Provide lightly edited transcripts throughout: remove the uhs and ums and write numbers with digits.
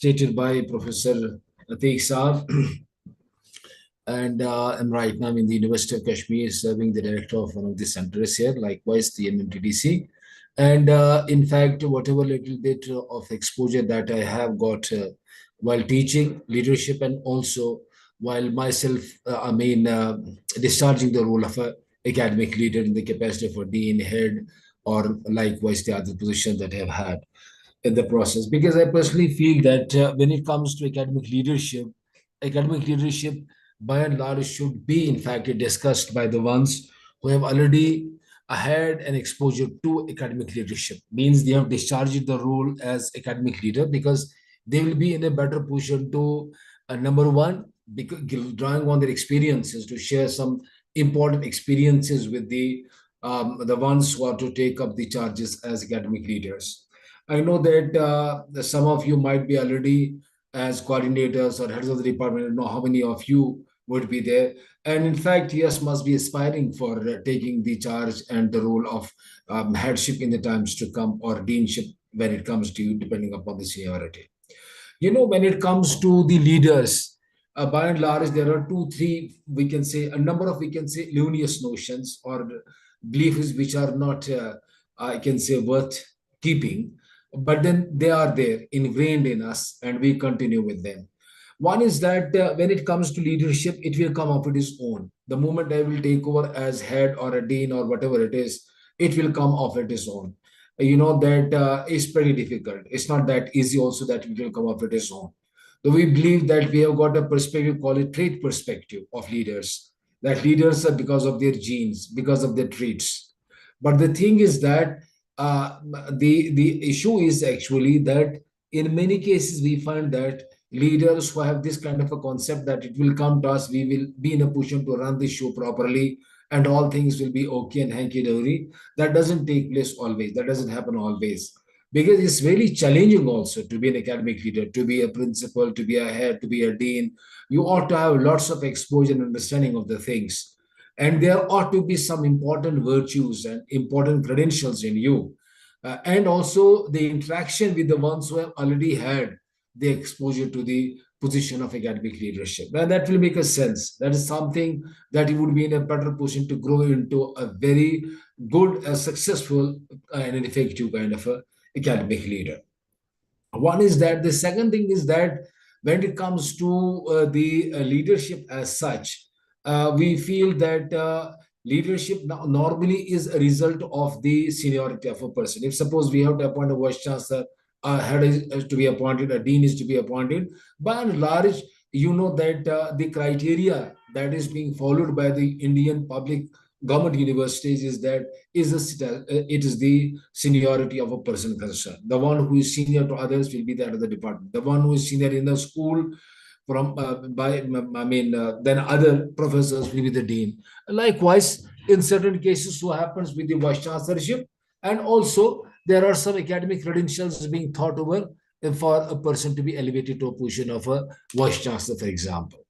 stated by Professor Ateek Saab. And I'm right now in the University of Kashmir, serving the director of one of the centers here, likewise the MMTTC. And in fact, whatever little bit of exposure that I have got while teaching leadership and also while myself, discharging the role of a academic leader in the capacity of a dean, head, or likewise the other positions that I have had in the process. Because I personally feel that when it comes to academic leadership by and large should be in fact discussed by the ones who have already had an exposure to academic leadership. Means they have discharged the role as academic leader because they will be in a better position to number one, because drawing on their experiences to share some important experiences with the ones who are to take up the charges as academic leaders. I know that some of you might be already as coordinators or heads of the department. I don't know how many of you would be there. And in fact, yes, must be aspiring for taking the charge and the role of headship in the times to come, or deanship when it comes to you, depending upon the seniority. When it comes to the leaders, by and large, there are two, three, we can say, a number of, we can say, erroneous notions or beliefs which are not, I can say, worth keeping, but then they are there, ingrained in us, and we continue with them. One is that when it comes to leadership, it will come up with its own. The moment I will take over as head or a dean or whatever it is, it will come off at its own. That is pretty difficult. It's not that easy also that it will come up with its own. Though we believe that we have got a perspective, call it trait perspective of leaders, that leaders are because of their genes, because of their traits. But the thing is that the issue is actually that in many cases we find that leaders who have this kind of a concept that it will come to us, we will be in a position to run the show properly and all things will be okay and hanky-dory. That doesn't take place always. That doesn't happen always. Because it's really challenging also to be an academic leader, to be a principal, to be a head, to be a dean. You ought to have lots of exposure and understanding of the things. And there ought to be some important virtues and important credentials in you. And also the interaction with the ones who have already had the exposure to the position of academic leadership. And that will make a sense. That is something that you would be in a better position to grow into a very good, successful, and an effective kind of a academic leader. One is that. The second thing is that when it comes to the leadership as such, we feel that leadership normally is a result of the seniority of a person. If suppose we have to appoint a vice chancellor, a head is to be appointed, a dean is to be appointed, by and large, you know that the criteria that is being followed by the Indian public government universities is that it is the seniority of a person concerned. The one who is senior to others will be the head of the department. The one who is senior in the school then other professors will be the dean. Likewise, in certain cases, so happens with the vice chancellorship, and also there are some academic credentials being thought over for a person to be elevated to a position of a vice chancellor, for example.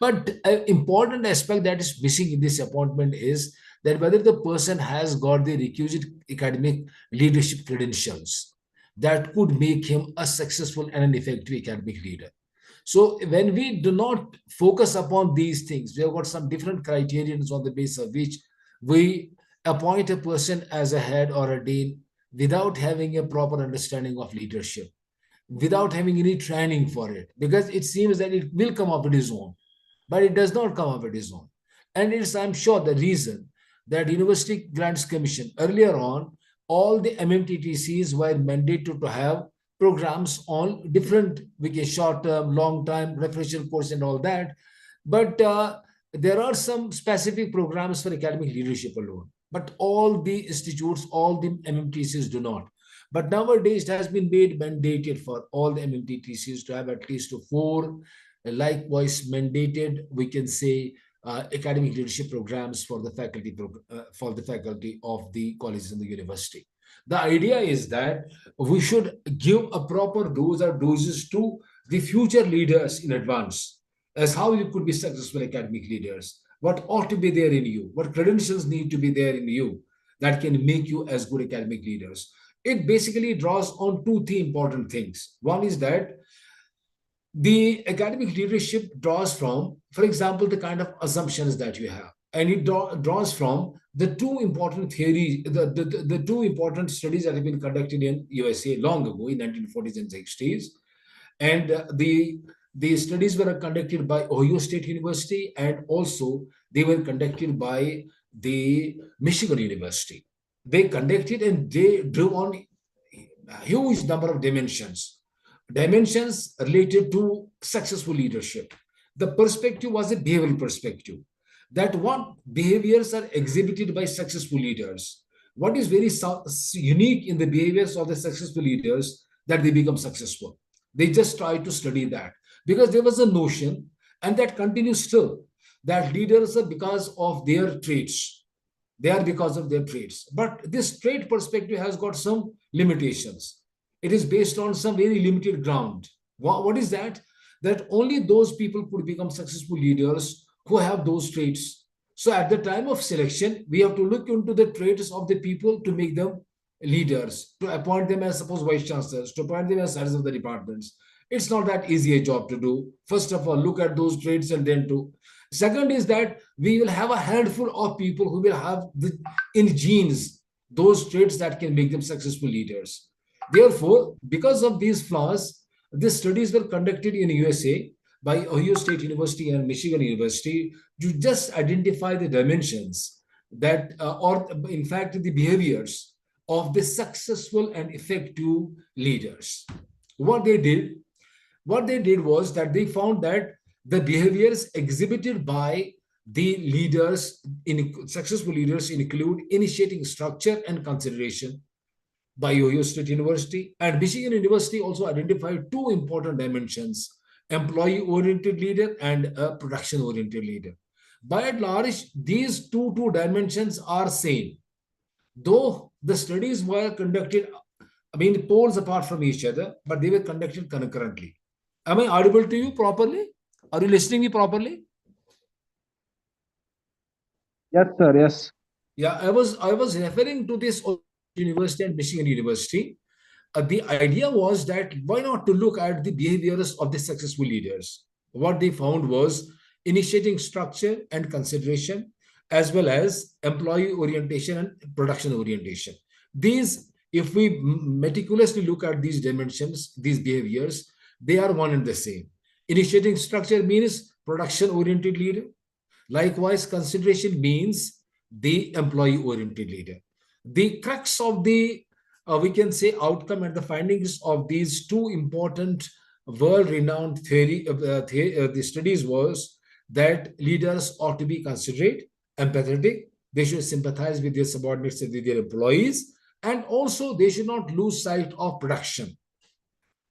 But an important aspect that is missing in this appointment is that whether the person has got the requisite academic leadership credentials that could make him a successful and an effective academic leader. So when we do not focus upon these things, we have got some different criterions on the basis of which we appoint a person as a head or a dean without having a proper understanding of leadership, without having any training for it, because it seems that it will come up with its own, but it does not come up with its own. And it's, I'm sure, the reason that University Grants Commission earlier on, all the MMTTCs were mandated to have programs on different, short-term, long-term, refresher course and all that. But there are some specific programs for academic leadership alone. But all the institutes, all the MMTCs do not. But nowadays, it has been made mandated for all the MMTTCs to have at least 4, likewise mandated, we can say, academic leadership programs for the faculty of the colleges and the university. The idea is that we should give a proper dose or doses to the future leaders in advance, as how you could be successful academic leaders, what ought to be there in you, what credentials need to be there in you that can make you as good academic leaders. It basically draws on 2 important things. One is that The academic leadership draws from, for example, the kind of assumptions that you have. And it draws from the two important theories, the two important studies that have been conducted in USA long ago in 1940s and 60s. And the studies were conducted by Ohio State University, and also they were conducted by the Michigan University. They conducted and they drew on a huge number of dimensions related to successful leadership. The perspective was a behavioral perspective, that what behaviors are exhibited by successful leaders. What is very unique in the behaviors of the successful leaders that they become successful. They just try to study that because there was a notion, and that continues still, that leaders are because of their traits. They are because of their traits. But this trait perspective has got some limitations. It is based on some very limited ground. What is that? That only those people could become successful leaders who have those traits. So at the time of selection, we have to look into the traits of the people to make them leaders, to appoint them as suppose vice chancellors, to appoint them as heads of the departments. It's not that easy a job to do. First of all, look at those traits and then to. Second is that we will have a handful of people who will have in genes those traits that can make them successful leaders. Therefore, because of these flaws, these studies were conducted in USA by Ohio State University and Michigan University to just identify the dimensions that, or in fact, the behaviors of the successful and effective leaders. What they did, was that they found that the behaviors exhibited by the leaders in successful leaders include initiating structure and consideration by Ohio State University, and Michigan University also identified two important dimensions: employee-oriented leader and a production-oriented leader. By and large, these two dimensions are same, though the studies were conducted, I mean, poles apart from each other, but they were conducted concurrently. Am I audible to you properly? Are you listening me properly? Yes, sir. Yes. Yeah, I was referring to this university and Michigan University. The idea was that why not to look at the behaviors of the successful leaders. What they found was initiating structure and consideration, as well as employee orientation and production orientation. These, if we meticulously look at these dimensions, these behaviors, they are one and the same. Initiating structure means production oriented leader. Likewise, consideration means the employee oriented leader. The crux of the, we can say, outcome and the findings of these two important world renowned the studies was that leaders ought to be considerate, empathetic, they should sympathize with their subordinates and with their employees, and also they should not lose sight of production.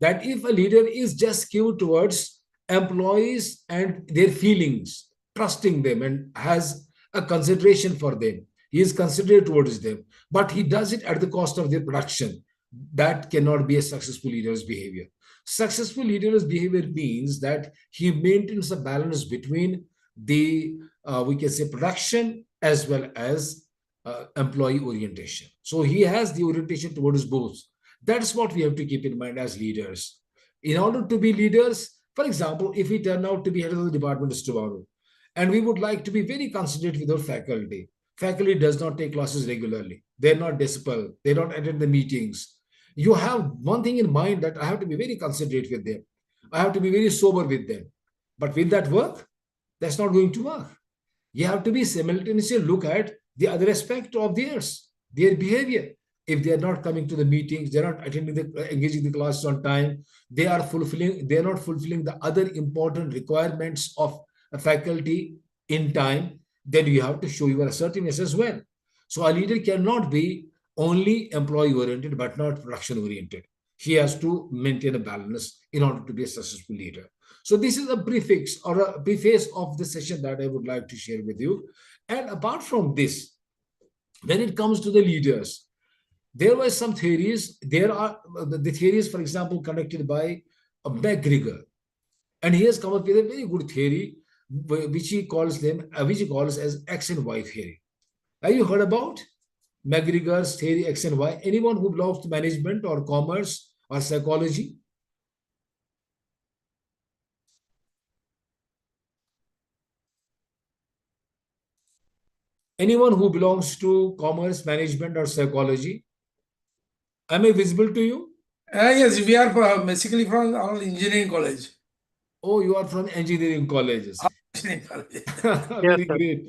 That if a leader is just skewed towards employees and their feelings, trusting them and has a consideration for them, he is considerate towards them, but he does it at the cost of their production. That cannot be a successful leader's behavior. Successful leader's behavior means that he maintains a balance between the, we can say, production as well as employee orientation. So he has the orientation towards both. That's what we have to keep in mind as leaders. In order to be leaders, for example, if we turn out to be head of the department tomorrow, and we would like to be very considerate with our faculty. Faculty does not take classes regularly. They're not disciplined. They don't attend the meetings. You have one thing in mind, that I have to be very considerate with them. I have to be very sober with them. But will that work? That's not going to work. You have to be simultaneously look at the other aspect of theirs, their behavior. If they are not coming to the meetings, they're not attending engaging the classes on time, they're not fulfilling the other important requirements of a faculty in time, then you have to show your assertiveness as well. So a leader cannot be only employee oriented but not production oriented. He has to maintain a balance in order to be a successful leader. So this is a prefix or a preface of the session that I would like to share with you. And apart from this, when it comes to the leaders, there were some theories. There are the theories, for example, conducted by McGregor, and he has come up with a very good theory, which he calls as X and Y theory. Have you heard about McGregor's theory X and Y? Anyone who belongs to management or commerce or psychology? Anyone who belongs to commerce, management, or psychology? Am I visible to you? Yes, we are basically from our engineering college. Oh, you are from engineering colleges. Engineering college. Yes, Very sir. great.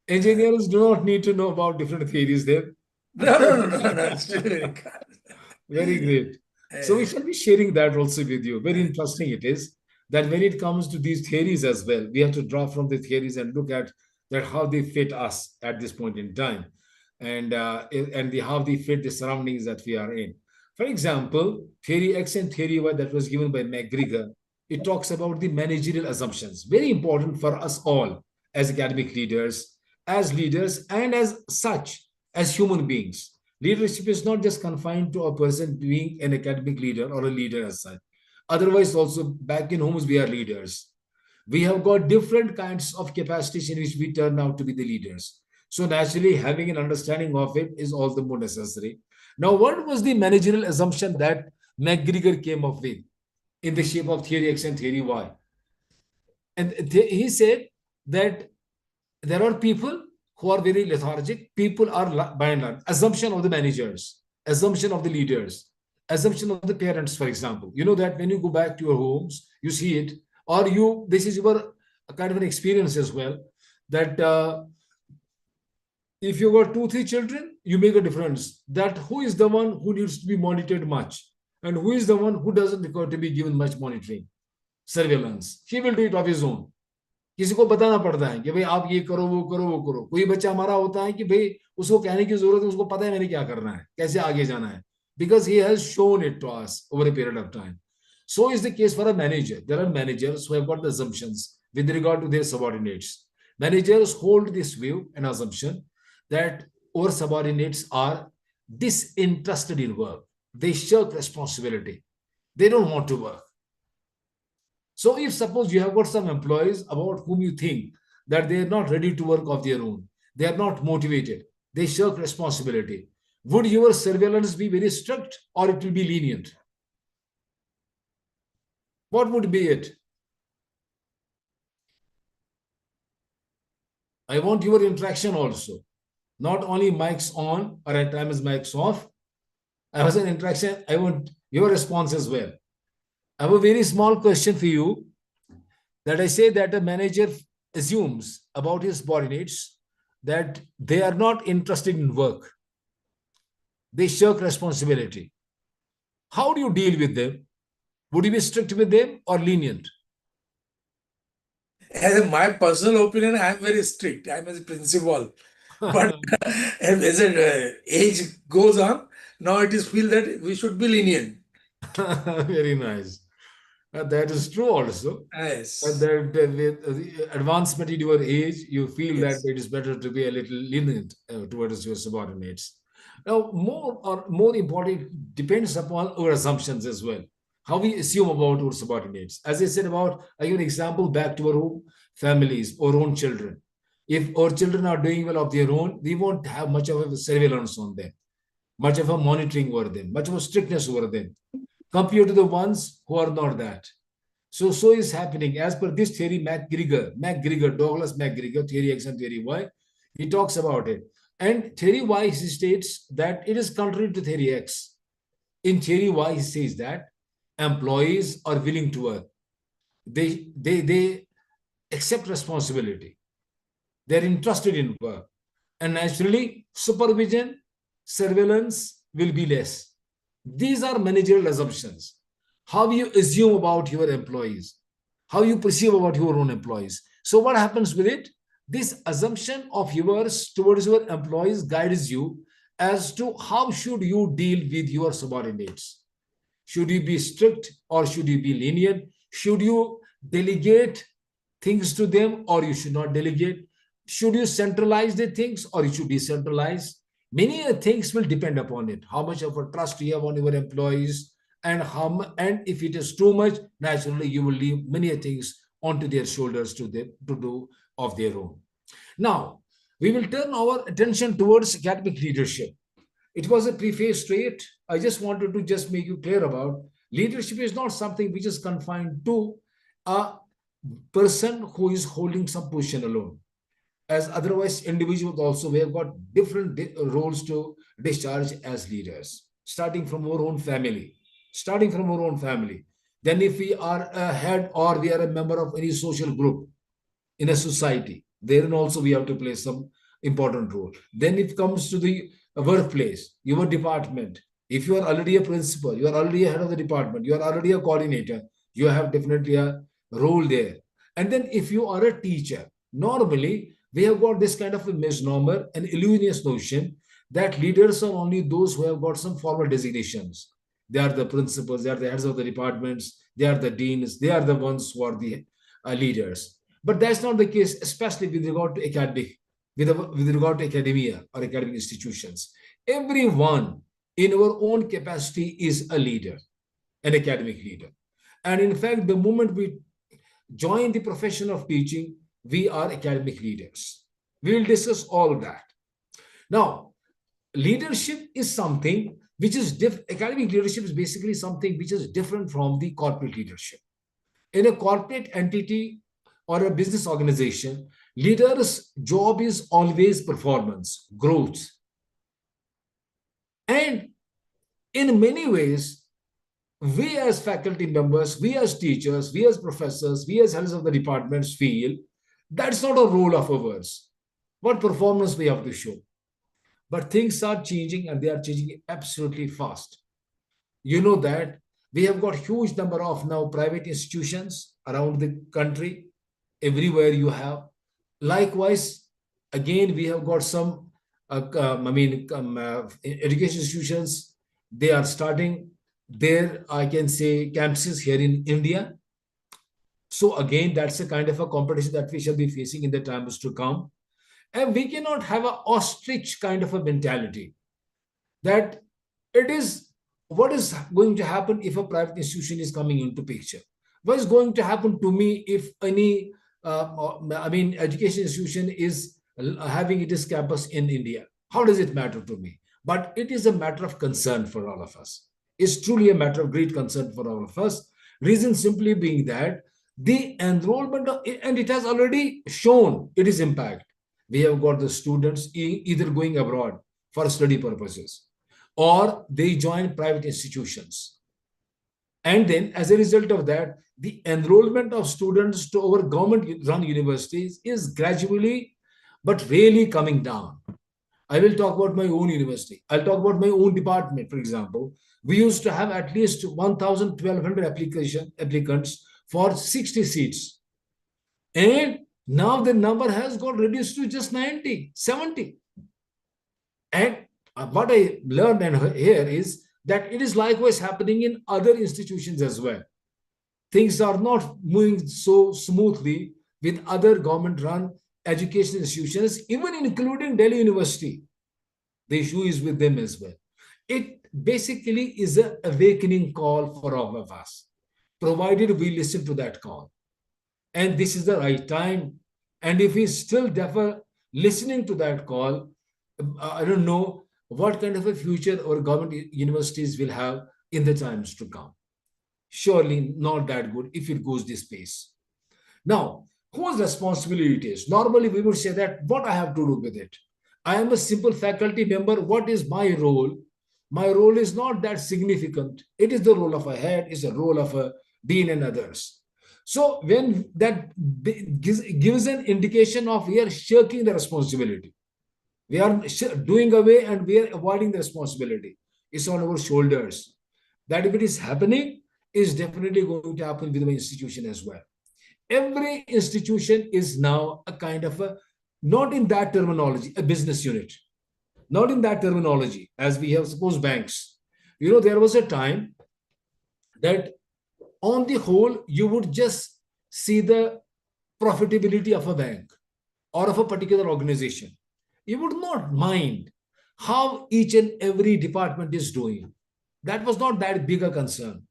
Engineers do not need to know about different theories there. No, engineering college. Very great. So we shall be sharing that also with you. Very interesting it is that when it comes to these theories as well, we have to draw from the theories and look at that how they fit us at this point in time, and how they fit the surroundings that we are in. For example, theory X and theory Y that was given by McGregor, it talks about the managerial assumptions. Very important for us all as academic leaders, and as such as human beings. Leadership is not just confined to a person being an academic leader or a leader as such. Otherwise, also back in homes, we are leaders. We have got different kinds of capacities in which we turn out to be the leaders. So naturally, having an understanding of it is all the more necessary. Now, what was the managerial assumption that McGregor came up with in the shape of theory X and theory Y? And he said that there are people who are very lethargic. People are by and large assumption of the managers, assumption of the leaders, assumption of the parents. For example, you know that when you go back to your homes, you see it, or you. This is your kind of an experience as well. That if you got two, three children, you make a difference. That who is the one who needs to be monitored much, and who is the one who doesn't require to be given much monitoring, surveillance. He will do it of his own. किसी को बताना पड़ता है कि भाई आप ये करो वो करो वो करो. कोई बच्चा हमारा होता है कि भाई उसको कहने की जरूरत है, उसको पता है मैंने क्या करना है, कैसे आगे जाना है, because he has shown it to us over a period of time. So is the case for a manager. There are managers who have got the assumptions with regard to their subordinates. Managers hold this view and assumption that our subordinates are disinterested in work. They shirk responsibility. They don't want to work. So if suppose you have got some employees about whom you think that they are not ready to work of their own, they are not motivated, they shirk responsibility, would your surveillance be very strict or it will be lenient? What would be it? I want your interaction also, not only mics on or at times mics off. I was an interaction. I want your response as well. I have a very small question for you. That I say that a manager assumes about his subordinates that they are not interested in work. They shirk responsibility. How do you deal with them? Would you be strict with them or lenient? As my personal opinion, I am very strict. I am a principal. But as age goes on, now it is feel that we should be lenient. Very nice. That is true also. Yes. That with the advancement in your age, you feel Yes. that it is better to be a little lenient towards your subordinates. Now, more important depends upon our assumptions as well. How we assume about our subordinates. As I said about, I give an example back to our own families, our own children. If our children are doing well of their own, we won't have much of a surveillance on them, much of a monitoring over them, much of a strictness over them, compared to the ones who are not that. So is happening as per this theory, Douglas McGregor, theory X and theory Y. He talks about it. And theory Y, he states that it is contrary to theory X. In theory Y, he says that employees are willing to work. They accept responsibility. They're interested in work. And naturally, supervision, surveillance will be less. These are managerial assumptions. How you assume about your employees, how you perceive about your own employees. So what happens with it? This assumption of yours towards your employees guides you as to how should you deal with your subordinates. Should you be strict or should you be lenient? Should you delegate things to them or you should not delegate? Should you centralize the things or you should decentralize? Many things will depend upon it. How much of a trust you have on your employees, and if it is too much, naturally you will leave many things onto their shoulders to do of their own. Now, we will turn our attention towards academic leadership. It was a preface to it. I just wanted to just make you clear about leadership is not something which is confined to a person who is holding some position alone. as otherwise individuals also, we have got different roles to discharge as leaders, starting from our own family. Starting from our own family. Then if we are a head or we are a member of any social group in a society, therein also we have to play some important role. Then it comes to the workplace, your department. If you are already a principal, you are already a head of the department, you are already a coordinator, you have definitely a role there. And then if you are a teacher, normally we have got this kind of a misnomer, an illusionist notion that leaders are only those who have got some formal designations. They are the principals, they are the heads of the departments, they are the deans, they are the ones who are the leaders. But that's not the case, especially with regard to with regard to academia or academic institutions. Everyone in our own capacity is a leader, an academic leader. And in fact, the moment we join the profession of teaching, we are academic leaders. We will discuss all that. Now, leadership is something which is academic leadership is basically something which is different from the corporate leadership. In a corporate entity or a business organization, leader's job is always performance, growth. And in many ways, we as faculty members, we as teachers, we as professors, we as heads of the departments feel that's not a role of ours. What performance we have to show. But things are changing and they are changing absolutely fast. You know that we have got huge number of now private institutions around the country, everywhere you have. Likewise, again, we have got some, education institutions, they are starting their, I can say, campuses here in India. So again, that's a kind of a competition that we shall be facing in the times to come. And we cannot have an ostrich kind of a mentality that it is what is going to happen if a private institution is coming into picture. What is going to happen to me if any, education institution is having its campus in India? How does it matter to me? But it is a matter of concern for all of us. It's truly a matter of great concern for all of us. Reason simply being that the enrollment, and it has already shown its impact. We have got the students either going abroad for study purposes or they join private institutions. And then as a result of that, the enrollment of students to our government-run universities is gradually but really coming down. I will talk about my own university. I'll talk about my own department, for example. We used to have at least 1,000, 1,200 applicants for 60 seats. And now the number has got reduced to just 90, 70. And what I learned and here is that it is likewise happening in other institutions as well. Things are not moving so smoothly with other government-run education institutions, even including Delhi University. The issue is with them as well. It basically is an awakening call for all of us, provided we listen to that call. And this is the right time. And if we still defer listening to that call, I don't know what kind of a future our government universities will have in the times to come. Surely not that good if it goes this pace. Now, whose responsibility it is? Normally, we would say that what I have to do with it. I am a simple faculty member. What is my role? My role is not that significant. It is the role of a head, it's the role of a dean and others. So when that gives an indication of we are shirking the responsibility, we are doing away and we are avoiding the responsibility. It's on our shoulders. That if it is happening, is definitely going to happen with my institution as well. Every institution is now a kind of a, not in that terminology, a business unit. Not in that terminology, as we have, suppose, banks. You know, there was a time that on the whole, you would just see the profitability of a bank or of a particular organization. You would not mind how each and every department is doing. That was not that big a concern.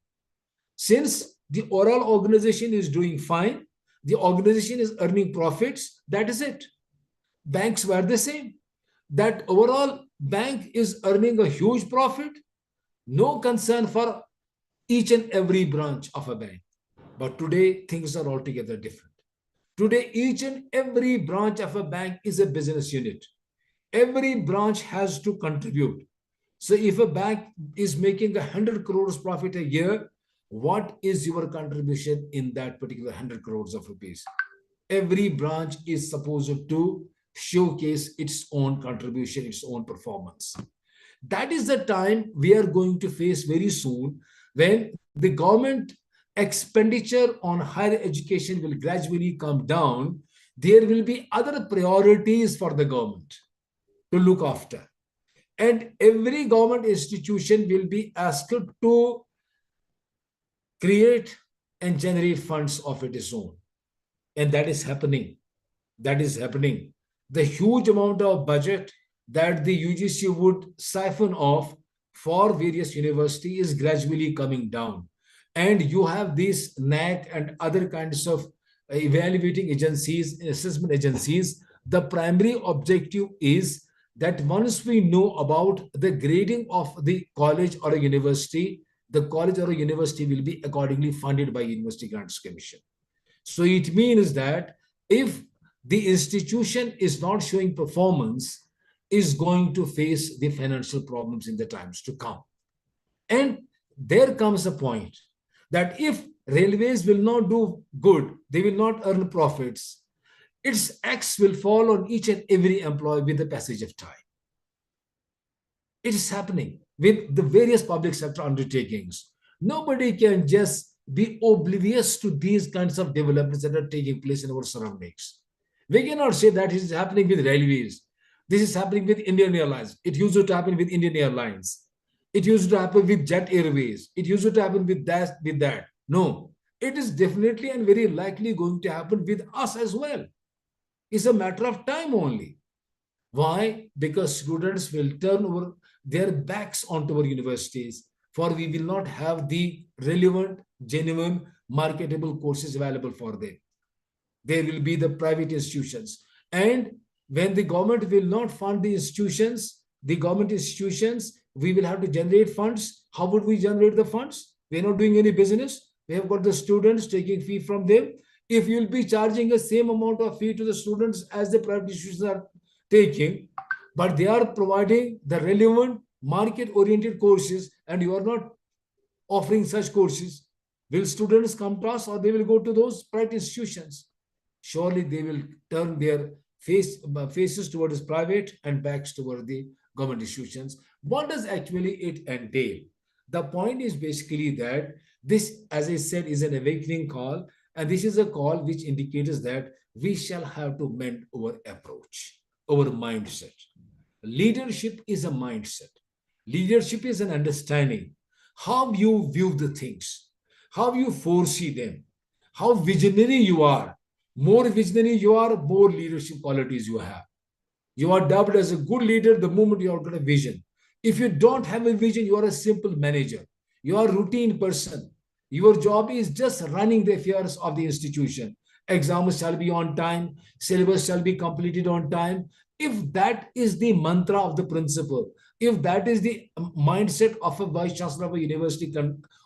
Since the overall organization is doing fine, the organization is earning profits, that is it. Banks were the same. That overall bank is earning a huge profit, no concern for each and every branch of a bank. But today, things are altogether different. Today, each and every branch of a bank is a business unit. Every branch has to contribute. So if a bank is making 100 crores profit a year, what is your contribution in that particular 100 crores of rupees? Every branch is supposed to showcase its own contribution, its own performance. That is the time we are going to face very soon, when the government expenditure on higher education will gradually come down. There will be other priorities for the government to look after. And every government institution will be asked to create and generate funds of its own. And that is happening. That is happening. The huge amount of budget that the UGC would siphon off for various universities is gradually coming down. And you have these NAC and other kinds of evaluating agencies, assessment agencies. The primary objective is that once we know about the grading of the college or a university, the college or a university will be accordingly funded by University Grants Commission. So it means that if the institution is not showing performance, is going to face the financial problems in the times to come. And there comes a point that if railways will not do good, they will not earn profits, its X will fall on each and every employee with the passage of time. It is happening with the various public sector undertakings. Nobody can just be oblivious to these kinds of developments that are taking place in our surroundings. We cannot say that it is happening with railways. This is happening with Indian Airlines. It used to happen with Indian Airlines. It used to happen with Jet Airways. It used to happen with that, with that. No, it is definitely and very likely going to happen with us as well. It's a matter of time only. Why? Because students will turn over their backs onto our universities, for we will not have the relevant, genuine, marketable courses available for them. There will be the private institutions. And when the government will not fund the government institutions, we will have to generate funds. How would we generate the funds? We're not doing any business. We have got the students taking fee from them. If you'll be charging the same amount of fee to the students as the private institutions are taking, but they are providing the relevant market-oriented courses, and you are not offering such courses, will students come to us or they will go to those private institutions? Surely they will turn their faces towards private and backs toward the government institutions. What does actually it entail? The point is basically that this, as I said, is an awakening call, and this is a call which indicates that we shall have to mend our approach, our mindset. Leadership is a mindset. Leadership is an understanding. How you view the things, how you foresee them, how visionary you are. More visionary you are, more leadership qualities you have. You are dubbed as a good leader the moment you have got a vision. If you don't have a vision, you are a simple manager. You are a routine person. Your job is just running the affairs of the institution. Exams shall be on time, syllabus shall be completed on time. If that is the mantra of the principal, if that is the mindset of a vice chancellor of a university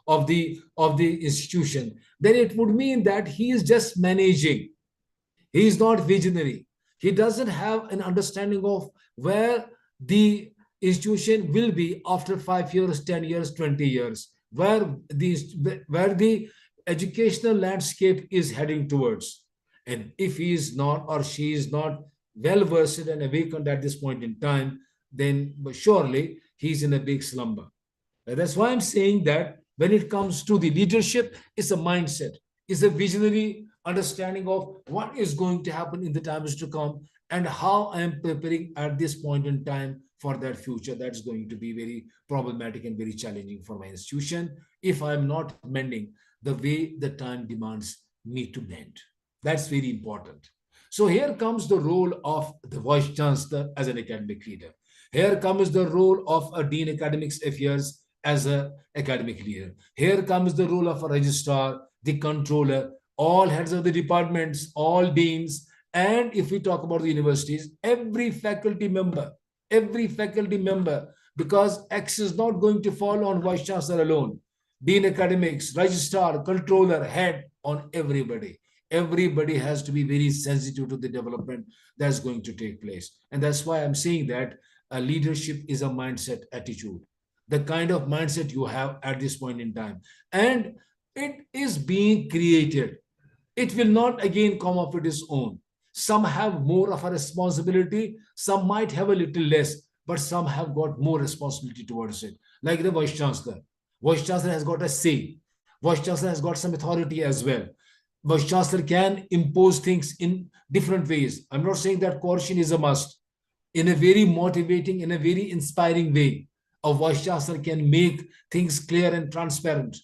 of the institution, then it would mean that he is just managing. He is not visionary. He doesn't have an understanding of where the institution will be after 5 years, 10 years, 20 years, where the educational landscape is heading towards. And if he is not or she is not well versed and awakened at this point in time, then surely he's in a big slumber. And that's why I'm saying that when it comes to the leadership, it's a mindset, it's a visionary understanding of what is going to happen in the times to come and how I am preparing at this point in time for that future. That's going to be very problematic and very challenging for my institution if I am not mending the way the time demands me to mend. That's very important. So here comes the role of the vice chancellor as an academic leader. Here comes the role of a dean academics affairs as an academic leader. Here comes the role of a registrar, the controller, all heads of the departments, all deans, and if we talk about the universities, every faculty member, because X is not going to fall on vice chancellor alone. Dean academics, registrar, controller, head, on everybody. Everybody has to be very sensitive to the development that's going to take place. And that's why I'm saying that leadership is a mindset attitude, the kind of mindset you have at this point in time. And it is being created. It will not again come up with its own. Some have more of a responsibility, some might have a little less, but some have got more responsibility towards it. Like the Vice Chancellor. Vice Chancellor has got a say. Vice Chancellor has got some authority as well. Vice Chancellor can impose things in different ways. I'm not saying that coercion is a must. In a very motivating, in a very inspiring way, a Vice Chancellor can make things clear and transparent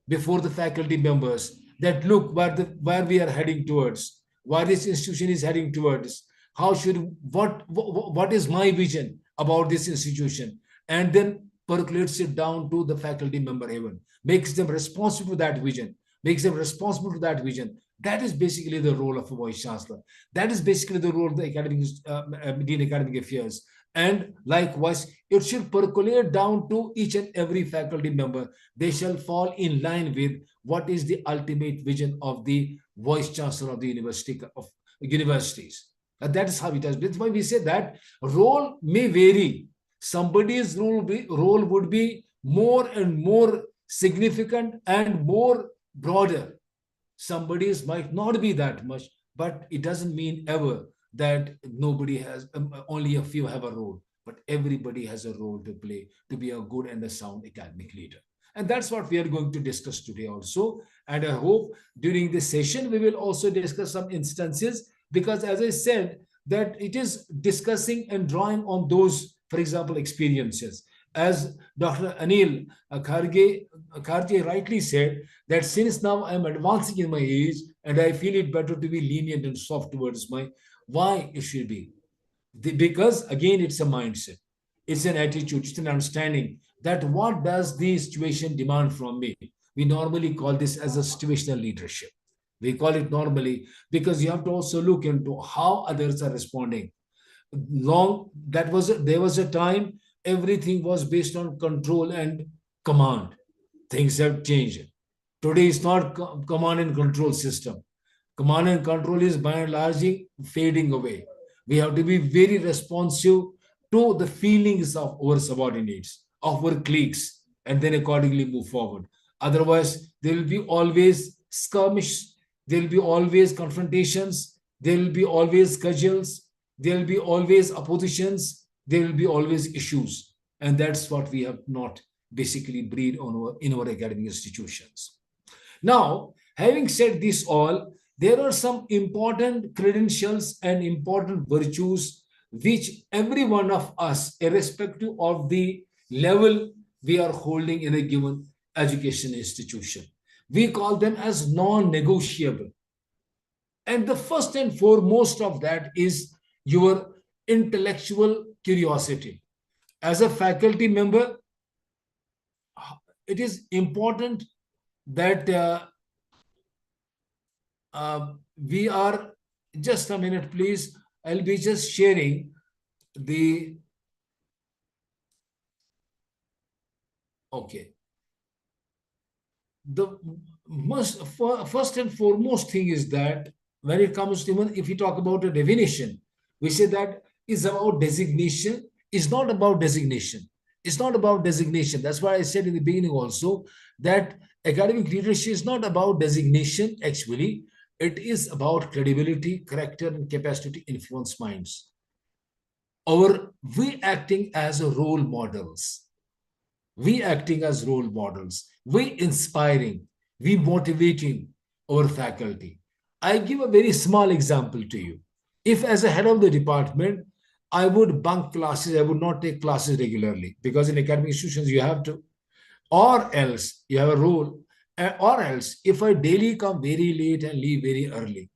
before the faculty members that look where we are heading towards, where this institution is heading towards, how should what is my vision about this institution, and then percolates it down to the faculty member even, makes them responsible to that vision, makes them responsible to that vision. That is basically the role of a Vice Chancellor. That is basically the role of the academic Dean Academic Affairs. And likewise, it should percolate down to each and every faculty member. They shall fall in line with what is the ultimate vision of the Vice Chancellor of the University of universities. And that is how it is. That's why we say that role may vary. Somebody's role would be more and more significant and more broader. Somebody's might not be that much, but it doesn't mean ever that nobody has, only a few have a role, but everybody has a role to play to be a good and a sound academic leader. And that's what we are going to discuss today also. And I hope during this session, we will also discuss some instances, because as I said, that it is discussing and drawing on those, for example, experiences. As Dr. Anil Kharge rightly said, that since now I'm advancing in my age and I feel it better to be lenient and soft towards my, why it should be? Because again, it's a mindset, it's an attitude, it's an understanding that what does the situation demand from me? We normally call this as a situational leadership. We call it normally because you have to also look into how others are responding. There was a time everything was based on control and command. Things have changed. Today is not command and control system. Command and control is by and large fading away. We have to be very responsive to the feelings of our subordinates, of our colleagues, and then accordingly move forward. Otherwise, there will be always skirmish, there will be always confrontations, there will be always cudgels, there will be always oppositions, there will be always issues. And that's what we have not basically breed in our academic institutions. Now, having said this all, there are some important credentials and important virtues which every one of us, irrespective of the level we are holding in a given education institution, we call them as non-negotiable. And the first and foremost of that is your intellectual curiosity. As a faculty member, it is important that we are, just a minute please, I'll be just sharing the, okay. The first and foremost thing is that when it comes to, even if we talk about a definition, we say that is about designation. It's not about designation. It's not about designation. That's why I said in the beginning also that academic leadership is not about designation, actually. It is about credibility, character, and capacity to influence minds. We acting as role models. We acting as role models. We inspiring. We motivating our faculty. I give a very small example to you. If as a head of the department, I would bunk classes, I would not take classes regularly, because in academic institutions you have to, or else you have a rule, or else if I daily come very late and leave very early,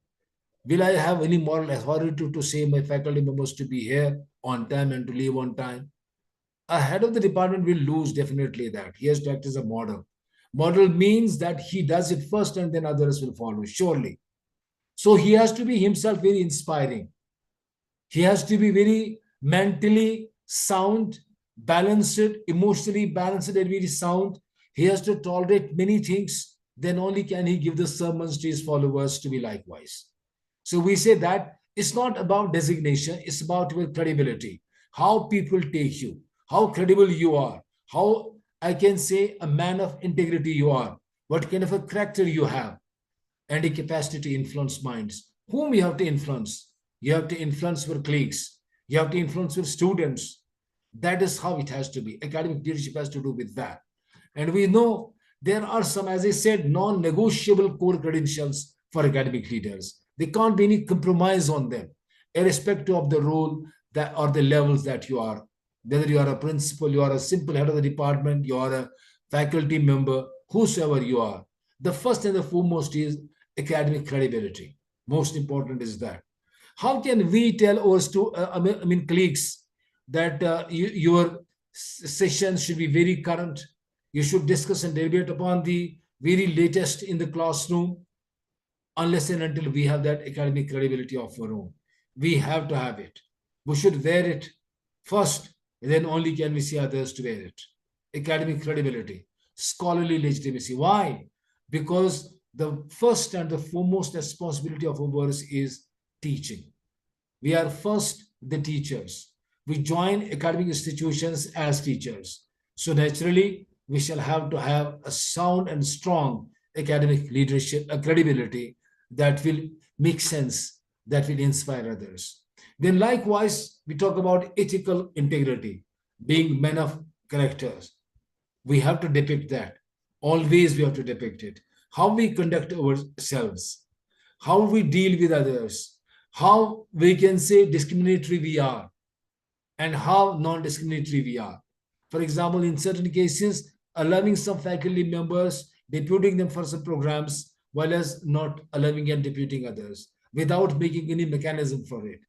will I have any moral authority to say my faculty members to be here on time and to leave on time? A head of the department will lose definitely that. He has to act as a model. Model means that he does it first and then others will follow, surely. So he has to be himself very inspiring. He has to be very mentally sound, balanced, emotionally balanced and very sound. He has to tolerate many things. then only can he give the sermons to his followers to be likewise. So we say that it's not about designation, it's about your credibility, how people take you, how credible you are, how I can say a man of integrity you are, what kind of a character you have, and a capacity to influence minds. Whom you have to influence? You have to influence your colleagues, you have to influence your students. That is how it has to be. Academic leadership has to do with that. And we know there are some, as I said, non-negotiable core credentials for academic leaders. There can't be any compromise on them, irrespective of the role that or the levels that you are. Whether you are a principal, you are a simple head of the department, you are a faculty member, whosoever you are. The first and the foremost is academic credibility. Most important is that. How can we tell our colleagues that your sessions should be very current? You should discuss and debate upon the very latest in the classroom, unless and until we have that academic credibility of our own. We have to have it. We should wear it first, then only can we see others to wear it. Academic credibility, scholarly legitimacy. Why? Because the first and the foremost responsibility of ours is teaching. We are first the teachers. We join academic institutions as teachers. So naturally, we shall have to have a sound and strong academic leadership, a credibility that will make sense, that will inspire others. Then likewise, we talk about ethical integrity, being men of characters. We have to depict that. Always we have to depict it. How we conduct ourselves, how we deal with others, how we can say discriminatory we are, and how non-discriminatory we are. For example, in certain cases, allowing some faculty members, deputing them for some programs, while as not allowing and deputing others, without making any mechanism for it.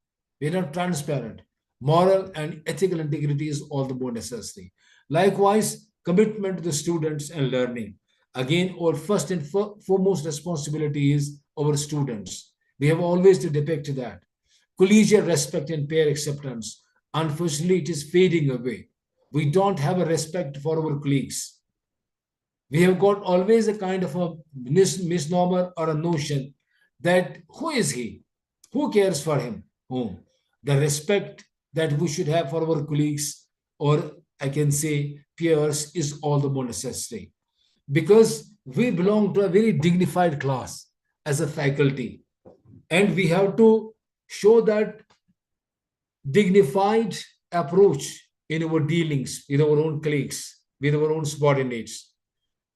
We are not transparent. Moral and ethical integrity is all the more necessary. Likewise, commitment to the students and learning. Again, our first and foremost responsibility is our students. We have always to depict that. Collegiate respect and peer acceptance. Unfortunately, it is fading away. We don't have a respect for our colleagues. We have got always a kind of a misnomer or a notion that who is he? Who cares for him? Whom? The respect that we should have for our colleagues, or I can say peers, is all the more necessary. Because we belong to a very dignified class as a faculty. And we have to show that dignified approach in our dealings with our own colleagues, with our own subordinates.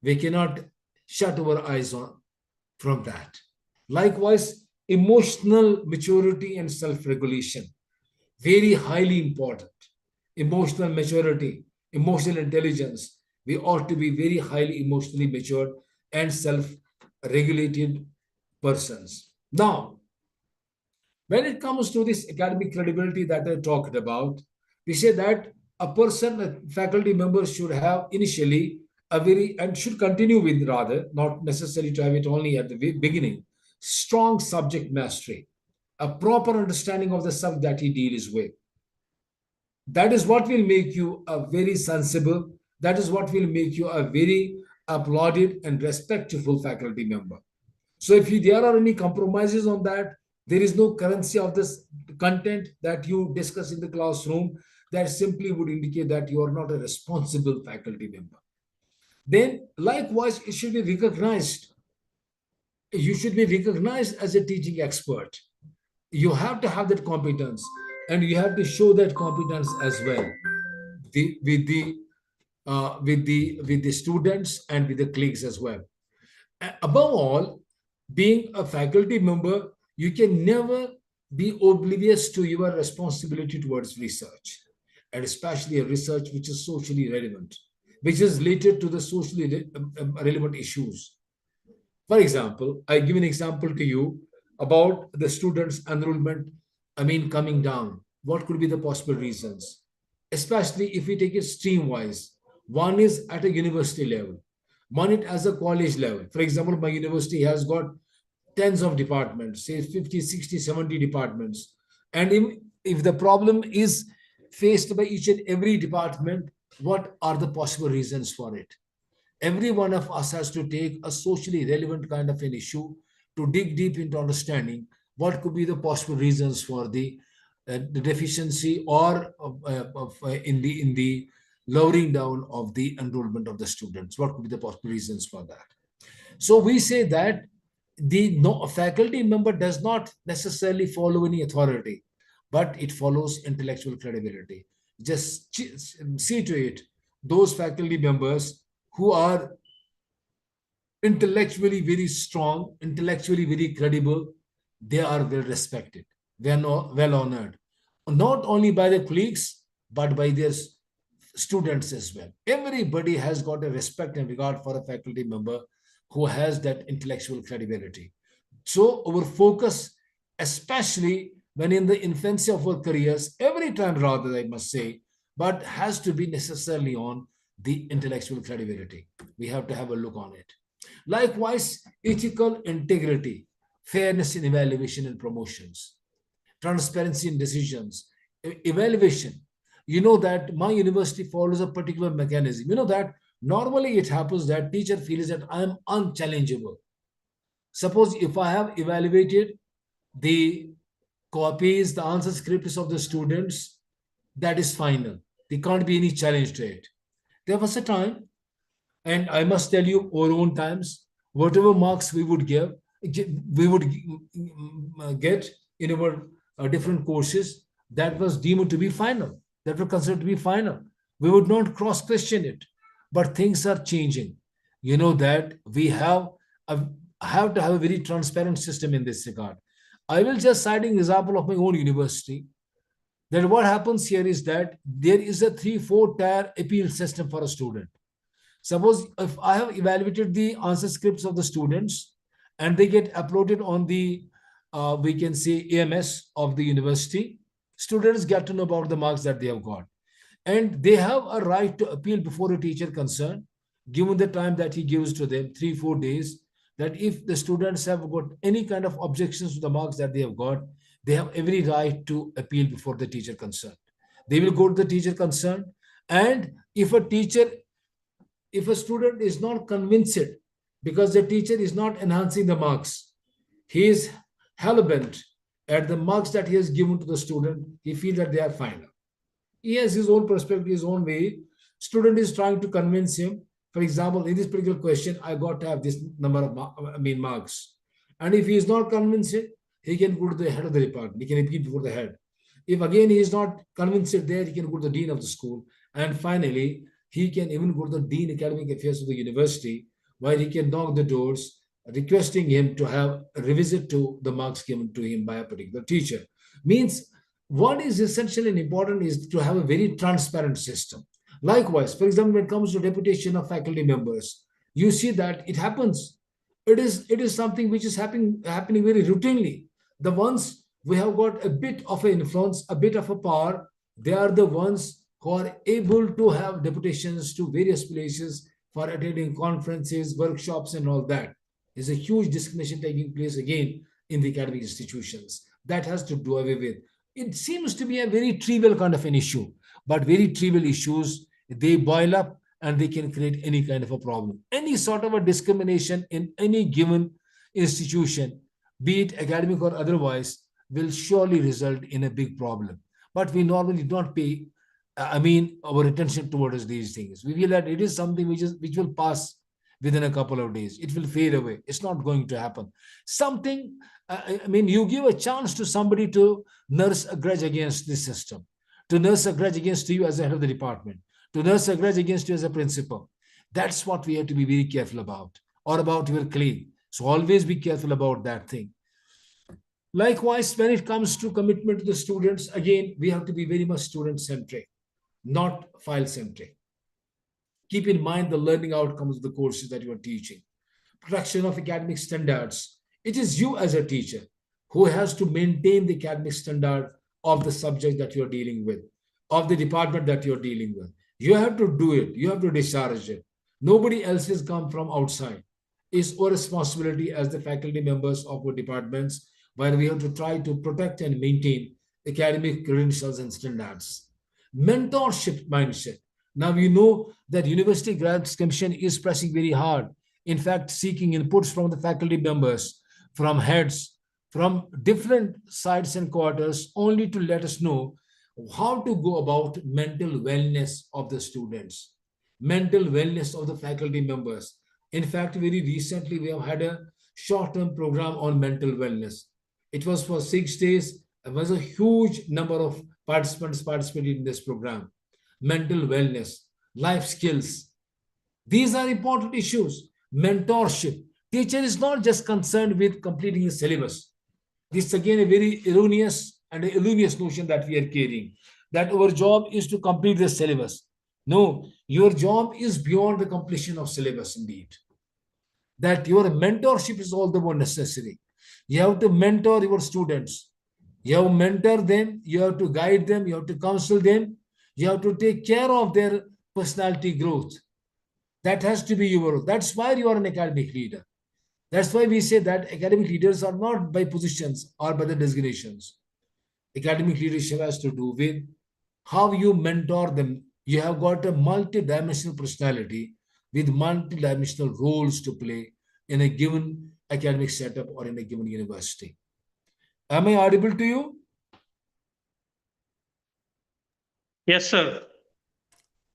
We cannot shut our eyes on from that. Likewise, emotional maturity and self-regulation, very highly important. Emotional maturity, emotional intelligence. We ought to be very highly emotionally matured and self-regulated persons. Now, when it comes to this academic credibility that I talked about, we say that a person, a faculty member should have initially a very, and should continue with rather, not necessary to have it only at the beginning, strong subject mastery, a proper understanding of the subject that he deals with. That is what will make you a very sensible, that is what will make you a very applauded and respectful faculty member. So if there are any compromises on that, there is no currency of this content that you discuss in the classroom, that simply would indicate that you are not a responsible faculty member. Then likewise, it should be recognized. You should be recognized as a teaching expert. You have to have that competence, and you have to show that competence as well with the students and with the colleagues as well. Above all, being a faculty member, you can never be oblivious to your responsibility towards research, and especially a research which is socially relevant, which is related to the socially relevant issues. For example, I give an example to you about the students' enrollment, coming down. What could be the possible reasons? Especially if we take it stream-wise. One is at a university level, one it as a college level. For example, my university has got tens of departments, say 50, 60, 70 departments. And if the problem is faced by each and every department, what are the possible reasons for it? Every one of us has to take a socially relevant kind of an issue to dig deep into understanding what could be the possible reasons for the deficiency or in the lowering down of the enrollment of the students. What could be the possible reasons for that? So we say that the no, faculty member does not necessarily follow any authority, but it follows intellectual credibility. Just see to it, those faculty members who are intellectually very strong, intellectually very credible, they are well respected, well honored, not only by their colleagues, but by their students as well. Everybody has got a respect and regard for a faculty member who has that intellectual credibility. So our focus, especially when in the infancy of our careers, every time rather, I must say, but has to be necessarily on the intellectual credibility. We have to have a look on it. Likewise, ethical integrity, fairness in evaluation and promotions, transparency in decisions, evaluation. You know that my university follows a particular mechanism. You know that normally it happens that teacher feels that I am unchallengeable. Suppose if I have evaluated the copies, the answer scripts of the students, that is final. There can't be any challenge to it. There was a time, and I must tell you, our own times, whatever marks we would we would get in our different courses, that was deemed to be final. That were considered to be final. We would not cross question it. But things are changing. You know that we a, have to have a very transparent system in this regard. I will just citing example of my own university. That what happens here is that there is a 3-4 tier appeal system for a student. Suppose if I have evaluated the answer scripts of the students and they get uploaded on the, we can say, AMS of the university, students get to know about the marks that they have got. And they have a right to appeal before a teacher concerned, given the time that he gives to them, 3-4 days, that if the students have got any kind of objections to the marks that they have got, they have every right to appeal before the teacher concerned. They will go to the teacher concerned. And if a student is not convinced because the teacher is not enhancing the marks, he is hell-bent at the marks that he has given to the student, he feels that they are final. He has his own perspective, his own way. Student is trying to convince him. For example, in this particular question, I got to have this number of marks. And if he is not convinced, he can go to the head of the department. He can appeal before the head. If again he is not convinced there, he can go to the dean of the school. And finally, he can even go to the dean academic affairs of the university, where he can knock the doors, requesting him to have a revisit to the marks given to him by a particular teacher. Means what is essential and important is to have a very transparent system. Likewise, for example, when it comes to deputation of faculty members, you see that it happens. It is something which is happening very routinely. The ones we have got a bit of an influence, a bit of a power, they are the ones who are able to have deputations to various places for attending conferences, workshops, and all that. There's a huge discrimination taking place again in the academic institutions. That has to do away with. It seems to be a very trivial kind of an issue, but very trivial issues, they boil up and they can create any kind of a problem. Any sort of a discrimination in any given institution, be it academic or otherwise, will surely result in a big problem. But we normally don't pay, our attention towards these things. We feel that it is something which will pass within a couple of days. It will fade away. It's not going to happen. Something, you give a chance to somebody to nurse a grudge against this system, to nurse a grudge against you as the head of the department, to nurse a grudge against you as a principal. That's what we have to be very careful about, or about your colleague. So always be careful about that thing. Likewise, when it comes to commitment to the students, again, we have to be very much student-centric, not file-centric. Keep in mind the learning outcomes of the courses that you are teaching. Protection of academic standards. It is you as a teacher who has to maintain the academic standard of the subject that you're dealing with, of the department that you're dealing with. You have to do it. You have to discharge it. Nobody else has come from outside. It's our responsibility as the faculty members of our departments, where we have to try to protect and maintain academic credentials and standards. Mentorship mindset. Now you know that University Grants Commission is pressing very hard. In fact, seeking inputs from the faculty members, from heads, from different sites and quarters, only to let us know how to go about mental wellness of the students, mental wellness of the faculty members. In fact, very recently we have had a short-term program on mental wellness. It was for 6 days. There was a huge number of participants participated in this program. Mental wellness, life skills. These are important issues. Mentorship. Teacher is not just concerned with completing his syllabus. This is again a very erroneous and illustrious notion that we are carrying, that our job is to complete the syllabus. No, your job is beyond the completion of syllabus indeed. That your mentorship is all the more necessary. You have to mentor your students. You have to mentor them, you have to guide them, you have to counsel them, you have to take care of their personality growth. That has to be your role. That's why you are an academic leader. That's why we say that academic leaders are not by positions or by the designations. Academic leadership has to do with how you mentor them. You have got a multi-dimensional personality with multi-dimensional roles to play in a given academic setup or in a given university. Am I audible to you? Yes, sir.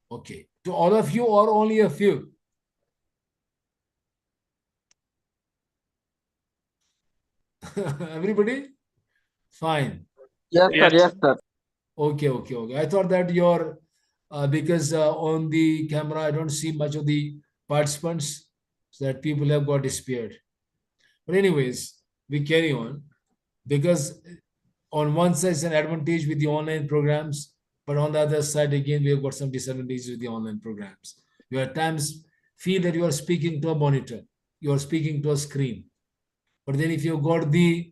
Okay. To all of you or only a few? Everybody? Fine. Yes, sir. Yes. Yes, sir. Okay. I thought that your, because on the camera, I don't see much of the participants, so that people have got disappeared. But anyways, we carry on, because on one side is an advantage with the online programs, but on the other side, again, we have got some disadvantages with the online programs. You at times feel that you are speaking to a monitor, you are speaking to a screen. But then if you've got the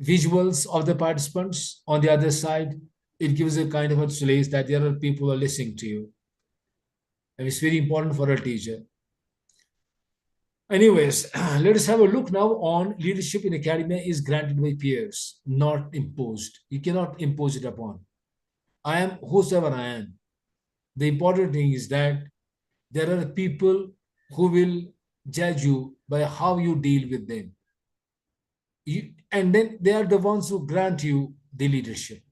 visuals of the participants on the other side, it gives a kind of a solace that there are people who are listening to you. And it's very important for a teacher. Anyways, let us have a look now on leadership in academia is granted by peers, not imposed. You cannot impose it upon. I am whosoever I am. The important thing is that there are people who will judge you by how you deal with them. And then they are the ones who grant you the leadership.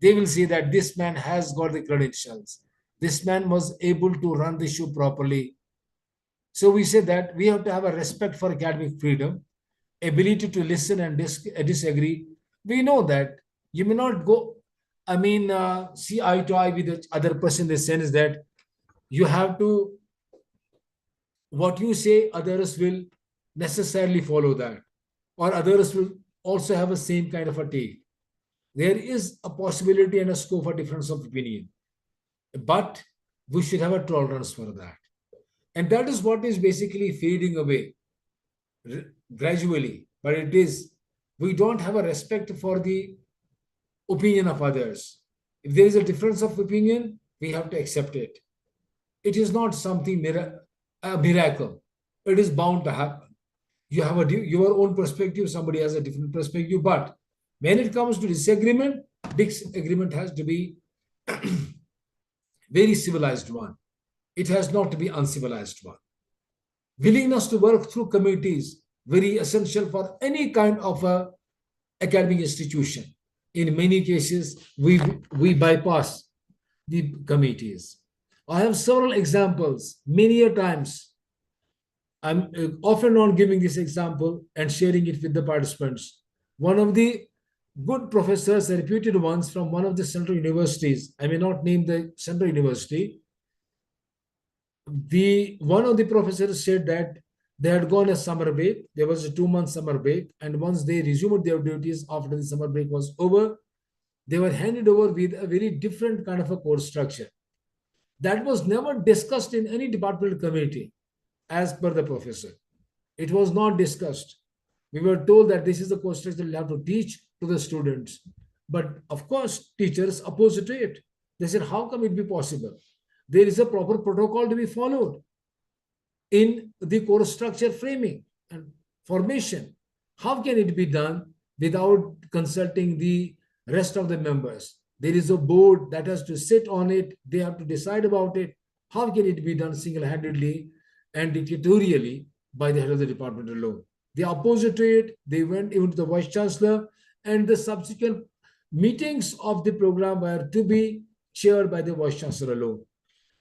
They will say that this man has got the credentials. This man was able to run the show properly. So we say that we have to have a respect for academic freedom, ability to listen and disagree. We know that you may not go, see eye to eye with the other person in the sense that you have to, what you say, others will necessarily follow that, or others will also have the same kind of a take. There is a possibility and a scope for difference of opinion, but we should have a tolerance for that. And that is what is basically fading away gradually. But it is, we don't have a respect for the opinion of others. If there is a difference of opinion, we have to accept it. It is not something a miracle. It is bound to happen. You have your own perspective, somebody has a different perspective, but when it comes to disagreement has to be very civilized one. It has not to be uncivilized one. Willingness to work through committees, very essential for any kind of a academic institution. In many cases, we bypass the committees. I have several examples, many a times. I'm often on giving this example and sharing it with the participants. One of the good professors, reputed ones from one of the central universities, I may not name the central university, one of the professors said that they had gone a summer break. There was a 2-month summer break, and once they resumed their duties after the summer break was over, they were handed over with a very different kind of a course structure that was never discussed in any departmental committee. As per the professor, it was not discussed. We were told that this is the course structure you have to teach to the students, but of course teachers opposed to it. They said, how come it be possible? There is a proper protocol to be followed in the course structure framing and formation. How can it be done without consulting the rest of the members? There is a board that has to sit on it. They have to decide about it. How can it be done single-handedly and dictatorially by the head of the department alone? The opposite to it, they went even to the vice chancellor, and the subsequent meetings of the program were to be chaired by the vice chancellor alone.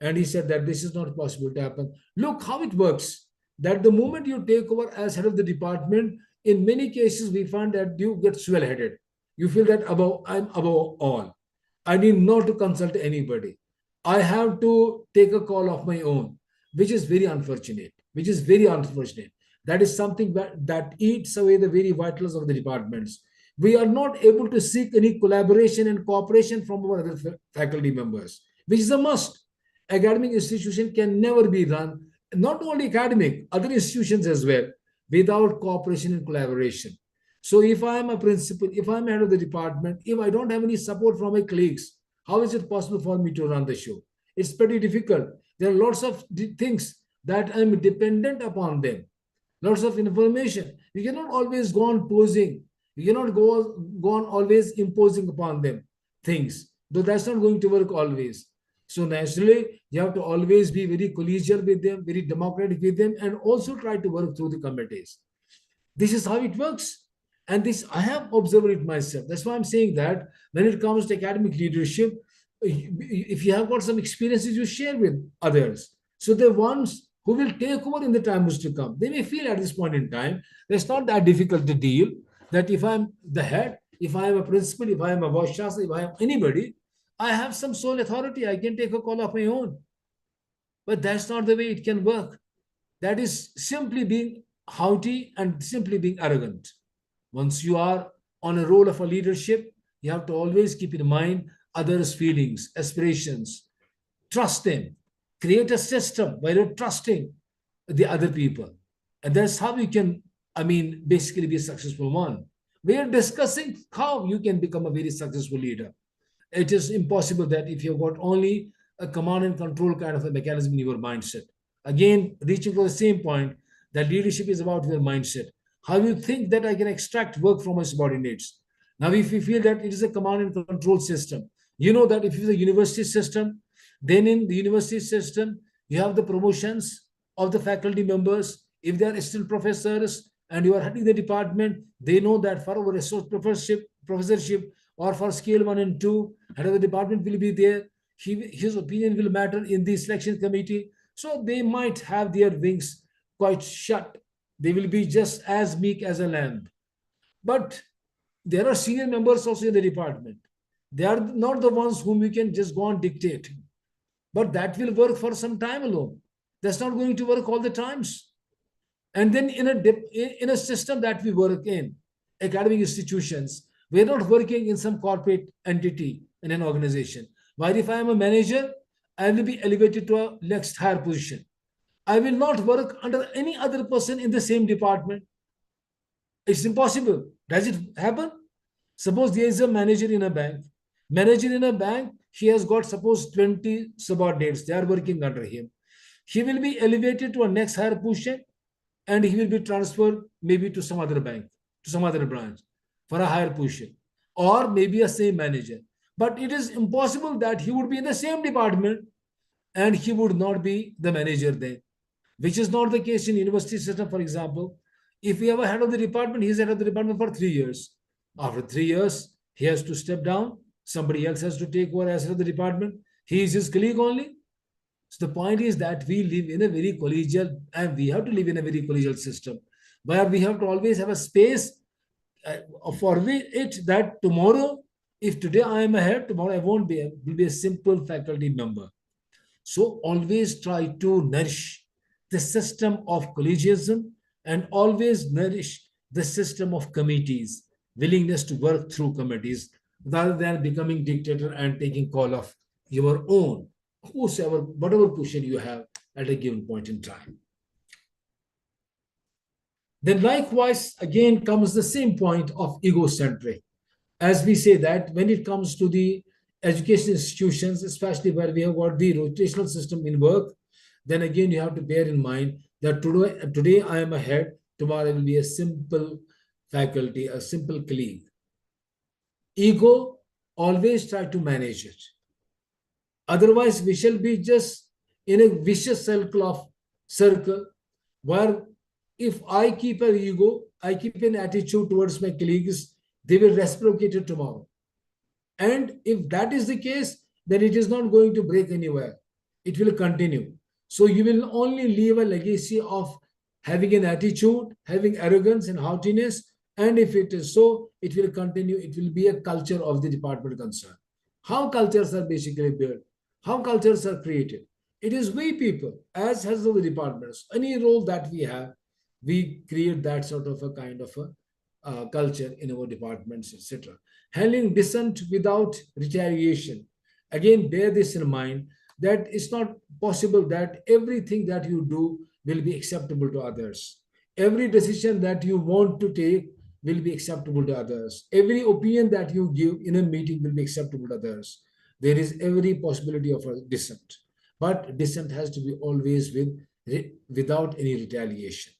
And he said that this is not possible to happen. Look how it works. That the moment you take over as head of the department, in many cases we find that you get swell-headed. You feel that I'm above all. I need not to consult anybody. I have to take a call of my own, which is very unfortunate. Which is very unfortunate. That is something that eats away the very vitals of the departments. We are not able to seek any collaboration and cooperation from our other faculty members, which is a must. Academic institution can never be run, not only academic, other institutions as well, without cooperation and collaboration. So if I am a principal, if I'm head of the department, if I don't have any support from my colleagues, how is it possible for me to run the show? It's pretty difficult. There are lots of things that I'm dependent upon them. Lots of information. You cannot always go on posing. You cannot go on always imposing upon them things. Though that's not going to work always. So naturally, you have to always be very collegial with them, very democratic with them, and also try to work through the committees. This is how it works. And this, I have observed it myself. That's why I'm saying that when it comes to academic leadership, if you have got some experiences, you share with others. So the ones who will take over in the times to come, they may feel at this point in time, it's not that difficult to deal, that if I'm the head, if I am a principal, if I am a vice chancellor, if I am anybody, I have some sole authority. I can take a call of my own. But that's not the way it can work. That is simply being haughty and simply being arrogant. Once you are on a role of a leadership, you have to always keep in mind others' feelings, aspirations. Trust them. Create a system where you're trusting the other people. And that's how you can, basically be a successful one. We are discussing how you can become a very successful leader. It is impossible that if you've got only a command and control kind of a mechanism in your mindset. Again, reaching to the same point, that leadership is about your mindset. How you think that I can extract work from my subordinates. Now, if you feel that it is a command and control system, you know that if it is a university system, then in the university system, you have the promotions of the faculty members. If they are still professors and you are heading the department, they know that for our resource professorship or for scale 1 and 2, head of the department will be there. His opinion will matter in the selection committee. So they might have their wings quite shut. They will be just as meek as a lamb. But there are senior members also in the department. They are not the ones whom you can just go on dictating. But that will work for some time alone. That's not going to work all the times. And then in a system that we work in, academic institutions, we're not working in some corporate entity in an organization. While if I am a manager, I will be elevated to a next higher position. I will not work under any other person in the same department. It's impossible. Does it happen? Suppose there is a manager in a bank. Manager in a bank, he has got, suppose, 20 subordinates. They are working under him. He will be elevated to a next higher position and he will be transferred maybe to some other bank, to some other branch for a higher position, or maybe a same manager. But it is impossible that he would be in the same department and he would not be the manager there, which is not the case in university system, for example. If we have a head of the department, he is head of the department for 3 years. After 3 years, he has to step down. Somebody else has to take over as head of the department. He is his colleague only. So the point is that we live in a very collegial, and we have to live in a very collegial system where we have to always have a space for it that tomorrow, if today I am ahead, tomorrow I won't be. I will be a simple faculty member. So always try to nourish the system of collegialism and always nourish the system of committees, willingness to work through committees rather than becoming dictator and taking call of your own, whatever position you have at a given point in time. Then likewise, again comes the same point of egocentric. As we say that when it comes to the education institutions, especially where we have got the rotational system in work, then again you have to bear in mind that today I am a head, tomorrow I will be a simple faculty, a simple colleague. Ego, always try to manage it. Otherwise, we shall be just in a vicious circle where if I keep an ego, I keep an attitude towards my colleagues, they will reciprocate it tomorrow. And if that is the case, then it is not going to break anywhere. It will continue. So you will only leave a legacy of having an attitude, having arrogance and haughtiness. And if it is so, it will continue. It will be a culture of the department concerned. How cultures are basically built, how cultures are created. It is we people, as has the departments. Any role that we have, we create that sort of a kind of a culture in our departments, etc. Handling dissent without retaliation. Again, bear this in mind that it's not possible that everything that you do will be acceptable to others. Every decision that you want to take will be acceptable to others. Every opinion that you give in a meeting will be acceptable to others. There is every possibility of a dissent, but dissent has to be always without any retaliation.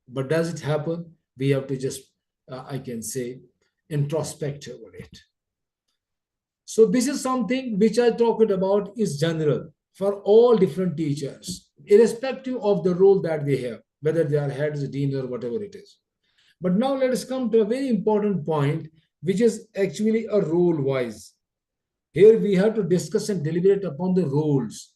But does it happen? We have to just, I can say, introspect over it. So this is something which I talked about is general for all different teachers, irrespective of the role that they have, whether they are heads, dean, or whatever it is. But now let us come to a very important point, which is actually a role-wise. Here we have to discuss and deliberate upon the roles.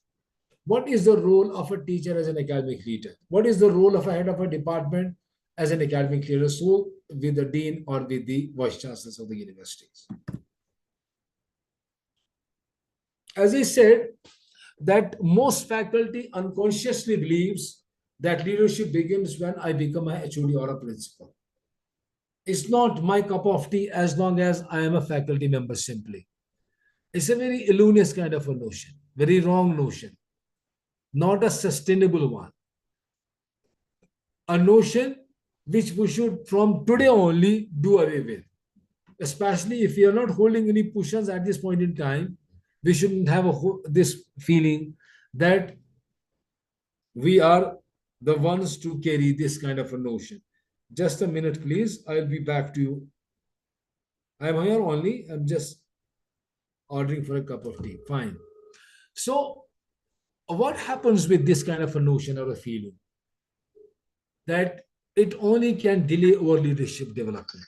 What is the role of a teacher as an academic leader? What is the role of a head of a department as an academic leader? So with the dean or with the vice chancellors of the universities. As I said, that most faculty unconsciously believes that leadership begins when I become a HOD or a principal. It's not my cup of tea as long as I am a faculty member simply. It's a very erroneous kind of a notion, very wrong notion, not a sustainable one. A notion which we should from today only do away with. Especially if we are not holding any positions at this point in time, we shouldn't have this feeling that we are the ones to carry this kind of a notion. Just a minute, please. I'll be back to you. I'm here only. I'm just ordering for a cup of tea. Fine. So what happens with this kind of a notion or a feeling? That it only can delay our leadership development.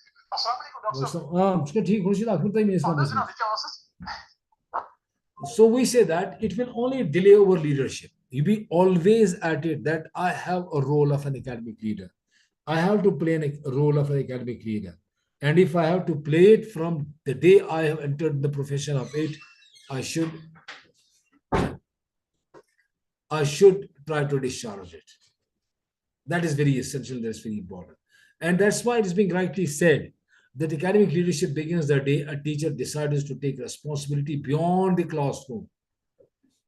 So we say that it will only delay our leadership. You be always at it that I have a role of an academic leader. I have to play a role of an academic leader. And if I have to play it from the day I have entered the profession of it, I should try to discharge it. That is very essential, that's very important. And that's why it is being rightly said that academic leadership begins the day a teacher decides to take responsibility beyond the classroom.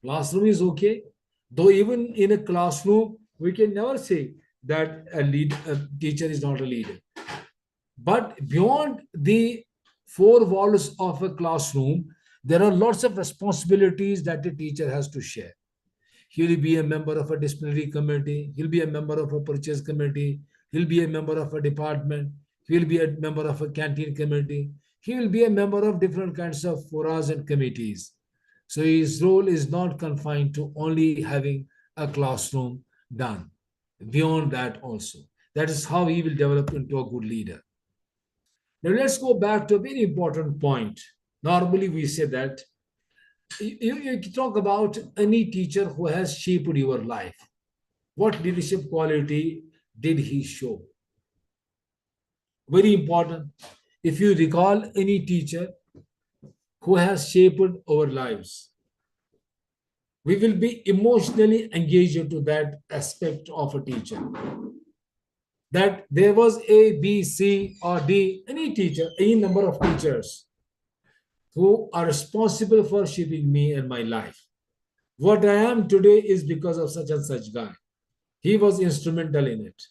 Classroom is okay, though even in a classroom, we can never say that a teacher is not a leader. But beyond the four walls of a classroom, there are lots of responsibilities that the teacher has to share. He'll be a member of a disciplinary committee. He'll be a member of a purchase committee. He'll be a member of a department. He'll be a member of a canteen committee. He will be a member of different kinds of forums and committees. So his role is not confined to only having a classroom done. Beyond that also. That is how he will develop into a good leader. Now let's go back to a very important point. Normally we say that you talk about any teacher who has shaped your life. What leadership quality did he show? Very important. If you recall any teacher who has shaped our lives, we will be emotionally engaged into that aspect of a teacher. That there was A, B, C, or D, any teacher, any number of teachers who are responsible for shaping me and my life. What I am today is because of such and such guy. He was instrumental in it.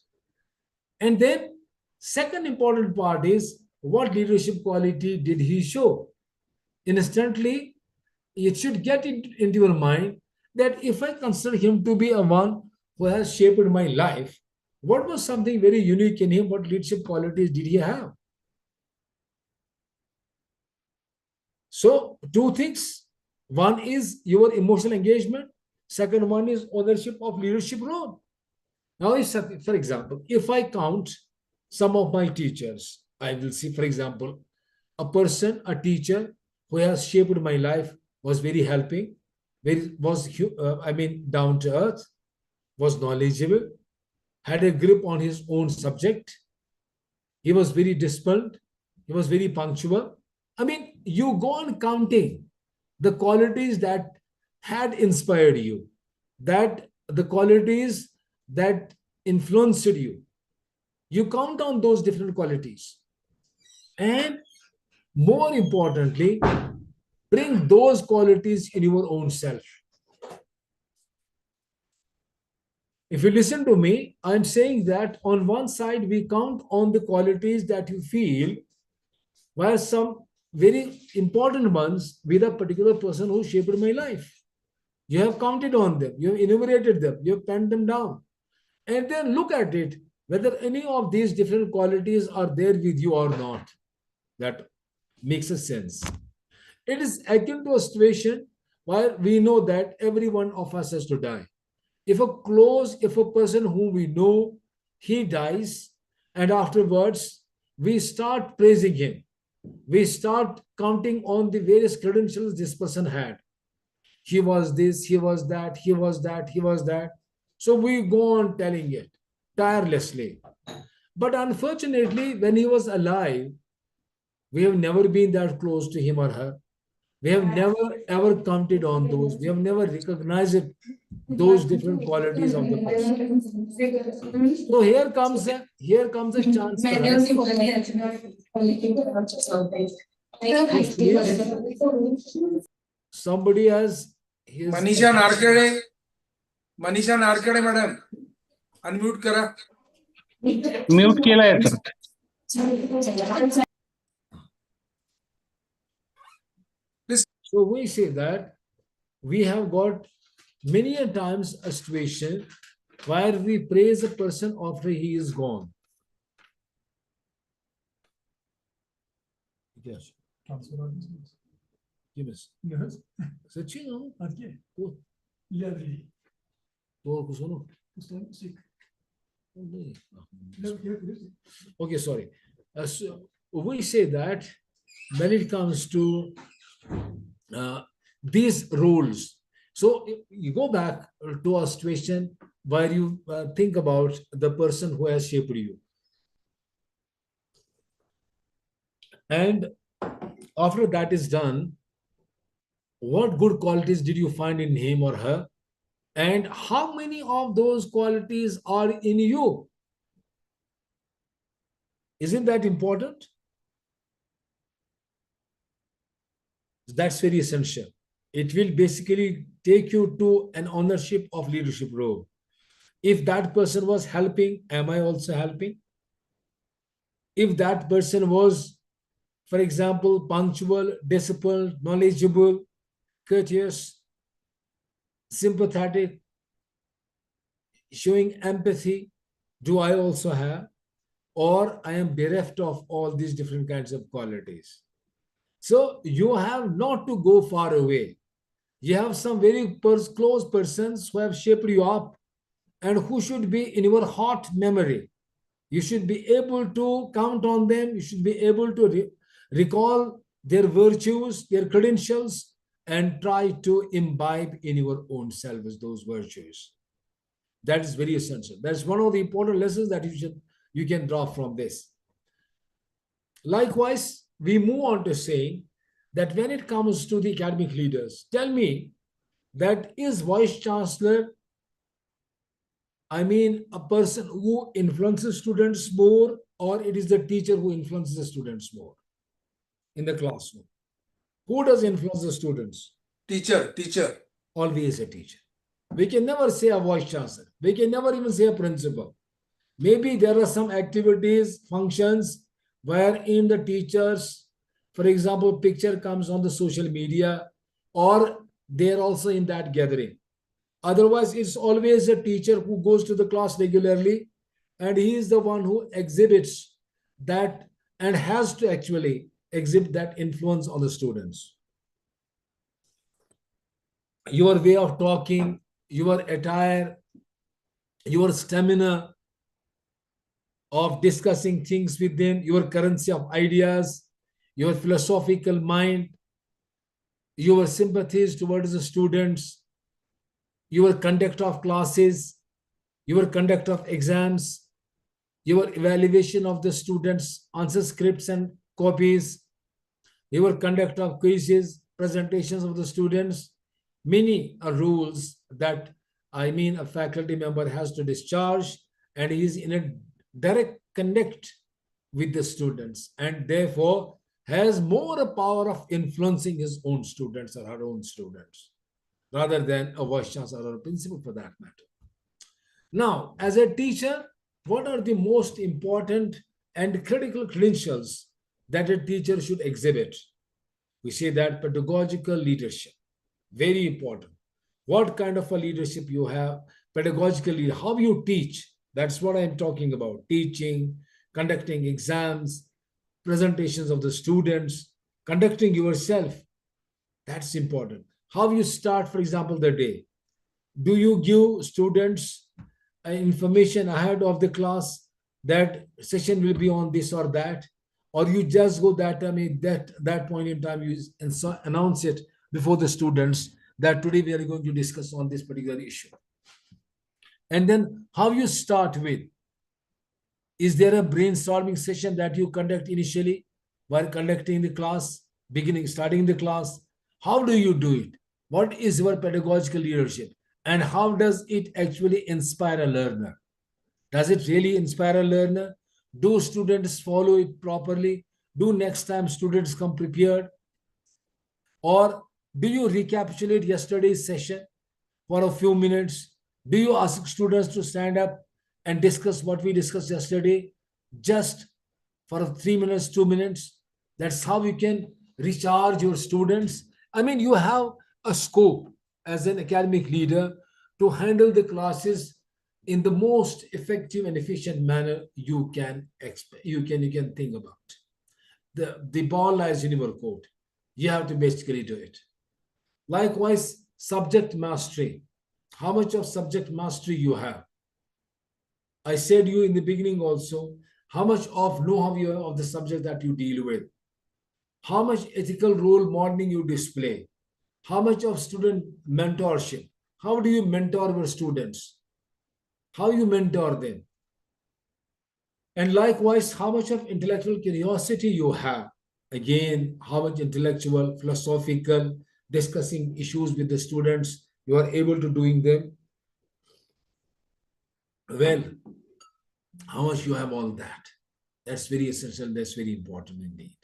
And then second important part is what leadership quality did he show? Instantly, it should get into your mind that if I consider him to be a one who has shaped my life, what was something very unique in him? What leadership qualities did he have? So two things. One is your emotional engagement. Second one is ownership of leadership role. Now, if, for example, if I count some of my teachers, I will see, for example, a teacher who has shaped my life, was very helping, down to earth, was knowledgeable, had a grip on his own subject. He was very disciplined. He was very punctual. I mean, you go on counting the qualities that had inspired you, that the qualities that influenced you. You count on those different qualities. And more importantly, bring those qualities in your own self. If you listen to me, I'm saying that on one side, we count on the qualities that you feel, while some very important ones with a particular person who shaped my life. You have counted on them, you have enumerated them, you have penned them down. And then look at it, whether any of these different qualities are there with you or not. That makes a sense. It is akin to a situation where we know that every one of us has to die. If a person whom we know, he dies, and afterwards we start praising him. We start counting on the various credentials this person had. He was this, he was that, he was that, he was that. So we go on telling it tirelessly. But unfortunately, when he was alive, we have never been that close to him or her. We have never ever counted on those. We have never recognized those different qualities of the person. So here comes a chance for us. Somebody has his Manisha Narkade madam, unmute kara. Mute केलाय sir. So we say that we have got many a times a situation where we praise a person after he is gone. Yes. Yes. सच्ची ना? तो सुनो. Okay, sorry. So we say that when it comes to these rules, so you go back to a situation where you think about the person who has shaped you. And after that is done, what good qualities did you find in him or her? And how many of those qualities are in you? Isn't that important? That's very essential. It will basically take you to an ownership of leadership role. If that person was helping, am I also helping? If that person was, for example, punctual, disciplined, knowledgeable, courteous, sympathetic, showing empathy, do I also have? Or I am bereft of all these different kinds of qualities. So you have not to go far away. You have some very close persons who have shaped you up and who should be in your heart memory. You should be able to count on them. You should be able to recall their virtues, their credentials, and try to imbibe in your own self those virtues. That is very essential. That's one of the important lessons that you can draw from this. Likewise, we move on to saying that when it comes to the academic leaders, tell me that is Vice Chancellor, I mean, a person who influences students more, or it is the teacher who influences the students more in the classroom? Who does influence the students? Teacher. Always a teacher. We can never say a Vice Chancellor. We can never even say a principal. Maybe there are some activities, functions, wherein the teachers, for example, picture comes on the social media, or they're also in that gathering. Otherwise, it's always a teacher who goes to the class regularly, and he is the one who exhibits that and has to actually exhibit that influence on the students. Your way of talking, your attire, your stamina of discussing things with them, your currency of ideas, your philosophical mind, your sympathies towards the students, your conduct of classes, your conduct of exams, your evaluation of the students' answer scripts and copies, your conduct of quizzes, presentations of the students. Many rules that a faculty member has to discharge, and he is in a direct connect with the students, and therefore has more power of influencing his own students or her own students rather than a vice chancellor or a principal for that matter. Now, as a teacher, what are the most important and critical credentials that a teacher should exhibit? We say that pedagogical leadership, very important. What kind of a leadership you have? Pedagogical leader, how you teach. That's what I'm talking about. Teaching, conducting exams, presentations of the students, conducting yourself. That's important. How you start, for example, the day. Do you give students information ahead of the class that session will be on this or that? Or you just go that time, that point in time, you announce it before the students that today we are going to discuss on this particular issue. And then how you start with, is there a brainstorming session that you conduct initially while conducting the class, starting the class? How do you do it? What is your pedagogical leadership? And how does it actually inspire a learner? Does it really inspire a learner? Do students follow it properly? Do next time students come prepared? Or do you recapitulate yesterday's session for a few minutes? Do you ask students to stand up and discuss what we discussed yesterday just for 3 minutes, 2 minutes? That's how you can recharge your students. You have a scope as an academic leader to handle the classes in the most effective and efficient manner you can think about. The ball lies in your court. You have to basically do it. Likewise, subject mastery. How much of subject mastery you have? I said you in the beginning also, how much of know-how you have of the subject that you deal with? How much ethical role modeling you display? How much of student mentorship? How do you mentor your students? How you mentor them? And likewise, how much of intellectual curiosity you have? Again, how much intellectual, philosophical, discussing issues with the students you are able to doing them? Well, how much you have all that? That's very essential. That's very important indeed.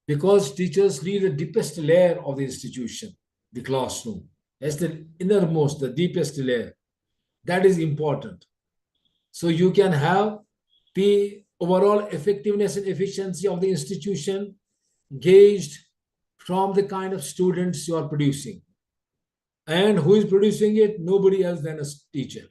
Because teachers lead the deepest layer of the institution, the classroom. That's the innermost, the deepest layer. That is important. So you can have the overall effectiveness and efficiency of the institution gauged from the kind of students you are producing. And who is producing it? Nobody else than a teacher.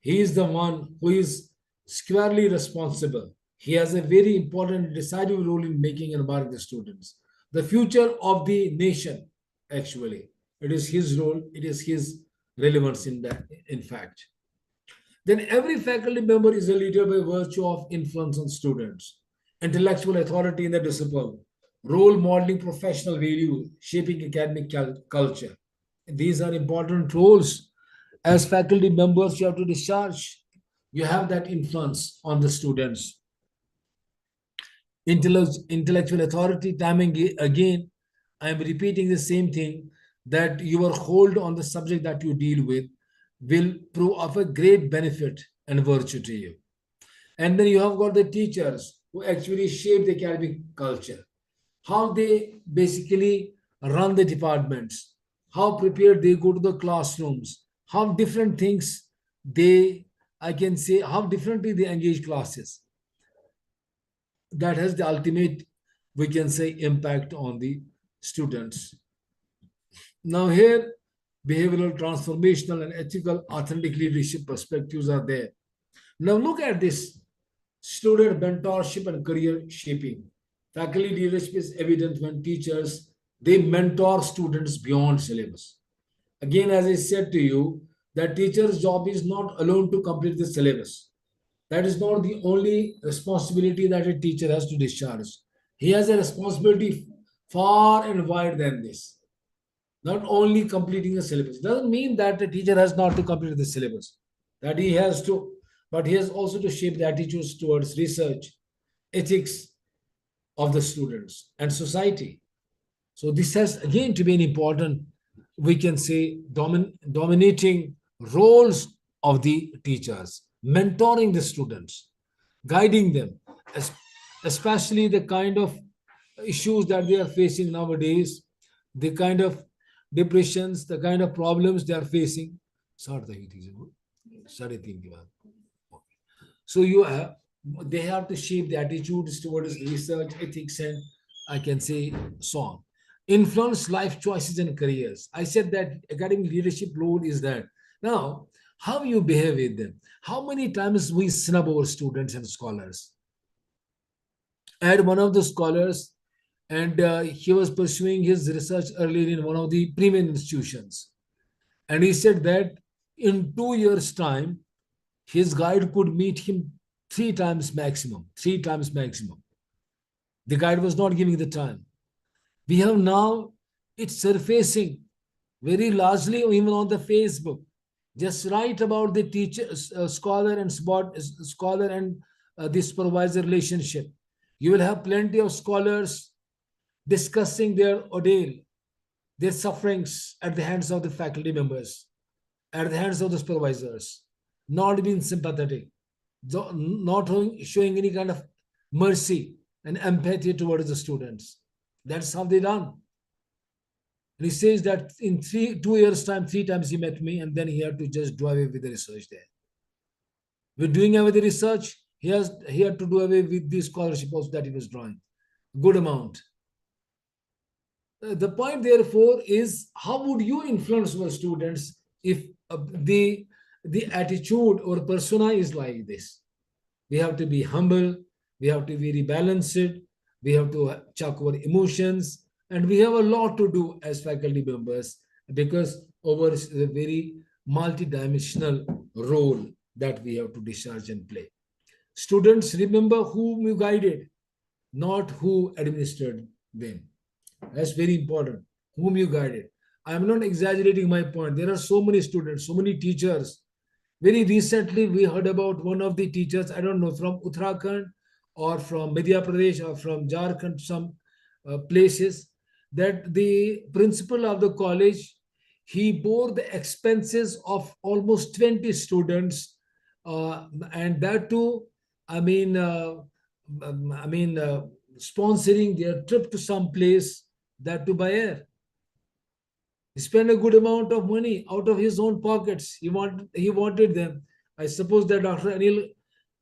He is the one who is squarely responsible. He has a very important decisive role in making and marking the students. The future of the nation, actually. It is his role, it is his relevance in that, in fact. Then every faculty member is a leader by virtue of influence on students, intellectual authority in the discipline, role modeling professional value, shaping academic culture. These are important roles. As faculty members, you have to discharge. You have that influence on the students. Intellectual authority, timing again, I am repeating the same thing, that your hold on the subject that you deal with will prove of a great benefit and virtue to you. And then you have got the teachers who actually shape the academic culture, how they basically run the departments, how prepared they go to the classrooms, how different things I can say, how differently they engage classes. That has the ultimate, we can say, impact on the students. Now here, behavioral, transformational, and ethical authentic leadership perspectives are there. Now look at this: student mentorship and career shaping. Faculty leadership is evident when teachers, they mentor students beyond syllabus. Again, as I said to you, that teacher's job is not alone to complete the syllabus. That is not the only responsibility that a teacher has to discharge. He has a responsibility far and wide than this. Not only completing the syllabus. Doesn't mean that the teacher has not to complete the syllabus. That he has to, but he has also to shape the attitudes towards research, ethics of the students and society. So this has again to be an important, we can say, dominating roles of the teachers, mentoring the students, guiding them, especially the kind of issues that they are facing nowadays, the kind of depressions, the kind of problems they are facing. So they have to shape the attitudes towards research, ethics, and I can say so on. Influence life choices and careers. I said that academic leadership role is that. Now, how you behave with them? How many times we snub our students and scholars? I had one of the scholars, and he was pursuing his research earlier in one of the premium institutions. And he said that in 2 years' time, his guide could meet him 3 times maximum. 3 times maximum. The guide was not giving the time. We have now, it's surfacing very largely even on the Facebook. Just write about the teacher, scholar and the supervisor relationship. You will have plenty of scholars discussing their ordeal, their sufferings at the hands of the faculty members, at the hands of the supervisors, not being sympathetic, not showing any kind of mercy and empathy towards the students. That's how they done. And he says that in 2 years' time, 3 times he met me, and then he had to just do away with the research there. With doing away with the research, he had to do away with the scholarship also that he was drawing. Good amount. The point, therefore, is how would you influence your students if the attitude or persona is like this? We have to be humble, we have to be rebalanced, we have to check our emotions, and we have a lot to do as faculty members because over a very multidimensional role that we have to discharge and play. Students, remember whom you guided, not who administered them. That's very important. Whom you guided. I am not exaggerating my point. There are so many students, so many teachers. Very recently, we heard about one of the teachers, I don't know, from Uttarakhand or from Madhya Pradesh or from Jharkhand, some places, that the principal of the college, he bore the expenses of almost 20 students, and that too, sponsoring their trip to some place, that to by air. He spent a good amount of money out of his own pockets. He wanted them. I suppose that Dr. Anil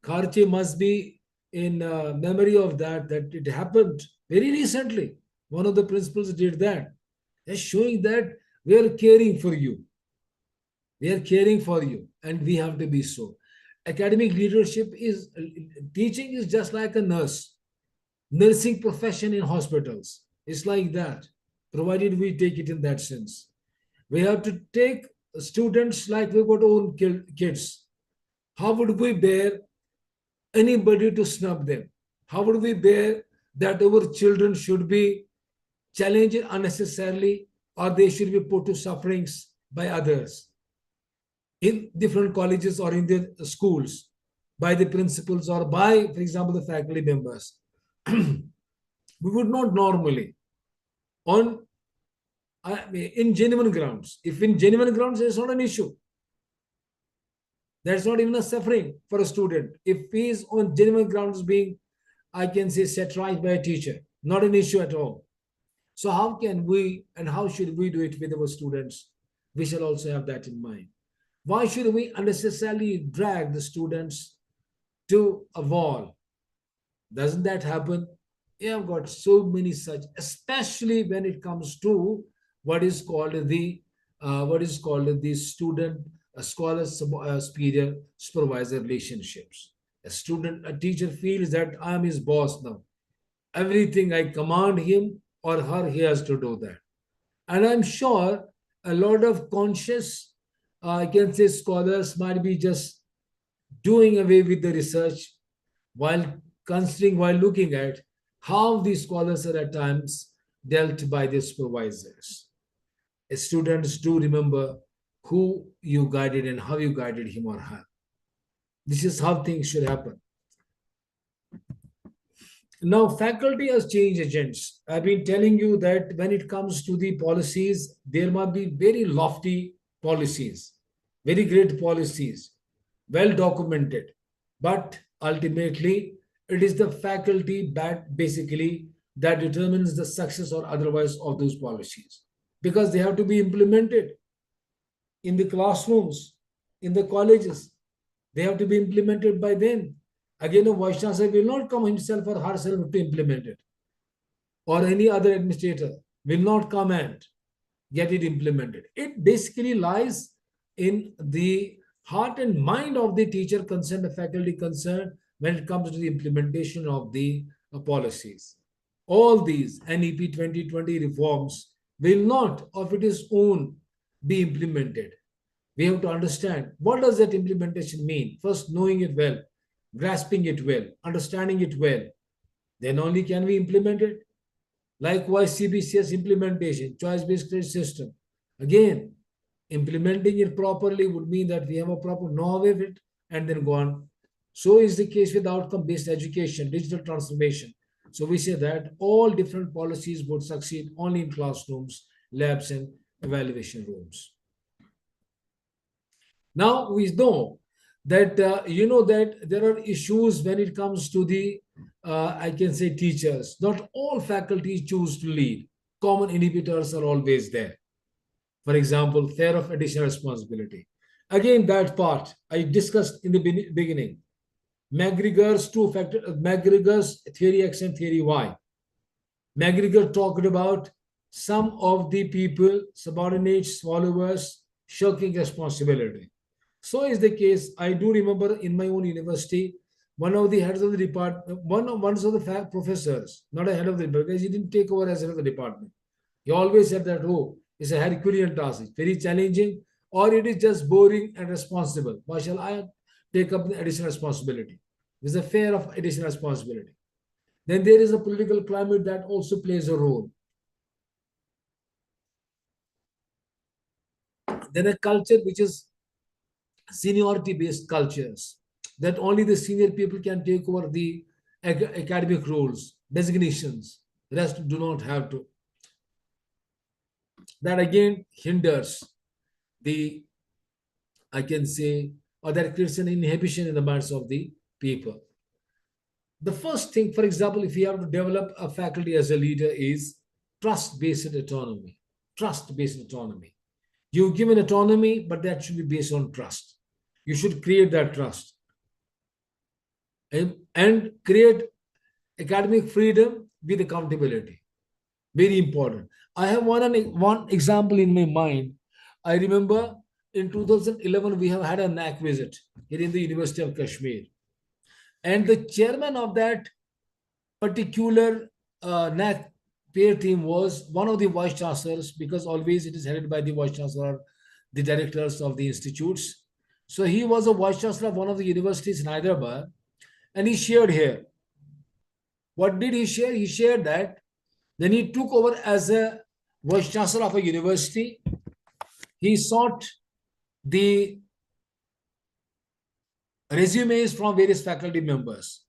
Kharche must be in memory of that it happened very recently. One of the principals did that. They're showing that we are caring for you. We are caring for you, and we have to be so. Academic leadership is, teaching is just like a nurse. Nursing profession in hospitals. It's like that, provided we take it in that sense. We have to take students like we've got own kids. How would we bear anybody to snub them? How would we bear that our children should be challenged unnecessarily or they should be put to sufferings by others in different colleges or in the schools by the principals or by, for example, the faculty members? We would not normally in genuine grounds. If in genuine grounds, it's not an issue. That's not even a suffering for a student. If he is on genuine grounds being, I can say, set right by a teacher, not an issue at all. So how can we and how should we do it with our students? We shall also have that in mind. Why should we unnecessarily drag the students to a wall? Doesn't that happen? You have got so many such, especially when it comes to what is called the student scholar superior supervisor relationships. A teacher feels that I am his boss now. Everything I command him or her, he has to do that. And I'm sure a lot of conscious, I can say, scholars might be just doing away with the research while considering, while looking at how these scholars are at times dealt by their supervisors. Students do remember who you guided and how you guided him or her. This is how things should happen. Now, faculty as change agents. I've been telling you that when it comes to the policies, there must be very lofty policies, very great policies, well documented. But ultimately, it is the faculty that basically that determines the success or otherwise of those policies, because they have to be implemented in the classrooms, in the colleges. They have to be implemented by them. Again, a vice chancellor will not come himself or herself to implement it, or any other administrator will not come and get it implemented. It basically lies in the heart and mind of the teacher concerned, the faculty concerned, when it comes to the implementation of the policies. All these NEP 2020 reforms will not of its own be implemented. We have to understand what does that implementation mean. First, knowing it well, grasping it well, understanding it well, then only can we implement it. Likewise, CBCS implementation, choice-based credit system. Again, implementing it properly would mean that we have a proper know of it and then go on. So is the case with outcome-based education, digital transformation. So we say that all different policies would succeed only in classrooms, labs, and evaluation rooms. Now we know that that there are issues when it comes to the I can say teachers. Not all faculty choose to lead. Common inhibitors are always there. For example, fear of additional responsibility. Again, that part I discussed in the beginning. McGregor's McGregor's theory X and theory Y. McGregor talked about some of the people, subordinates, followers, shirking responsibility. So is the case. I do remember in my own university, one of the heads of the department, one of the professors, not a head of the department, because he didn't take over as head of the department. He always said that, oh, it's a Herculean task, it's very challenging, or it is just boring and responsible. Why shall I take up the additional responsibility? There's a fear of additional responsibility. Then there is a political climate that also plays a role. Then a culture which is seniority-based cultures, that only the senior people can take over the academic roles, designations, the rest do not have to. That again hinders the, I can say, or that creates an inhibition in the minds of the people. The first thing, for example, if you have to develop a faculty as a leader, is trust-based autonomy. Trust-based autonomy. You give an autonomy, but that should be based on trust. You should create that trust and create academic freedom with accountability. Very important. I have one example in my mind. I remember in 2011, we have had a NAC visit here in the University of Kashmir. And the chairman of that particular NAC peer team was one of the vice chancellors, because always it is headed by the vice chancellor, the directors of the institutes. So he was a vice chancellor of one of the universities in Hyderabad, and he shared here. What did he share? He shared that when he took over as a vice chancellor of a university, he sought the resumes from various faculty members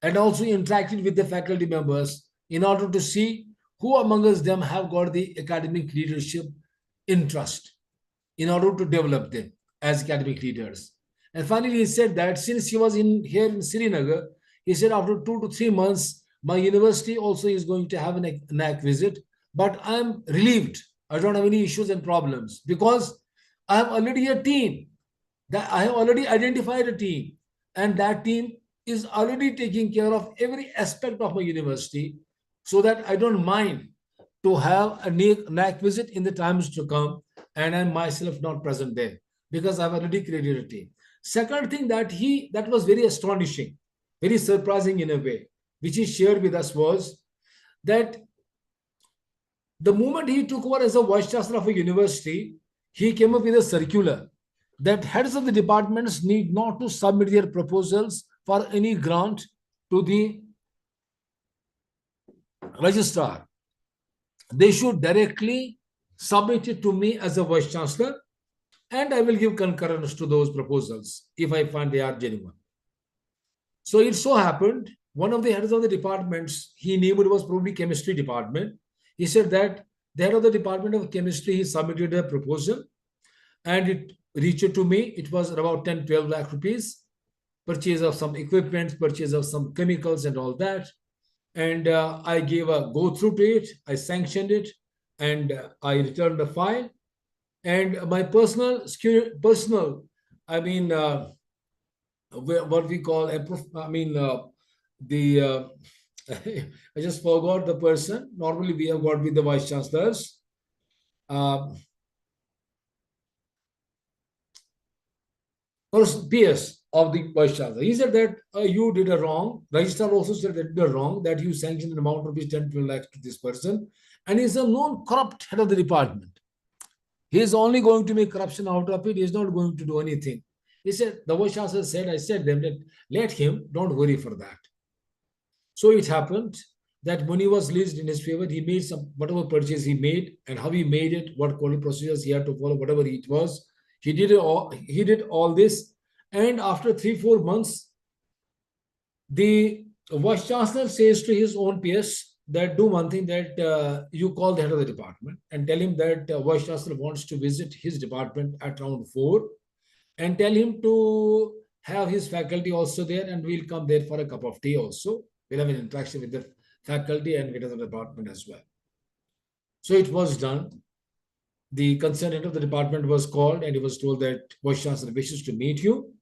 and also interacted with the faculty members in order to see who amongst them have got the academic leadership interest in order to develop them as academic leaders. And finally, he said that since he was here in Srinagar, he said after 2 to 3 months, my university also is going to have an NAC visit, but I'm relieved. I don't have any issues and problems because I have already a team. That I have already identified a team, and that team is already taking care of every aspect of my university, so that I don't mind to have a NAC visit in the times to come, and I'm myself not present there because I've already created a team. Second thing that was very astonishing, very surprising in a way, which he shared with us, was that The moment he took over as a vice chancellor of a university, he came up with a circular that heads of the departments need not to submit their proposals for any grant to the registrar. They should directly submit it to me as a vice chancellor, and I will give concurrence to those proposals if I find they are genuine. So it so happened, one of the heads of the departments he named was probably chemistry department. He said that the head of the department of chemistry, he submitted a proposal and it reached to me. It was about 10-12 lakh rupees, purchase of some equipment, purchase of some chemicals and all that. And I gave a go through to it. I sanctioned it and I returned the file. And my personal, I mean, what we call, I just forgot the person. Normally we have got with the vice chancellors. Or PS of the vice chancellor. He said that you did a wrong. Registrar also said that you did a wrong, that you sanctioned an amount of 10-12 lakhs to this person. And he's a known corrupt head of the department. He is only going to make corruption out of it. He is not going to do anything. He said, the vice chancellor said, I said them that let him, don't worry for that. So it happened that money was released in his favor. He made some, whatever purchase he made and how he made it, what quality procedures he had to follow, whatever it was. He did all this. And after 3-4 months, the vice chancellor says to his own PS that do one thing, that you call the head of the department and tell him that vice chancellor wants to visit his department at around 4 and tell him to have his faculty also there, and we'll come there for a cup of tea also. We'll have an interaction with the faculty and with the department as well. So it was done. The concerned head of the department was called and he was told that vice chancellor wishes to meet you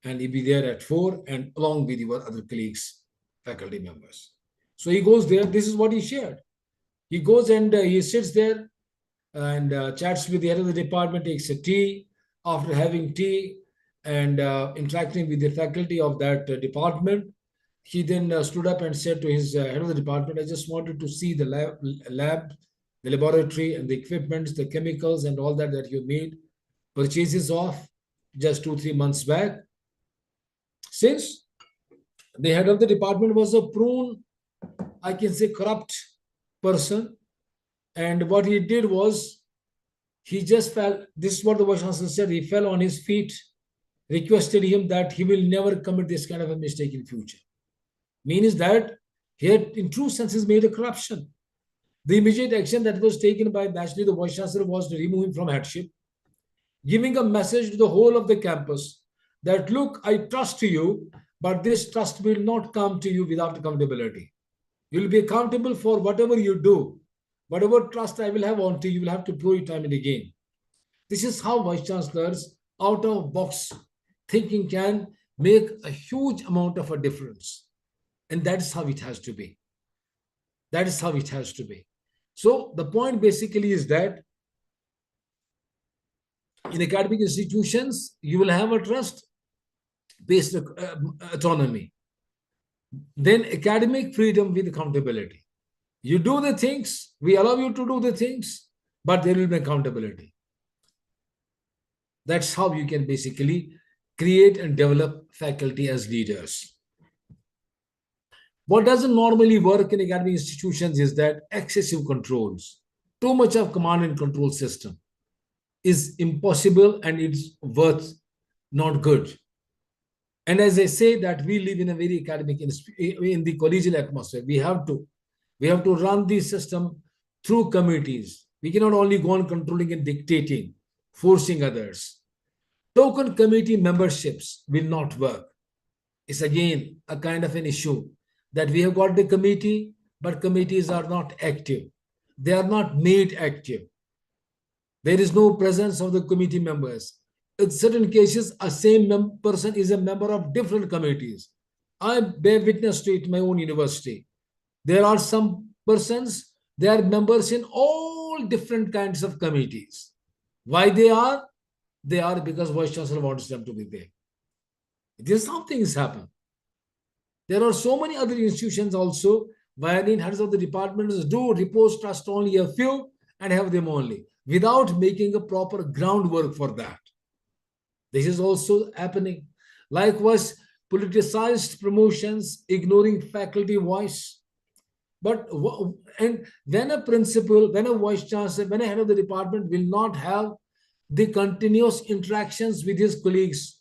and he'll be there at 4 and along with your other colleagues, faculty members. So he goes there. This is what he shared. He goes and he sits there and chats with the head of the department, takes a tea. After having tea and interacting with the faculty of that department, he then stood up and said to his head of the department, I just wanted to see the lab, the laboratory and the equipments, the chemicals and all that you made purchases of just 2-3 months back. Since the head of the department was a prone, I can say, corrupt person, and what he did was he just fell. This is what the vice chancellor said. He fell on his feet, requested him that he will never commit this kind of a mistake in future. Means that he had, in true sense, made a corruption. The immediate action that was taken by naturally the vice chancellor was to remove him from headship, giving a message to the whole of the campus that, look, I trust you, but this trust will not come to you without accountability. You will be accountable for whatever you do. Whatever trust I will have on you, you will have to prove it time and again. This is how vice chancellors out of box thinking can make a huge amount of a difference. And that is how it has to be. That is how it has to be. So the point basically is that in academic institutions, you will have a trust-based autonomy. Then academic freedom with accountability. You do the things, we allow you to do the things, but there will be accountability. That's how you can basically create and develop faculty as leaders. What doesn't normally work in academic institutions is that excessive controls, too much of command and control system is impossible and it's worth not good. And as I say that we live in a very academic, in the collegial atmosphere, we have to run the system through committees. We cannot only go on controlling and dictating, forcing others. Token committee memberships will not work. It's again a kind of an issue that we have got the committee, but committees are not active. They are not made active. There is no presence of the committee members. In certain cases, a same person is a member of different committees. I bear witness to it in my own university. There are some persons, they are members in all different kinds of committees. Why they are? They are because Vice Chancellor wants them to be there. This is how things happen. There are so many other institutions also wherein heads of the departments do repose trust only a few and have them only, without making a proper groundwork for that. This is also happening. Likewise, politicized promotions, ignoring faculty voice. But and when a principal, when a vice chancellor, when a head of the department will not have the continuous interactions with his colleagues,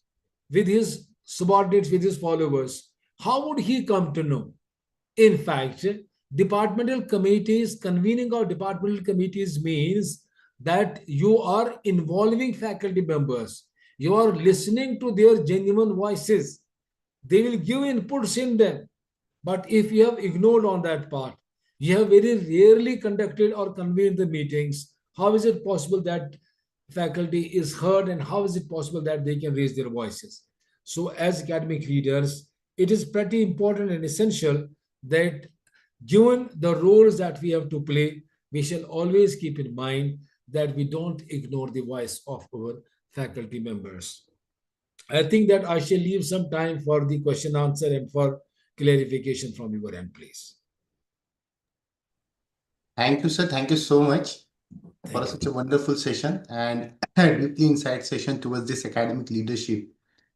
with his subordinates, with his followers, how would he come to know? In fact, departmental committees, convening of departmental committees means that you are involving faculty members. You are listening to their genuine voices. They will give inputs in them. But if you have ignored on that part, you have very rarely conducted or convened the meetings, how is it possible that faculty is heard, and how is it possible that they can raise their voices? So as academic leaders, it is pretty important and essential that given the roles that we have to play, we shall always keep in mind that we don't ignore the voice of our faculty members. I think that I shall leave some time for the question answer and for clarification from your end, please. Thank you, sir. Thank you so much for Thank you. such a wonderful session and a deeply insight session towards this academic leadership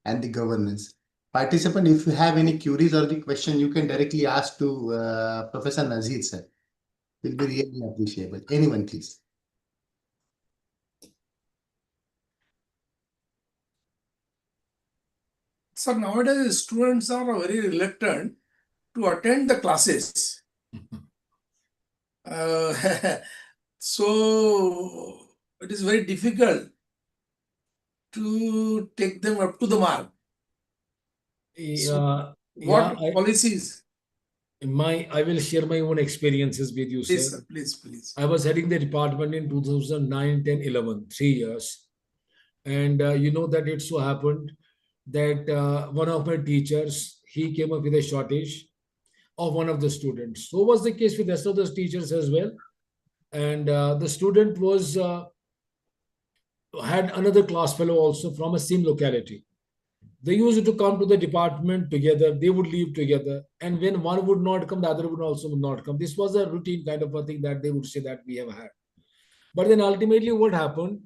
and the governance. Participant, if you have any queries or the question, you can directly ask to Professor Nazir, sir. Will be really appreciable. Anyone, please. So nowadays students are very reluctant to attend the classes. So it is very difficult to take them up to the mark. What policies? I will share my own experiences with you, Please, sir. sir, please. I was heading the department in 2009, 10, 11, 3 years. And you know that it so happened that one of my teachers, he came up with a shortage of one of the students. So was the case with the rest of the teachers as well. And the student was had another class fellow also from a same locality. They used to come to the department together. They would leave together. And when one would not come, the other would also not come. This was a routine kind of a thing that they would say that we have had. But then ultimately what happened,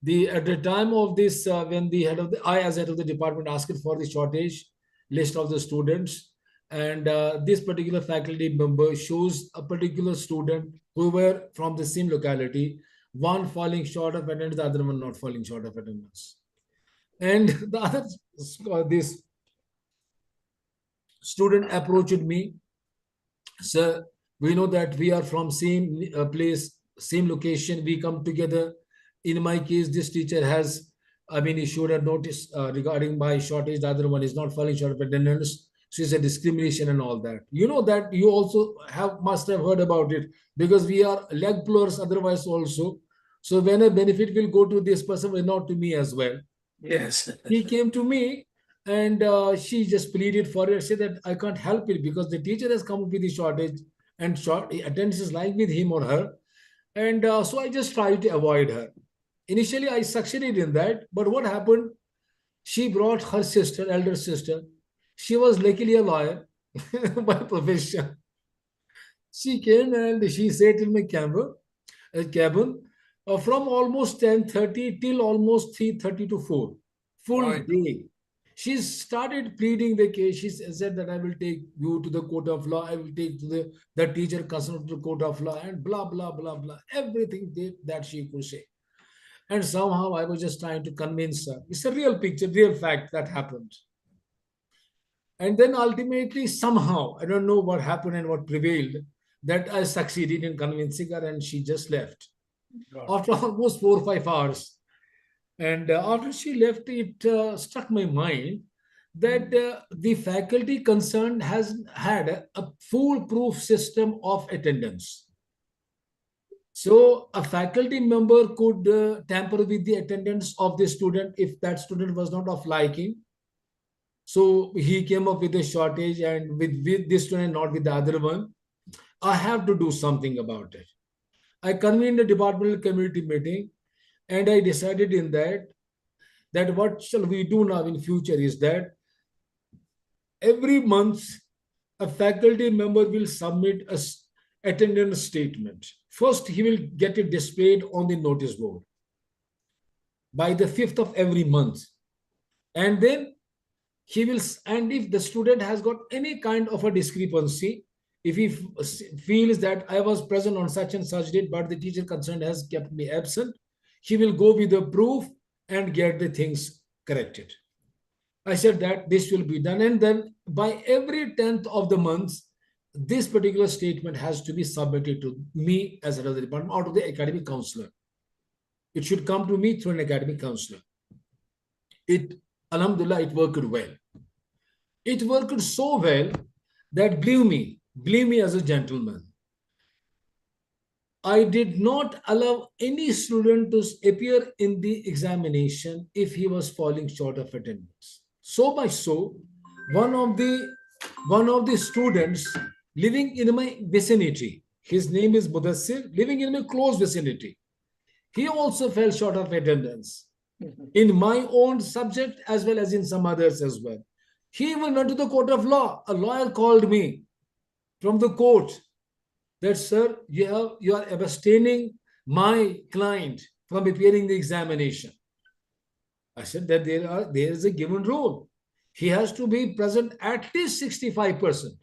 at the time of this, when the head of the, I as head of the department asked for the shortage list of the students, and this particular faculty member shows a particular student who were from the same locality, one falling short of attendance, the other one not falling short of attendance. And the other, this student approached me, sir, we know that we are from same place, same location, we come together. In my case, this teacher has, issued a notice regarding my shortage, the other one is not falling short of attendance. So it's a discrimination and all that. You know that you also must have heard about it, because we are leg pullers otherwise also. So when a benefit will go to this person, but not to me as well. Yes. He came to me and she just pleaded for it, said that I can't help it because the teacher has come up with the shortage and attendance is lying with him or her. And so I just tried to avoid her. Initially, I succeeded in that. But what happened? She brought her sister, elder sister. She was luckily a lawyer by profession. She came and she sat in my cabin from almost 10:30 till almost 3:30 to 4. Full Right. day. She started pleading the case. She said that I will take you to the court of law. I will take to the teacher concerned to the court of law and blah, blah, blah, blah. Everything that she could say. And somehow I was just trying to convince her. It's a real picture, real fact that happened. And then ultimately, somehow, I don't know what happened and what prevailed, that I succeeded in convincing her and she just left. After almost 4 or 5 hours. And after she left, it struck my mind that the faculty concerned has had a foolproof system of attendance. So a faculty member could tamper with the attendance of the student if that student was not of liking. So he came up with a shortage, and with this student, not with the other one. I have to do something about it. I convened a departmental committee meeting, and I decided in that what shall we do now in future is that every month a faculty member will submit a attendance statement. First, he will get it displayed on the notice board by the 5th of every month. And then he will, and if the student has got any kind of a discrepancy, if he feels that I was present on such and such date, but the teacher concerned has kept me absent, he will go with the proof and get the things corrected. I said that this will be done. And then by every 10th of the month, this particular statement has to be submitted to me as head of the department out of the academic counselor. It should come to me through an academic counselor. Alhamdulillah, it worked well. It worked so well that believe me as a gentleman, I did not allow any student to appear in the examination if he was falling short of attendance. So much so, one of the students living in my vicinity, his name is Mudassir, living in my close vicinity, he also fell short of attendance in my own subject as well as in some others as well. He even went to the court of law. A lawyer called me from the court that, sir, you are abstaining my client from appearing in the examination. I said that there is a given rule. He has to be present at least 65%.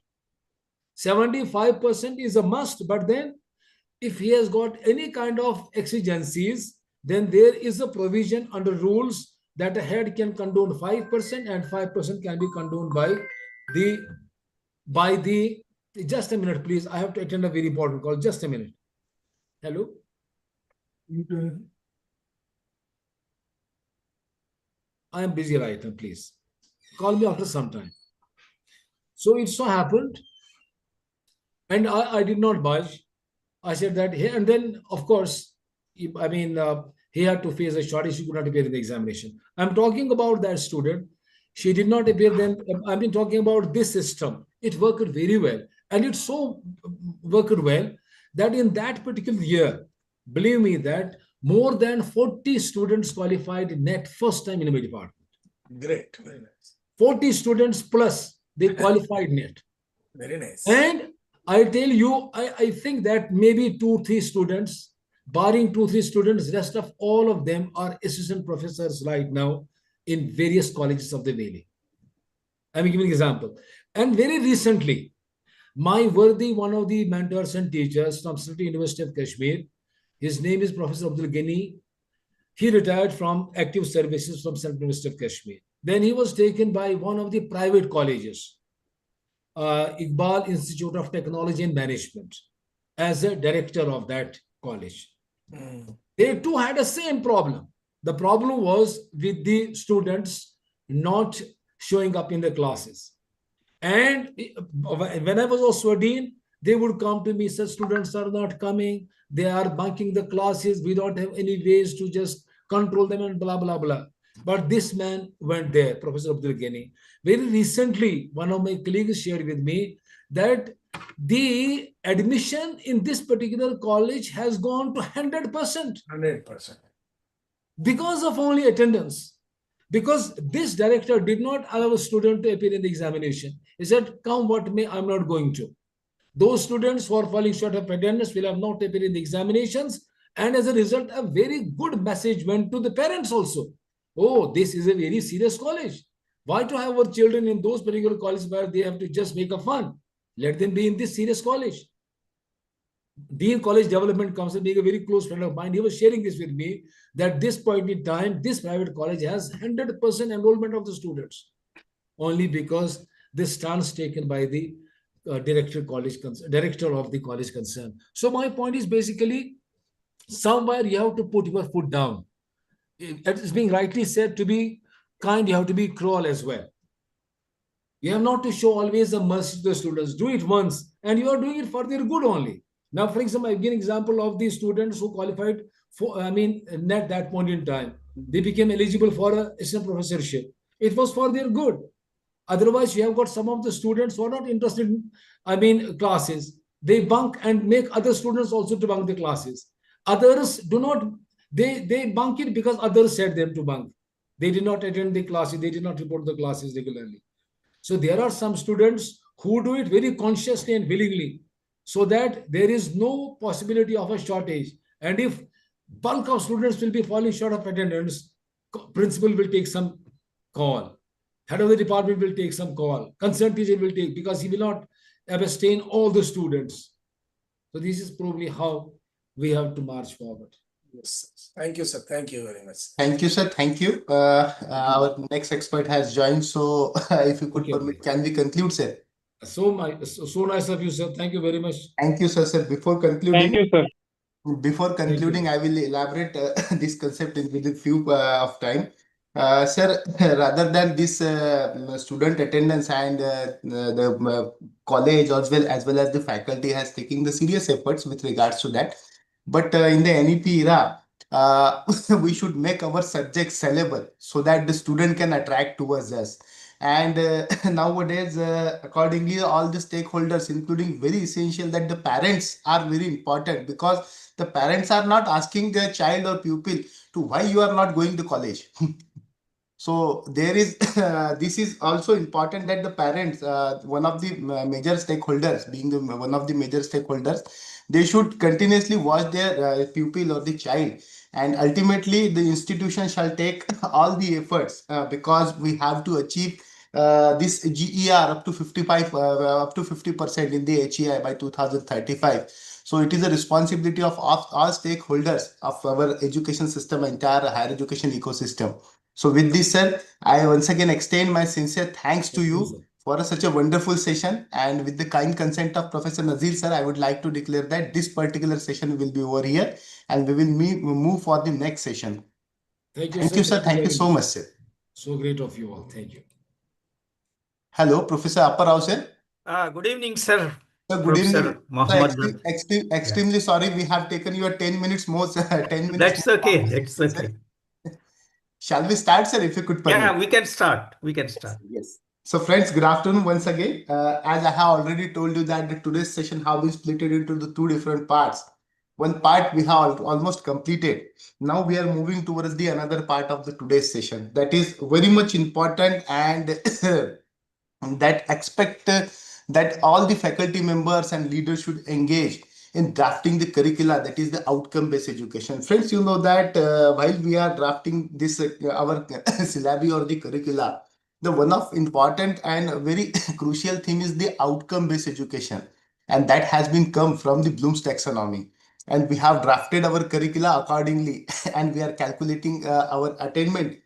75% is a must, but then if he has got any kind of exigencies, then there is a provision under rules that a head can condone 5% and 5% can be condoned by the, just a minute, please. I have to attend a very important call. Just a minute. Hello? I am busy right now, please. Call me after some time. So it so happened, and I did not budge. I said that, and then, of course, I mean, he had to face a shortage. She could not appear in the examination. I'm talking about that student. She did not appear then. I've been talking about this system. It worked very well. And it so worked well that in that particular year, believe me that more than 40 students qualified NET first time in my department. Great, very nice. 40 students plus, they qualified NET. Very nice. And I tell you, I think that maybe 2-3 students, barring 2-3 students, rest of all of them are assistant professors right now in various colleges of the Valley. I'm giving an example. And very recently, my worthy one of the mentors and teachers from City University of Kashmir, his name is Professor Abdul Ghani. He retired from active services from Central University of Kashmir. Then he was taken by one of the private colleges, Iqbal Institute of Technology and Management, as a director of that college. They too had the same problem. The problem was with the students not showing up in the classes. And when I was also a dean, they would come to me, said students are not coming, they are bunking the classes, we don't have any ways to just control them and blah, blah, blah. But this man went there, Professor Abdul Ghani. Very recently, one of my colleagues shared with me that the admission in this particular college has gone to 100%. 100%. Because of only attendance. Because this director did not allow a student to appear in the examination. He said, come what may, I'm not going to. Those students who are falling short of attendance will have not appeared in the examinations. And as a result, a very good message went to the parents also. Oh, this is a very serious college. Why to have our children in those particular colleges where they have to just make a fun? Let them be in this serious college. Dean College Development Council, being a very close friend of mine, he was sharing this with me that this point in time, this private college has 100% enrollment of the students, only because this stance taken by the director of the college concerned. So my point is basically, somewhere you have to put your foot down. It's being rightly said, to be kind, you have to be cruel as well. You have not to show always a mercy to the students. Do it once, and you are doing it for their good only. Now, for example, I give an example of the students who qualified for, NET that point in time. They became eligible for an assistant professorship. It was for their good. Otherwise, you have got some of the students who are not interested in, classes. They bunk and make other students also to bunk the classes. Others do not, they bunk it because others said them to bunk. They did not attend the classes. They did not report the classes regularly. So there are some students who do it very consciously and willingly, so that there is no possibility of a shortage. And if bulk of students will be falling short of attendance, principal will take some call, head of the department will take some call, concerned teacher will take, because he will not abstain all the students. So this is probably how we have to march forward. Yes. Thank you, sir. Thank you very much. Thank you, sir. Thank you. Our next expert has joined. So, if you could Okay, permit, okay. can we conclude, sir? So nice of you, sir. Thank you very much. Thank you, sir. Sir, before Thank concluding, you, sir. Thank you. I will elaborate this concept in within few of time. Sir, rather than this student attendance and the college as well as the faculty has taken the serious efforts with regards to that. But in the NEP era, we should make our subjects sellable so that the student can attract towards us. And nowadays, accordingly, all the stakeholders, including very essential that the parents are very important, because the parents are not asking their child or pupil to why you are not going to college. So there is this is also important that the parents, one of the major stakeholders, being the one of the major stakeholders, they should continuously watch their pupil or the child, and ultimately the institution shall take all the efforts, because we have to achieve this GER up to 55 up to 50% in the HEI by 2035. So it is a responsibility of all stakeholders of our education system, entire higher education ecosystem. So with this, sir, I once again extend my sincere thanks to Thank you, you sir. for such a wonderful session. And with the kind consent of Professor Nazir, sir, I would like to declare that this particular session will be over here, and we will move for the next session. Thank you, Thank sir. you, sir. Thank you Thank you very so much. much, sir. So great of you all. Thank you. Hello, Professor Apparao, sir. Good evening, sir. Sir, good Professor evening. Sir, Mohammed. extremely sorry we have taken your 10 minutes more, sir. 10 minutes That's more okay. That's conversation, sir. okay. Shall we start, sir, if you could permit? Yeah, we can start. We can start. Yes. So, friends, good afternoon once again. As I have already told you that today's session have been split into the two different parts. One part we have almost completed. Now we are moving towards the another part of the today's session that is very much important, and that expect that all the faculty members and leaders should engage in drafting the curricula, that is the outcome based education. Friends, you know that while we are drafting this our syllabi or the curricula, the one of important and very crucial theme is the outcome based education, and that has been come from the Bloom's taxonomy, and we have drafted our curricula accordingly and we are calculating our attainment,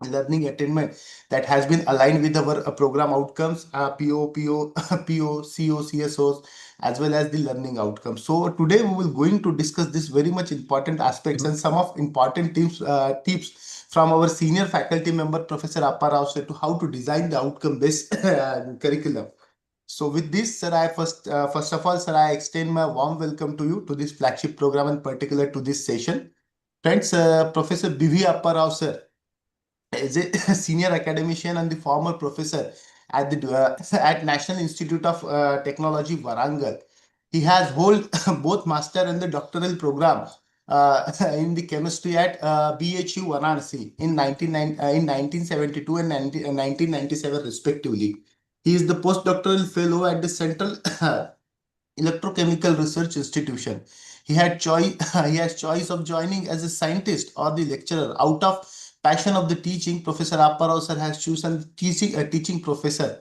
learning attainment, that has been aligned with our program outcomes, PO, CSOs, as well as the learning outcomes. So today we will going to discuss this very much important aspects and some of important tips from our senior faculty member, Professor Apparao, to how to design the outcome based curriculum. So with this, sir, I first of all, sir, I extend my warm welcome to you to this flagship program, and particular to this session. Friends, Professor B.V. Apparao, sir, is a senior academician and the former professor at the at National Institute of Technology, Warangal. He has hold both master and the doctoral program in the chemistry at BHU Varanasi in 1972 and 1997 respectively. He is the postdoctoral fellow at the Central Electrochemical Research Institution. He had choice. He has choice of joining as a scientist or the lecturer. Out of passion of the teaching, Professor Apparao sir has chosen teaching a teaching profession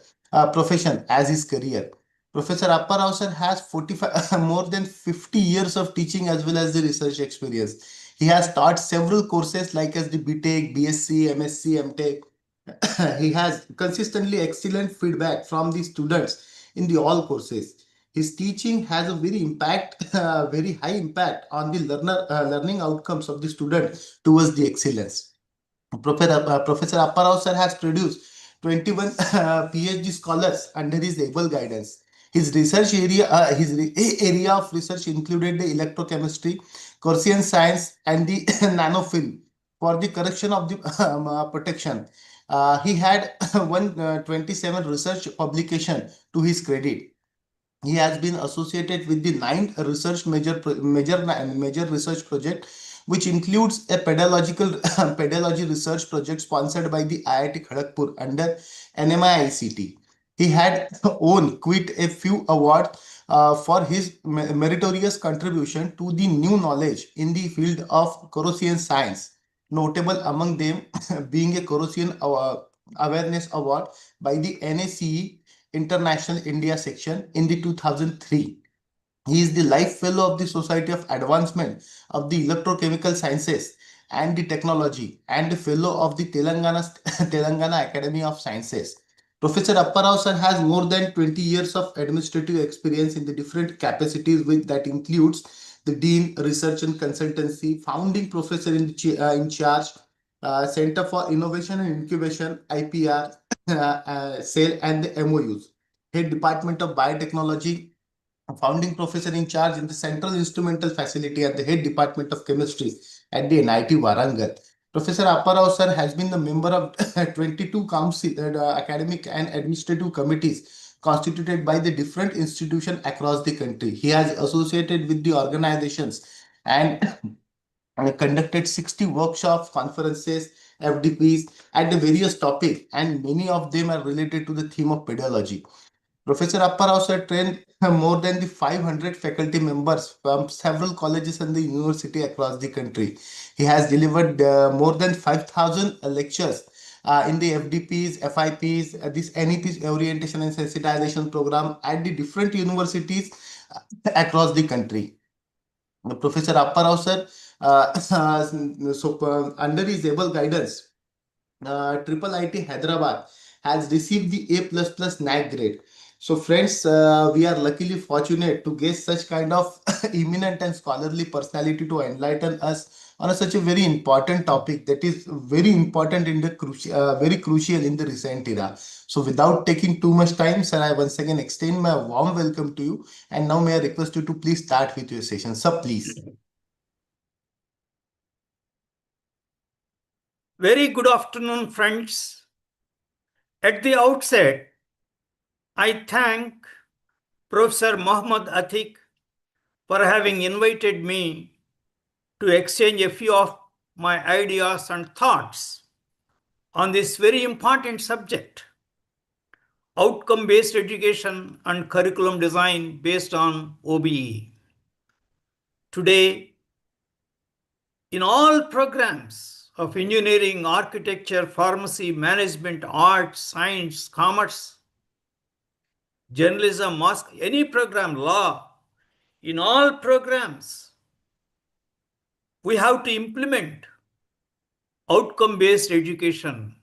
as his career. Professor Apparao sir has 45 more than 50 years of teaching as well as the research experience. He has taught several courses like as the BTech, BSc, MSc, MTech. He has consistently excellent feedback from the students in the all courses. His teaching has a very impact, very high impact on the learning outcomes of the student towards the excellence. Professor Apparao sir has produced 21 PhD scholars under his able guidance. His research area, area of research included the electrochemistry, Gaussian science, and the nanofilm for the correction of the protection. He had 127 research publication to his credit. He has been associated with the 9 major research project, which includes a pedagogical pedagogy research project sponsored by the IIT Kharagpur under NMICT. He had won quite a few awards for his meritorious contribution to the new knowledge in the field of corrosion science. Notable among them being a corrosion awareness award by the NACE International India section in the 2003. He is the Life Fellow of the Society of Advancement of the Electrochemical Sciences and the Technology and the Fellow of the Telangana Academy of Sciences. Professor Apparao sir has more than 20 years of administrative experience in the different capacities with that includes the Dean, Research and Consultancy, Founding Professor in charge, Center for Innovation and Incubation, IPR, SAIL and the MOUs, Head Department of Biotechnology, a founding professor in charge in the Central Instrumental Facility at the Head Department of Chemistry at the NIT Warangal. Professor Apparao sir has been the member of 22 council, academic and administrative committees constituted by the different institutions across the country. He has associated with the organizations and conducted 60 workshops, conferences, FDPs at the various topics, and many of them are related to the theme of pedagogy. Professor Apparao sir trained more than the 500 faculty members from several colleges and the university across the country. He has delivered more than 5,000 lectures in the FDPs, FIPs, this NEP orientation and sensitization program at the different universities across the country. Professor Apparao sir, under his able guidance, Triple IT Hyderabad has received the A++ NAC grade. So friends, we are luckily fortunate to get such kind of eminent and scholarly personality to enlighten us on such a very important topic that is very important in the very crucial in the recent era. So without taking too much time, sir, I once again extend my warm welcome to you. And now may I request you to please start with your session. Sir, please. Very good afternoon, friends. At the outset, I thank Professor Mohammad Atik for having invited me to exchange a few of my ideas and thoughts on this very important subject, outcome-based education and curriculum design based on OBE. Today, in all programs of engineering, architecture, pharmacy, management, arts, science, commerce, journalism, any program, law, in all programs, we have to implement outcome-based education.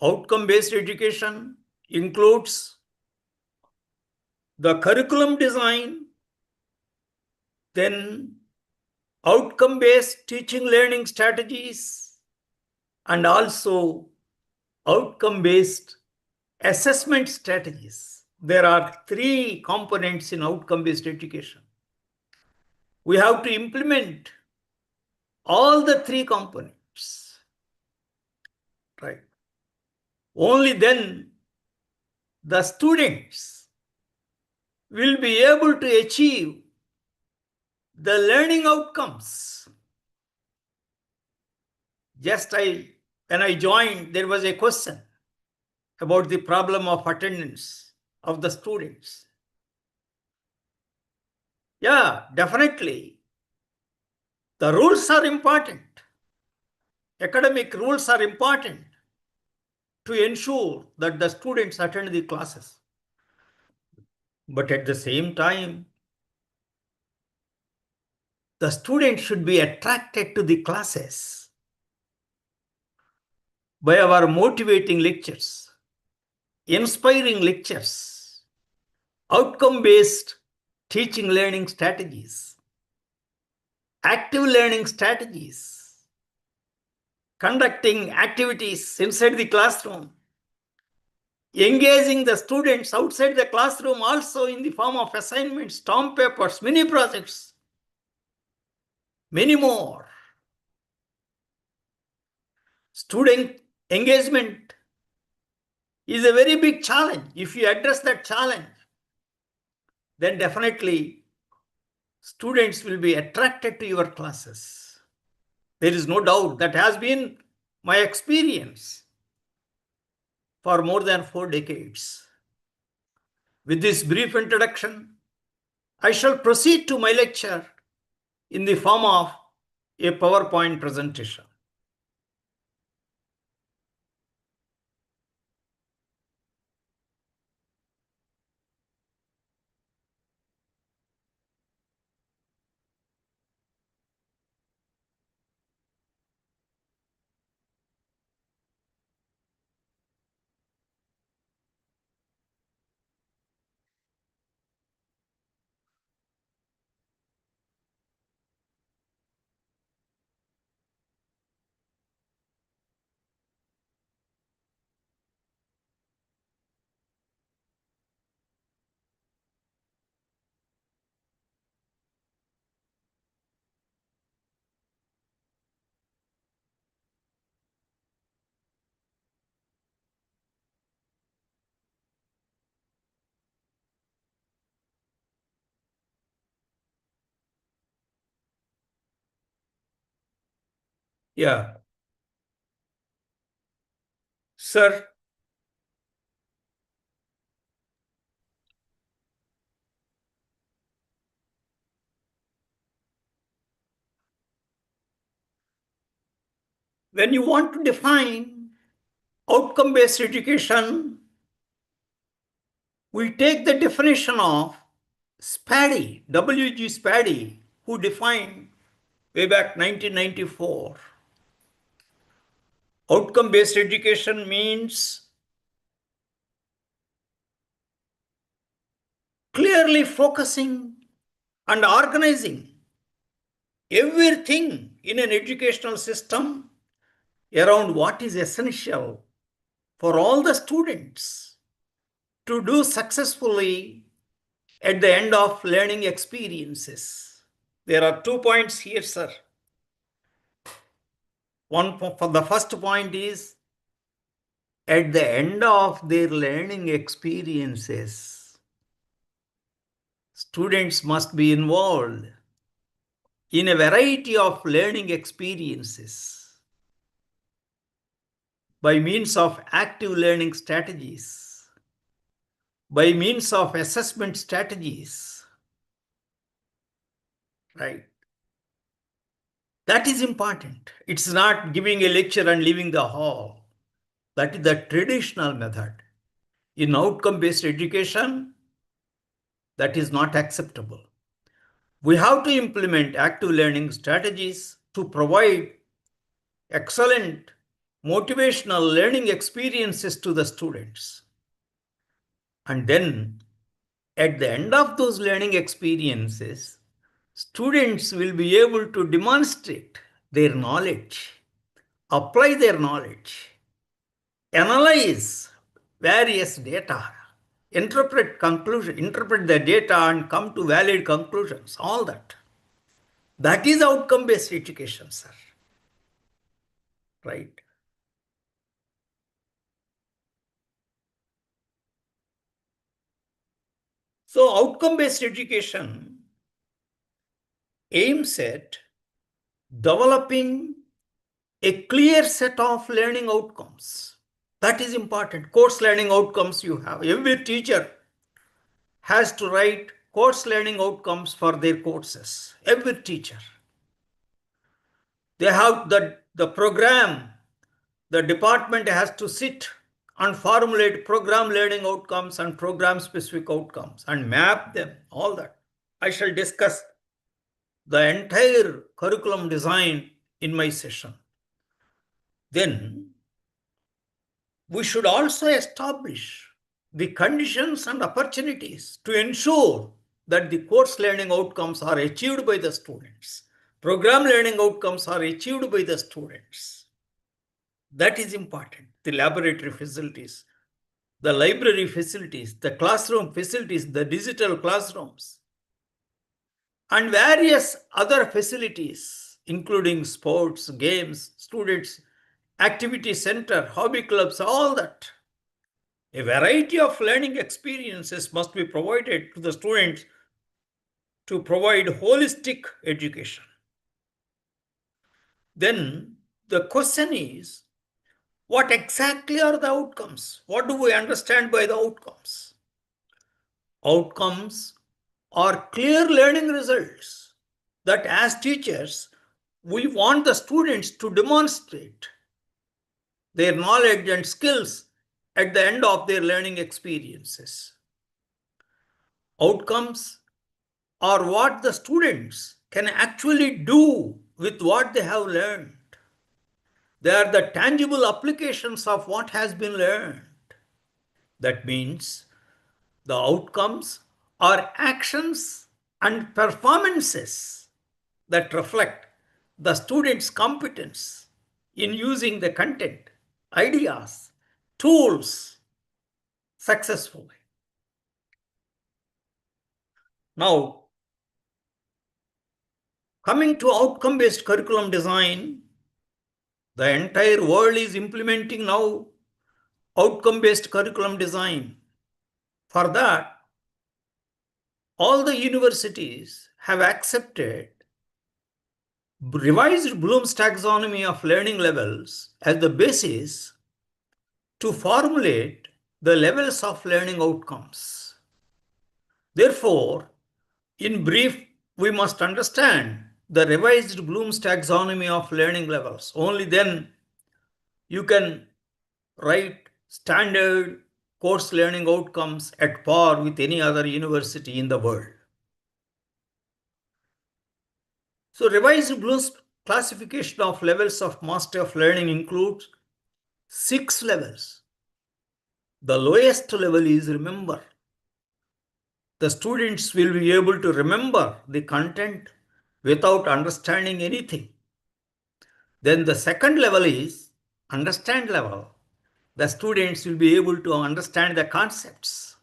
Outcome-based education includes the curriculum design, then outcome-based teaching learning strategies, and also outcome-based assessment strategies. There are 3 components in outcome-based education. We have to implement all the 3 components, right? Only then the students will be able to achieve the learning outcomes. When I joined, there was a question about the problem of attendance of the students. Yeah, definitely. The rules are important. Academic rules are important to ensure that the students attend the classes. But at the same time, the students should be attracted to the classes by our motivating lectures, inspiring lectures, outcome-based teaching learning strategies, active learning strategies, conducting activities inside the classroom, engaging the students outside the classroom also in the form of assignments, term papers, mini projects, many more. Student engagement is a very big challenge. If you address that challenge, then definitely students will be attracted to your classes. There is no doubt. That has been my experience. for more than 4 decades. With this brief introduction, I shall proceed to my lecture in the form of a PowerPoint presentation. Yeah. Sir, when you want to define outcome-based education, we take the definition of Spady, W.G. Spady, who defined way back 1994. Outcome-based education means clearly focusing and organizing everything in an educational system around what is essential for all the students to do successfully at the end of learning experiences. There are 2 points here, sir. The first point is at the end of their learning experiences, students must be involved in a variety of learning experiences by means of active learning strategies, by means of assessment strategies, right? That is important. It's not giving a lecture and leaving the hall. That is the traditional method. In outcome-based education, that is not acceptable. We have to implement active learning strategies to provide excellent motivational learning experiences to the students. And then at the end of those learning experiences, students will be able to demonstrate their knowledge, apply their knowledge, analyze various data, interpret the data and come to valid conclusions, all that. That is outcome-based education, sir. Right? So outcome-based education aims at developing a clear set of learning outcomes. That is important. Course learning outcomes you have. Every teacher has to write course learning outcomes for their courses. Every teacher. They have the program. The department has to sit and formulate program learning outcomes and program specific outcomes and map them, all that. I shall discuss the entire curriculum design in my session. Then we should also establish the conditions and opportunities to ensure that the course learning outcomes are achieved by the students. Program learning outcomes are achieved by the students. That is important. The laboratory facilities, the library facilities, the classroom facilities, the digital classrooms, and various other facilities, including sports, games, students, activity center, hobby clubs, all that. A variety of learning experiences must be provided to the students to provide holistic education. Then the question is, What exactly are the outcomes? What do we understand by the outcomes? Outcomes are clear learning results that as teachers, we want the students to demonstrate their knowledge and skills at the end of their learning experiences. Outcomes are what the students can actually do with what they have learned. They are the tangible applications of what has been learned. That means the outcomes are actions and performances that reflect the student's competence in using the content, ideas, tools successfully. Now, coming to outcome-based curriculum design, the entire world is implementing now outcome-based curriculum design. For that, all the universities have accepted revised Bloom's taxonomy of learning levels as the basis to formulate the levels of learning outcomes. Therefore, in brief, we must understand the revised Bloom's taxonomy of learning levels. Only then you can write standard course learning outcomes at par with any other university in the world. So revised Bloom's classification of levels of mastery of learning includes 6 levels. The lowest level is remember. The students will be able to remember the content without understanding anything. Then the second level is understand level. The students will be able to understand the concepts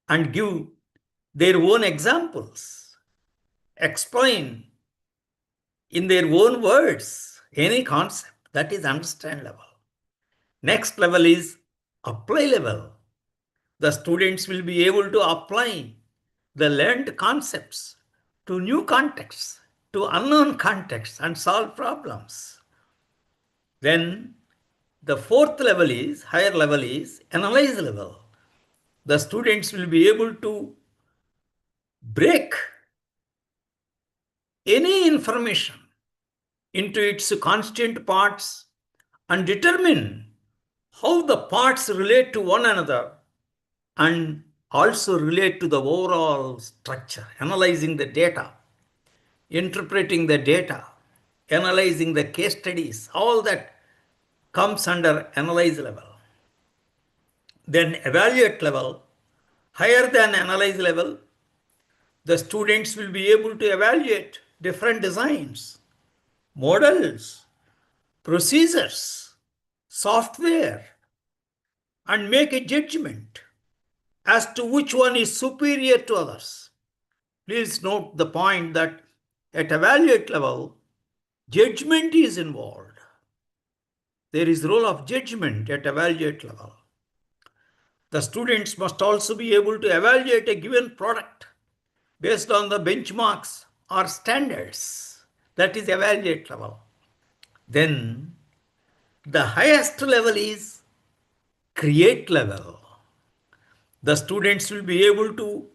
and give their own examples, explain in their own words any concept. That is understand level. Next level is apply level. The students will be able to apply the learned concepts to new contexts, to unknown contexts, and solve problems. Then the fourth level is, higher level is analyze level. The students will be able to break any information into its constituent parts and determine how the parts relate to one another and also relate to the overall structure, analyzing the data, interpreting the data, analyzing the case studies, all that comes under analyze level. Then evaluate level, higher than analyze level, the students will be able to evaluate different designs, models, procedures, software, and make a judgment as to which one is superior to others. Please note the point that at evaluate level, judgment is involved. There is role of judgment at evaluate level. The students must also be able to evaluate a given product based on the benchmarks or standards. That is evaluate level. Then the highest level is create level. The students will be able to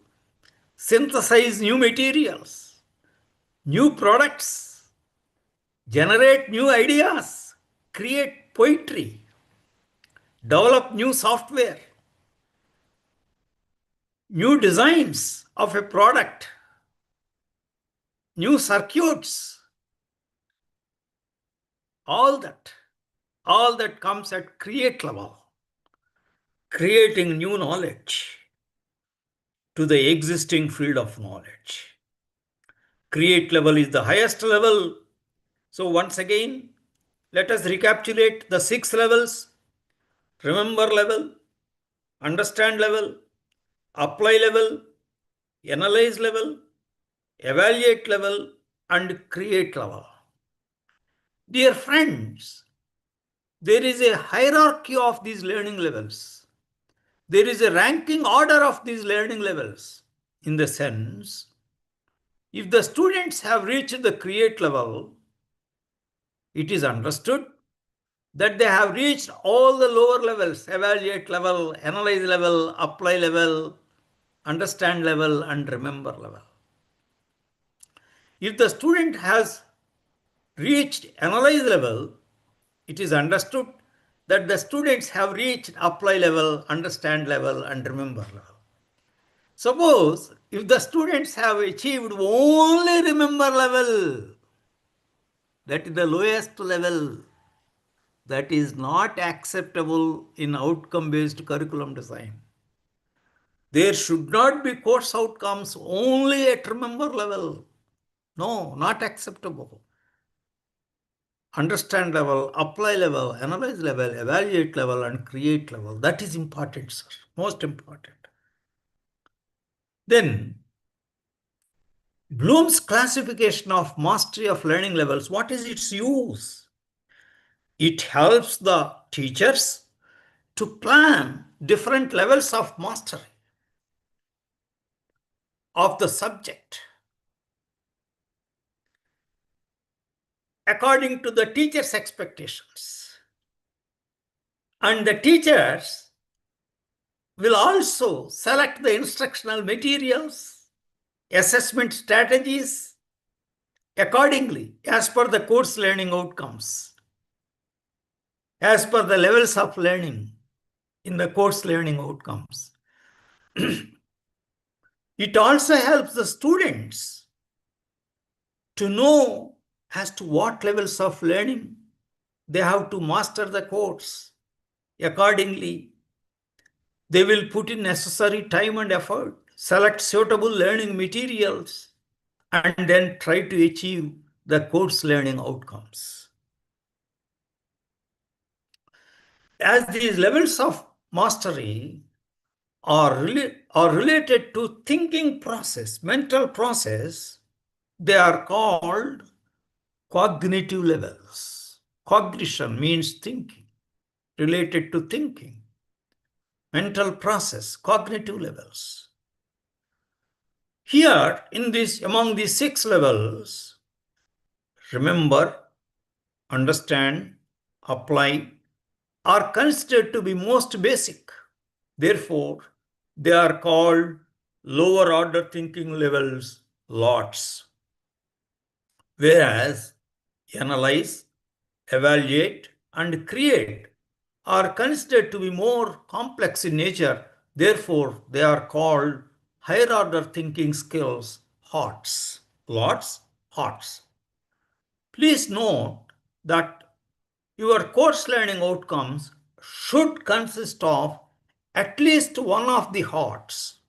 synthesize new materials, new products, generate new ideas, create poetry, develop new software, new designs of a product, new circuits, all that comes at create level, creating new knowledge to the existing field of knowledge. Create level is the highest level. So once again, let us recapitulate the 6 levels: remember level, understand level, apply level, analyze level, evaluate level, and create level. Dear friends, there is a hierarchy of these learning levels. There is a ranking order of these learning levels, in the sense, if the students have reached the create level, it is understood that they have reached all the lower levels, evaluate level, analyze level, apply level, understand level, and remember level. If the student has reached analyze level, it is understood that the students have reached apply level, understand level, and remember level. Suppose if the students have achieved only remember level, that is the lowest level, that is not acceptable in outcome-based curriculum design. There should not be course outcomes only at remember level. No, not acceptable. Understand level, apply level, analyze level, evaluate level, and create level. That is important, sir. Most important. Then, Bloom's classification of mastery of learning levels, what is its use? It helps the teachers to plan different levels of mastery of the subject according to the teacher's expectations. And the teachers will also select the instructional materials, assessment strategies accordingly as per the course learning outcomes, as per the levels of learning in the course learning outcomes. It also helps the students to know as to what levels of learning they have to master the course. Accordingly, they will put in necessary time and effort, select suitable learning materials, and then try to achieve the course learning outcomes. As these levels of mastery are related to thinking process, mental process, they are called cognitive levels. Cognition means thinking, related to thinking. Mental process, cognitive levels. Here, among these 6 levels, remember, understand, apply, are considered to be most basic. Therefore, they are called lower order thinking levels, lots. Whereas analyze, evaluate, and create are considered to be more complex in nature. Therefore, they are called higher order thinking skills, HOTS. Lots, HOTS. Please note that your course learning outcomes should consist of at least one of the HOTS.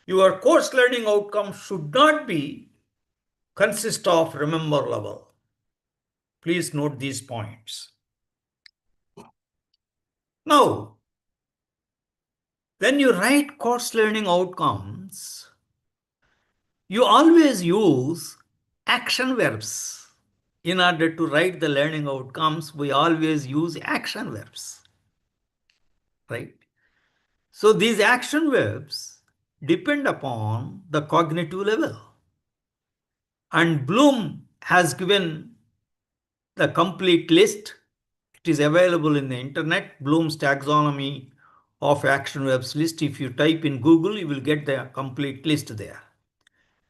Your course learning outcome should not be consist of remember level. Please note these points. Now, when you write course learning outcomes, you always use action verbs. In order to write the learning outcomes, we always use action verbs, right? So these action verbs depend upon the cognitive level. And Bloom has given the complete list. It is available in the internet, Bloom's taxonomy of action verbs list. If you type in Google, you will get the complete list there.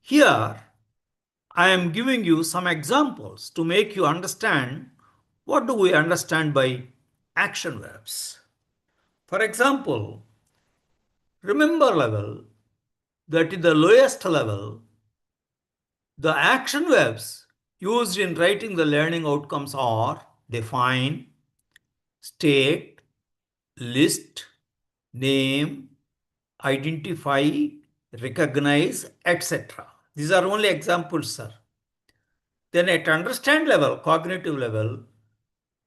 Here, I am giving you some examples to make you understand what do we understand by action verbs. For example, remember level, that is the lowest level, the action verbs used in writing the learning outcomes are define, state, list, name, identify, recognize, etc. These are only examples, sir. Then at understand level, cognitive level,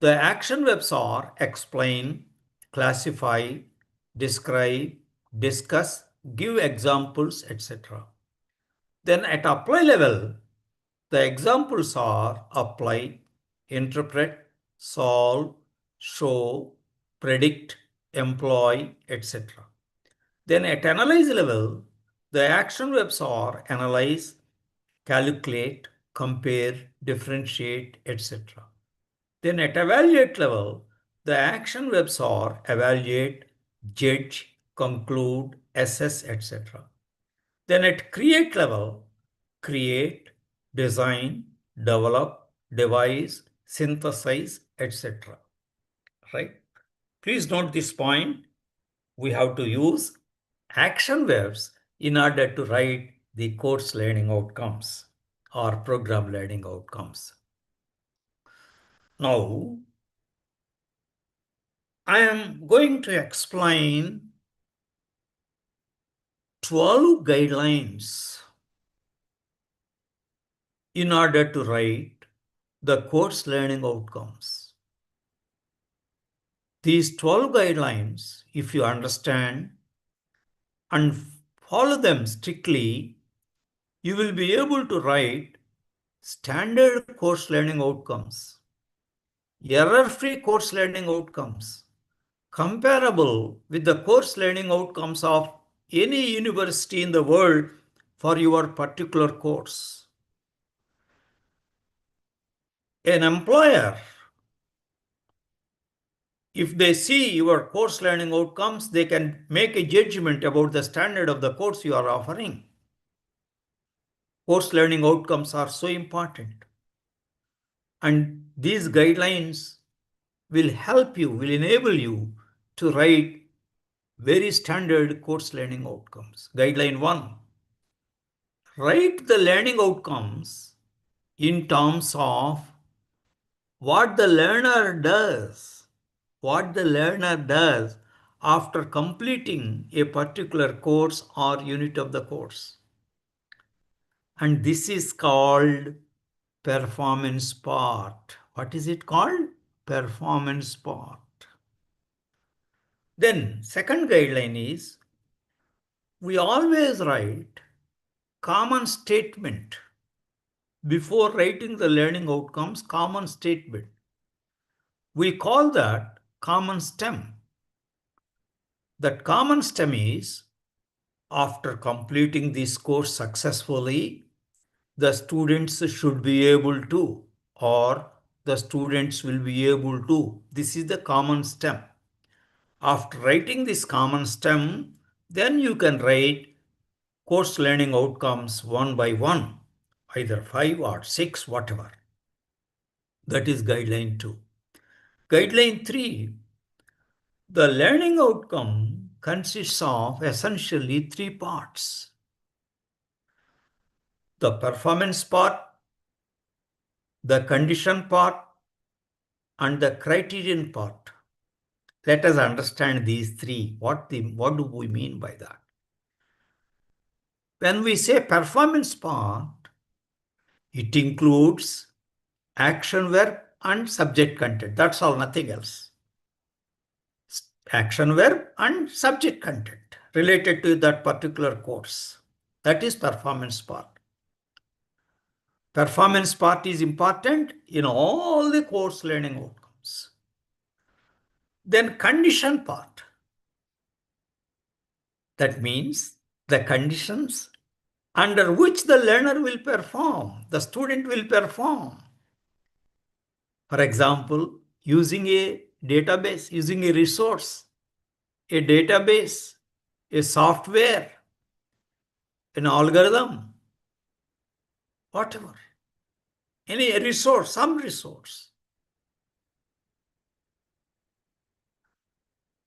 the action verbs are explain, classify, describe, discuss, give examples, etc. Then at apply level, the examples are apply, interpret, solve, show, predict, employ, etc. Then at analyze level, the action verbs are analyze, calculate, compare, differentiate, etc. Then at evaluate level, The action verbs are evaluate, judge, conclude, assess, etc. Then at create level, create, design, develop, devise, synthesize, etc. Right? Please note this point. We have to use action verbs in order to write the course learning outcomes or program learning outcomes. Now, I am going to explain 12 guidelines in order to write the course learning outcomes. These 12 guidelines, if you understand and follow them strictly, you will be able to write standard course learning outcomes, error-free course learning outcomes, comparable with the course learning outcomes of any university in the world for your particular course. An employer, if they see your course learning outcomes, they can make a judgment about the standard of the course you are offering. Course learning outcomes are so important. And these guidelines will help you, will enable you to write very standard course learning outcomes. Guideline 1. Write the learning outcomes in terms of what the learner does. What the learner does after completing a particular course or unit of the course. And this is called performance part. What is it called? Performance part. Then second guideline is we always write common statement before writing the learning outcomes, common statement. We call that common stem. That common stem is after completing this course successfully, the students should be able to, or the students will be able to. This is the common stem. After writing this common stem, then you can write course learning outcomes one by one, either 5 or 6, whatever. That is guideline 2. Guideline 3, the learning outcome consists of essentially 3 parts. The performance part, the condition part, and the criterion part. Let us understand these 3. What do we mean by that? When we say performance part, it includes action verb and subject content. That's all, nothing else. Action verb and subject content related to that particular course. That is performance part. Performance part is important in all the course learning outcomes. Then condition part. That means the conditions under which the learner will perform, the student will perform. For example, using a database, using a resource, a database, a software, an algorithm, whatever. Any resource, some resource.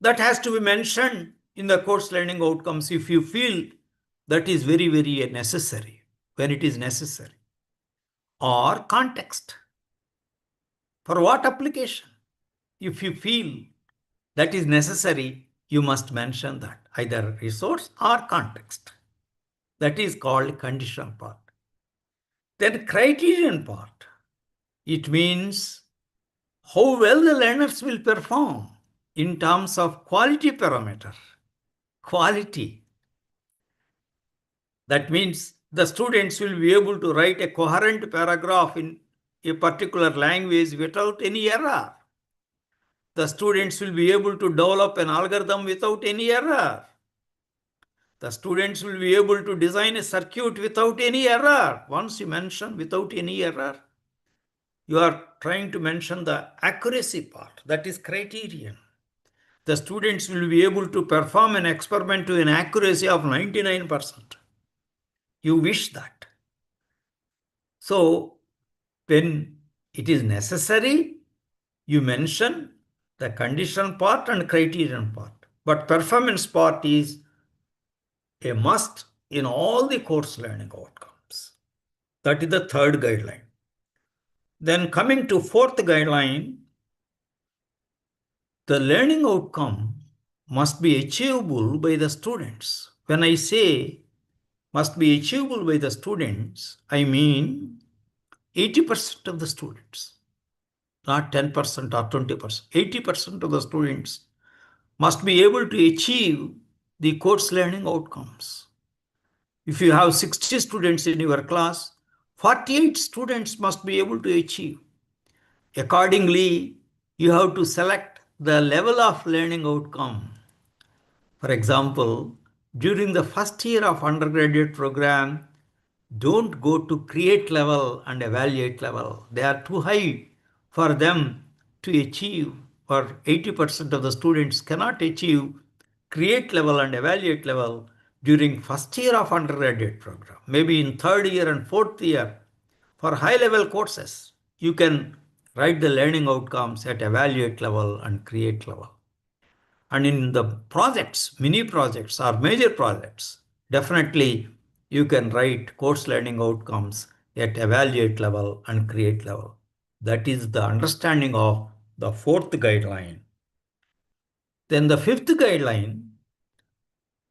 That has to be mentioned in the course learning outcomes if you feel that is very, very necessary, when it is necessary. Or context. For what application? If you feel that is necessary, you must mention that, either resource or context. That is called condition part. Then criterion part. It means how well the learners will perform in terms of quality parameter. Quality. That means the students will be able to write a coherent paragraph in a particular language without any error. The students will be able to develop an algorithm without any error. The students will be able to design a circuit without any error. Once you mention without any error, you are trying to mention the accuracy part, that is criterion. The students will be able to perform an experiment to an accuracy of 99%. You wish that. So when it is necessary, you mention the condition part and criterion part. But performance part is a must in all the course learning outcomes. That is the third guideline. Then coming to fourth guideline, the learning outcome must be achievable by the students. When I say must be achievable by the students, I mean 80% of the students, not 10% or 20%. 80% of the students must be able to achieve the course learning outcomes. If you have 60 students in your class, 48 students must be able to achieve. Accordingly, you have to select the level of learning outcome. For example, during the first year of undergraduate program, don't go to create level and evaluate level. They are too high for them to achieve, or 80% of the students cannot achieve create level and evaluate level during first year of undergraduate program. Maybe in third year and fourth year, for high level courses, you can write the learning outcomes at evaluate level and create level. And in the projects, mini projects or major projects, definitely you can write course learning outcomes at evaluate level and create level. That is the understanding of the fourth guideline. Then the fifth guideline,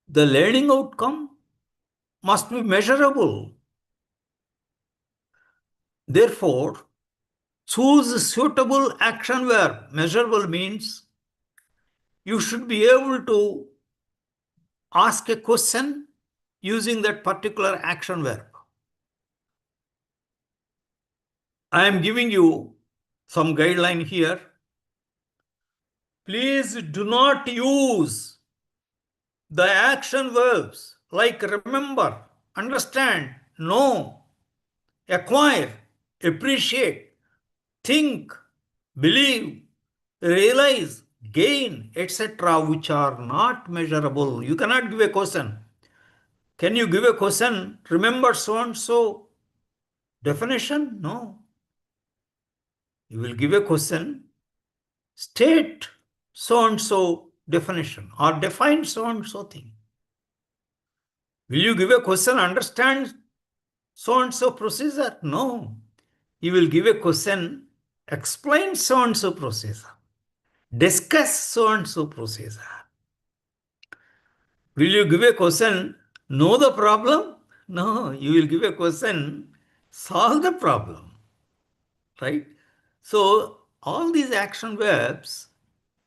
the learning outcome must be measurable. Therefore, choose suitable action verb. Measurable means you should be able to ask a question using that particular action verb. I am giving you some guideline here. Please do not use the action verbs like remember, understand, know, acquire, appreciate, think, believe, realize, gain, etc., which are not measurable. You cannot give a question. Can you give a question? Remember so and so definition? No. You will give a question, state so and so definition or define so and so thing. Will you give a question, understand so and so procedure? No. You will give a question, explain so and so procedure, discuss so and so procedure. Will you give a question, know the problem? No. You will give a question, solve the problem. Right? So all these action verbs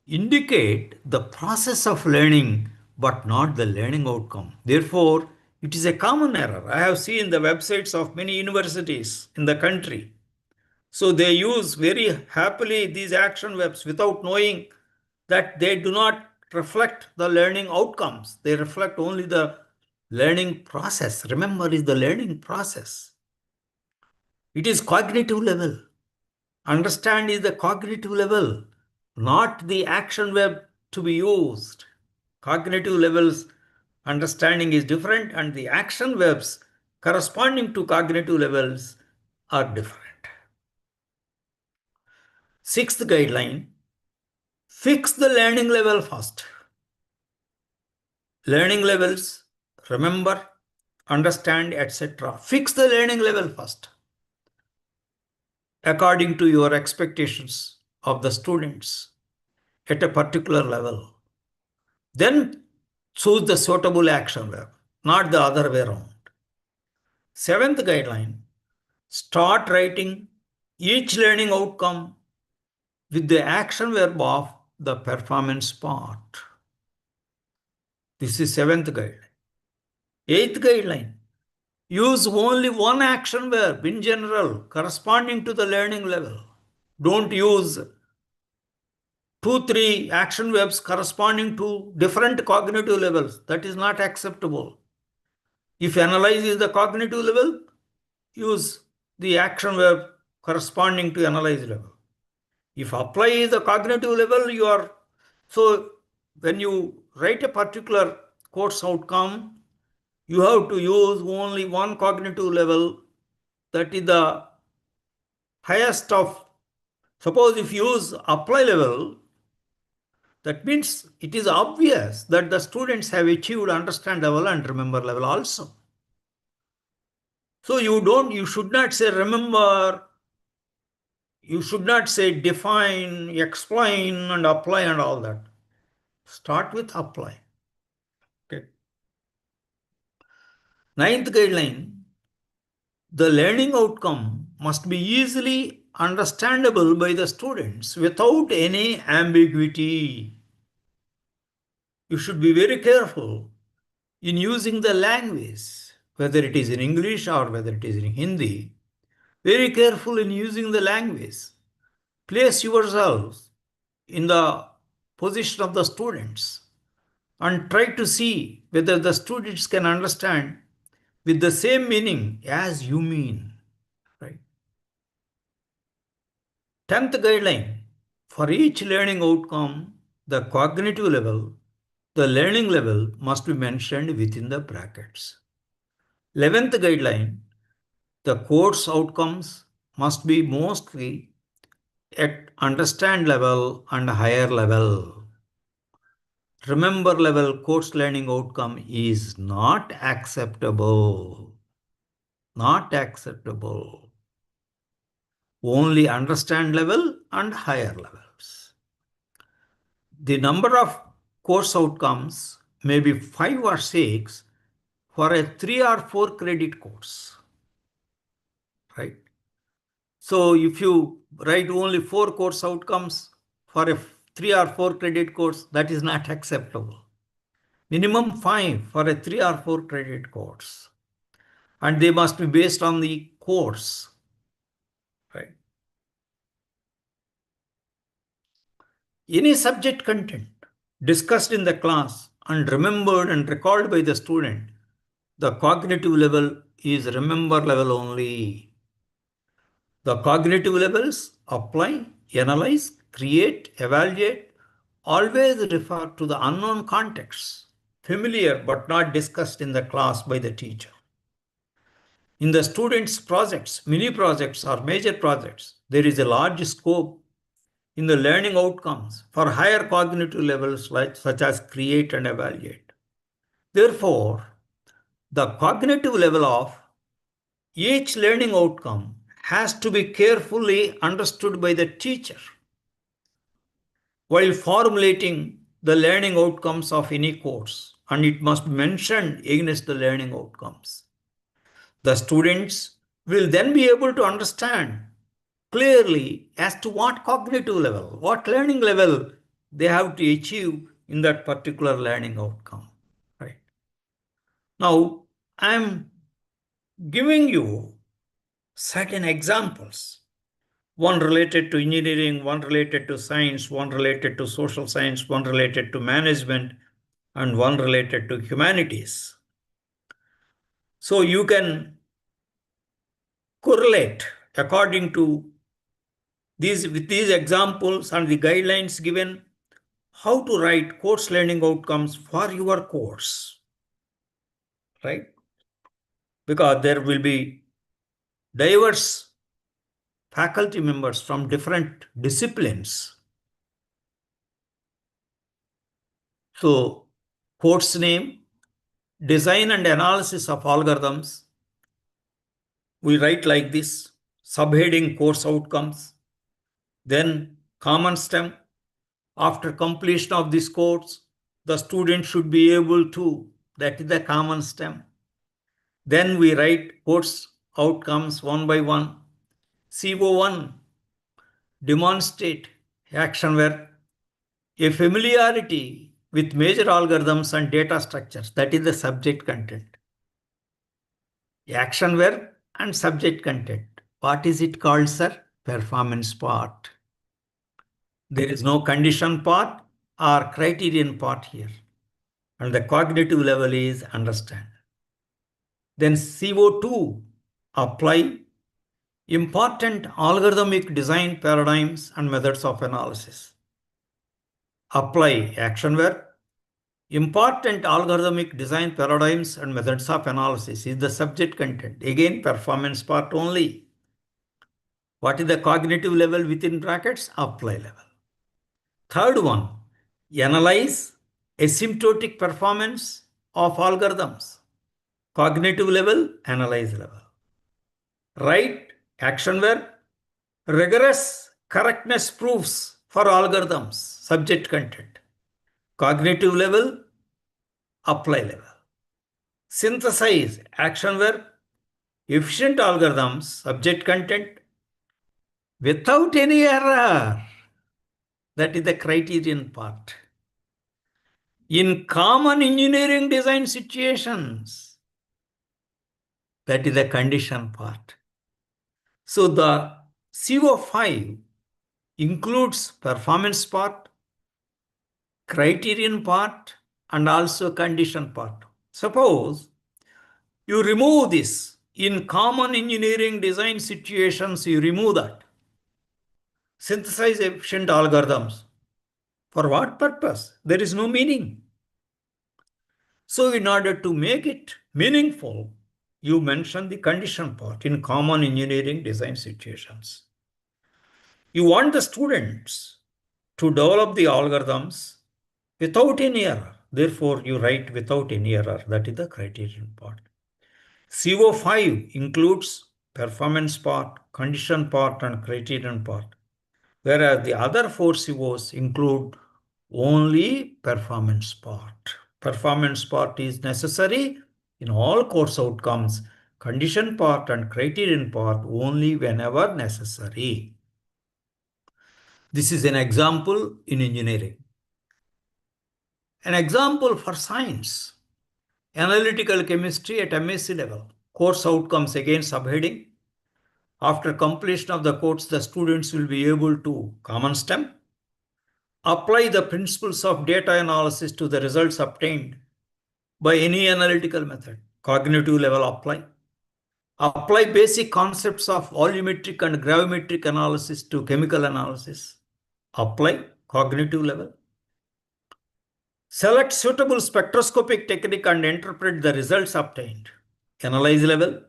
indicate the process of learning, but not the learning outcome. Therefore, it is a common error. I have seen the websites of many universities in the country. So they use very happily these action verbs without knowing that they do not reflect the learning outcomes. They reflect only the learning process. Remember, is the learning process. It is cognitive level. Understand is the cognitive level, not the action verb to be used. Cognitive levels understanding is different, and the action verbs corresponding to cognitive levels are different. Sixth guideline, fix the learning level first. Learning levels, remember, understand, etc. Fix the learning level first, according to your expectations of the students at a particular level. Then choose the suitable action verb, not the other way around. Seventh guideline, start writing each learning outcome with the action verb of the performance part. This is seventh guideline. Eighth guideline, use only one action verb in general corresponding to the learning level. Don't use 2-3 action verbs corresponding to different cognitive levels. That is not acceptable. If analyze is the cognitive level, use the action verb corresponding to analyze level. If apply is the cognitive level, so when you write a particular course outcome, you have to use only one cognitive level, that is the highest of. Suppose if you use apply level, that means it is obvious that the students have achieved understand level and remember level also. So you should not say remember, you should not say define, explain and apply and all that. Start with apply. Okay. 9th guideline, the learning outcome must be easily understandable by the students without any ambiguity. You should be very careful in using the language, whether it is in English or whether it is in Hindi. Very careful in using the language. Place yourselves in the position of the students and try to see whether the students can understand with the same meaning as you mean. Right? 10th guideline, for each learning outcome, the cognitive level, the learning level must be mentioned within the brackets. 11th guideline, the course outcomes must be mostly at understand level and higher level. Remember level course learning outcome is not acceptable. Not acceptable. Only understand level and higher levels. The number of course outcomes may be 5 or 6 for a 3 or 4 credit course. Right? So if you write only 4 course outcomes for a 3 or 4 credit course, that is not acceptable. Minimum 5 for a 3 or 4 credit course. And they must be based on the course. Right? Any subject content discussed in the class and remembered and recalled by the student, the cognitive level is remember level only. The cognitive levels apply, analyze, create, evaluate, always refer to the unknown contexts, familiar but not discussed in the class by the teacher. In the students' projects, mini projects or major projects, there is a large scope in the learning outcomes for higher cognitive levels such as create and evaluate. Therefore, the cognitive level of each learning outcome has to be carefully understood by the teacher while formulating the learning outcomes of any course, and it must be mentioned against the learning outcomes. The students will then be able to understand clearly as to what cognitive level, what learning level they have to achieve in that particular learning outcome. Right? Now, I am giving you certain examples. One related to engineering, one related to science, one related to social science, one related to management, and one related to humanities. So you can correlate according to with these examples and the guidelines given, how to write course learning outcomes for your course. Right? Because there will be diverse faculty members from different disciplines. So, course name, design and analysis of algorithms, we write like this, subheading course outcomes, then common stem. After completion of this course, the student should be able to, that is the common stem. Then we write course outcomes one by one. CO1, demonstrate action where a familiarity with major algorithms and data structures, that is the subject content. Action verb and subject content. What is it called, sir? Performance part. There is no condition part or criterion part here. And the cognitive level is understand. Then CO2, apply, important algorithmic design paradigms and methods of analysis. Apply action verb. Important algorithmic design paradigms and methods of analysis is the subject content. Again, performance part only. What is the cognitive level within brackets? Apply level. Third one, analyze asymptotic performance of algorithms. Cognitive level, analyze level. Write action verb, rigorous correctness proofs for algorithms, subject content. Cognitive level, apply level. Synthesize action verb, efficient algorithms, subject content, without any error. That is the criterion part. In common engineering design situations, that is the condition part. So the CO5 includes performance part, criterion part, and also condition part. Suppose you remove this. In common engineering design situations, you remove that. Synthesize efficient algorithms. For what purpose? There is no meaning. So in order to make it meaningful, you mention the condition part in common engineering design situations. You want the students to develop the algorithms without any error. Therefore, you write without any error. That is the criterion part. CO5 includes performance part, condition part, and criterion part, whereas the other 4 COs include only performance part. Performance part is necessary in all course outcomes, condition part and criterion part only whenever necessary. This is an example in engineering. An example for science. Analytical chemistry at MSc level. Course outcomes, again subheading. After completion of the course, the students will be able to common STEM. Apply the principles of data analysis to the results obtained by any analytical method. Cognitive level apply. Apply basic concepts of volumetric and gravimetric analysis to chemical analysis. Apply cognitive level. Select suitable spectroscopic technique and interpret the results obtained. Analyze level.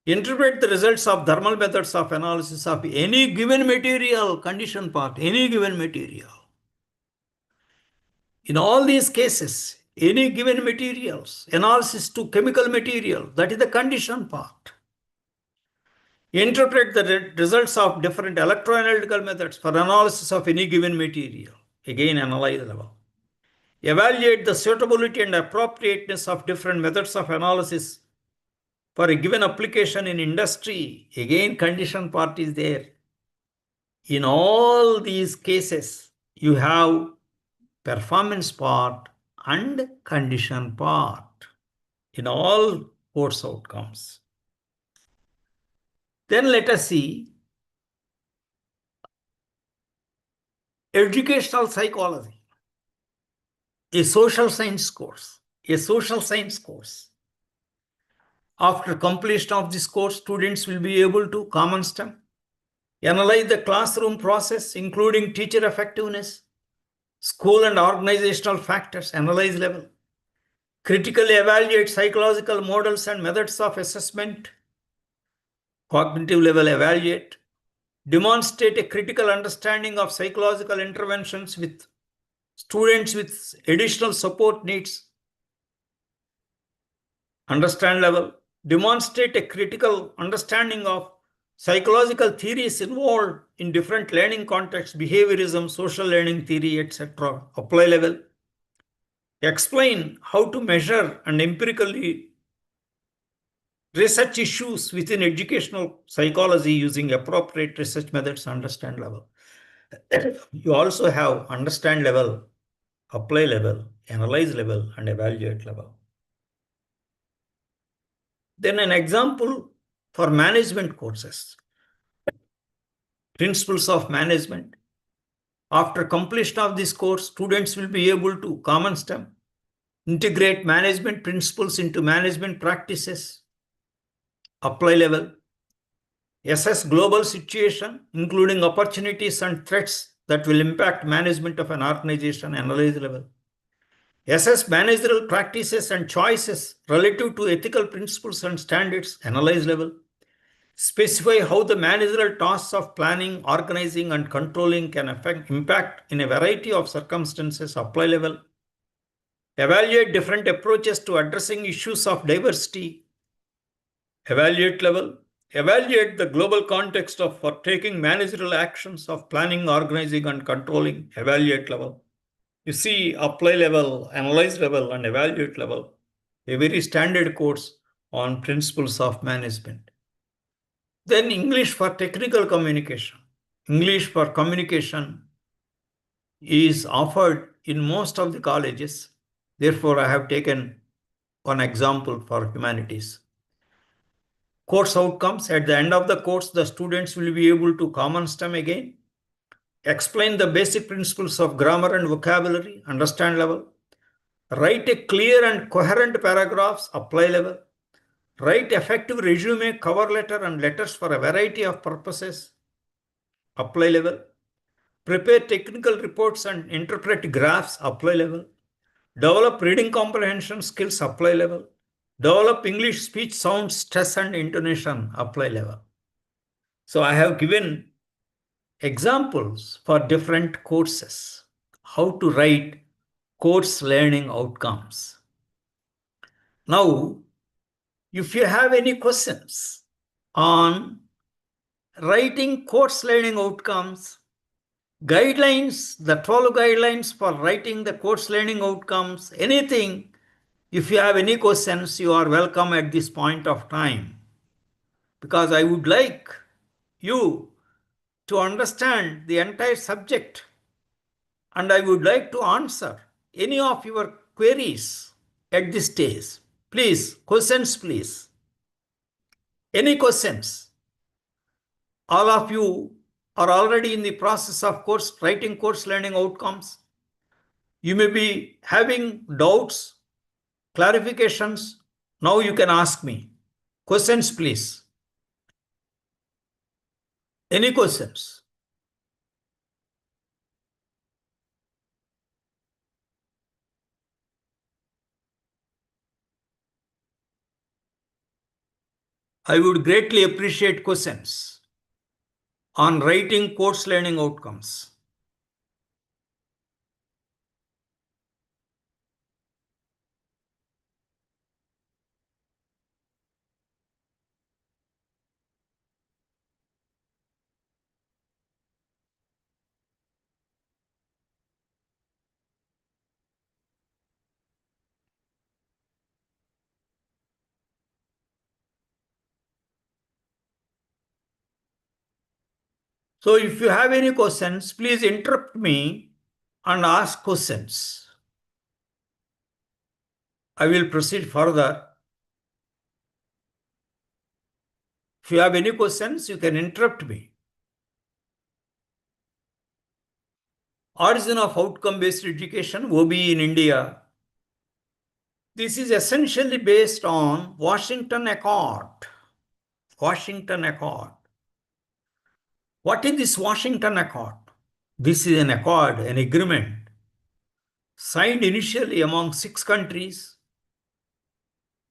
Interpret the results of thermal methods of analysis of any given material, condition part, any given material. In all these cases, any given materials, analysis to chemical material, that is the condition part. Interpret the results of different electroanalytical methods for analysis of any given material. Again, analyze level. Evaluate the suitability and appropriateness of different methods of analysis for a given application in industry. Again, condition part is there. In all these cases, you have performance part and condition part in all course outcomes. Then let us see educational psychology. A social science course. After completion of this course, students will be able to common STEM, analyze the classroom process, including teacher effectiveness, school and organizational factors, analyze level, critically evaluate psychological models and methods of assessment, cognitive level evaluate, demonstrate a critical understanding of psychological interventions with students with additional support needs, understand level, demonstrate a critical understanding of psychological theories involved in different learning contexts, behaviorism, social learning theory, etc. Apply level, explain how to measure and empirically research issues within educational psychology using appropriate research methods, understand level. You also have understand level, apply level, analyze level, and evaluate level. Then an example for management courses. Principles of management. After completion of this course, students will be able to common STEM, integrate management principles into management practices, apply level, assess global situation, including opportunities and threats that will impact management of an organization, analyze level. Assess managerial practices and choices relative to ethical principles and standards, analyze level. Specify how the managerial tasks of planning, organizing, and controlling can impact in a variety of circumstances, apply level. Evaluate different approaches to addressing issues of diversity, evaluate level. Evaluate the global context for taking managerial actions of planning, organizing, and controlling, evaluate level. You see, apply level, analyze level, and evaluate level, a very standard course on principles of management. Then English for technical communication. English for communication is offered in most of the colleges. Therefore, I have taken one example for humanities. Course outcomes. At the end of the course, the students will be able to common STEM again, explain the basic principles of grammar and vocabulary, understand level, write a clear and coherent paragraphs, apply level, write effective resume, cover letter, and letters for a variety of purposes, apply level, prepare technical reports and interpret graphs, apply level, develop reading comprehension skills, apply level, develop English speech sound, stress and intonation, apply level. So I have given examples for different courses, how to write course learning outcomes. Now, if you have any questions on writing course learning outcomes, guidelines, the 12 guidelines for writing the course learning outcomes, anything, if you have any questions, you are welcome at this point of time. Because I would like you to understand the entire subject and I would like to answer any of your queries at this stage. Please, questions, please. Any questions? All of you are already in the process of writing course learning outcomes. You may be having doubts, clarifications. Now you can ask me. Questions, please. Any questions? I would greatly appreciate questions on writing course learning outcomes. So if you have any questions, please interrupt me and ask questions. I will proceed further. If you have any questions, you can interrupt me. Origin of outcome-based education, OBE in India. This is essentially based on Washington Accord. Washington Accord. What is this Washington Accord? This is an accord, an agreement signed initially among 6 countries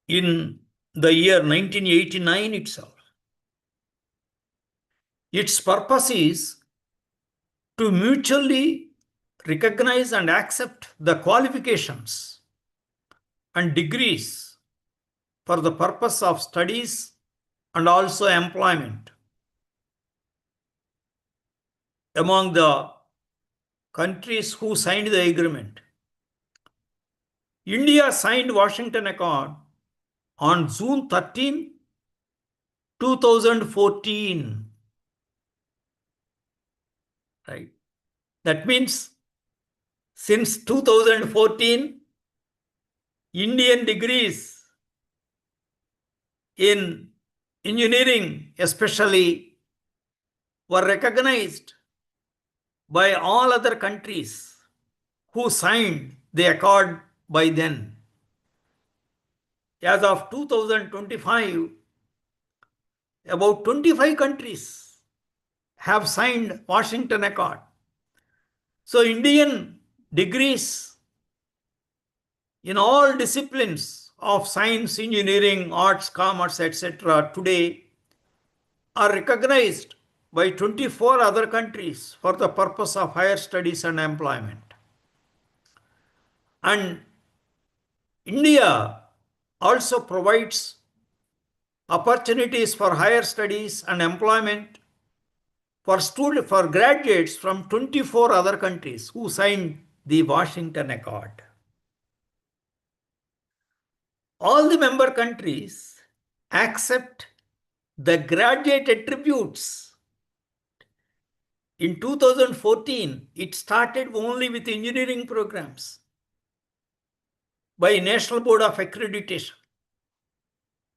in the year 1989 itself. Its purpose is to mutually recognize and accept the qualifications and degrees for the purpose of studies and also employment among the countries who signed the agreement. India signed Washington Accord on June 13, 2014. Right? That means since 2014, Indian degrees in engineering especially were recognized by all other countries who signed the accord by then. As of 2025, about 25 countries have signed Washington Accord. So Indian degrees in all disciplines of science, engineering, arts, commerce, etc. today are recognized by 24 other countries for the purpose of higher studies and employment. And India also provides opportunities for higher studies and employment for graduates from 24 other countries who signed the Washington Accord. All the member countries accept the graduate attributes. In 2014, it started only with engineering programs by National Board of Accreditation.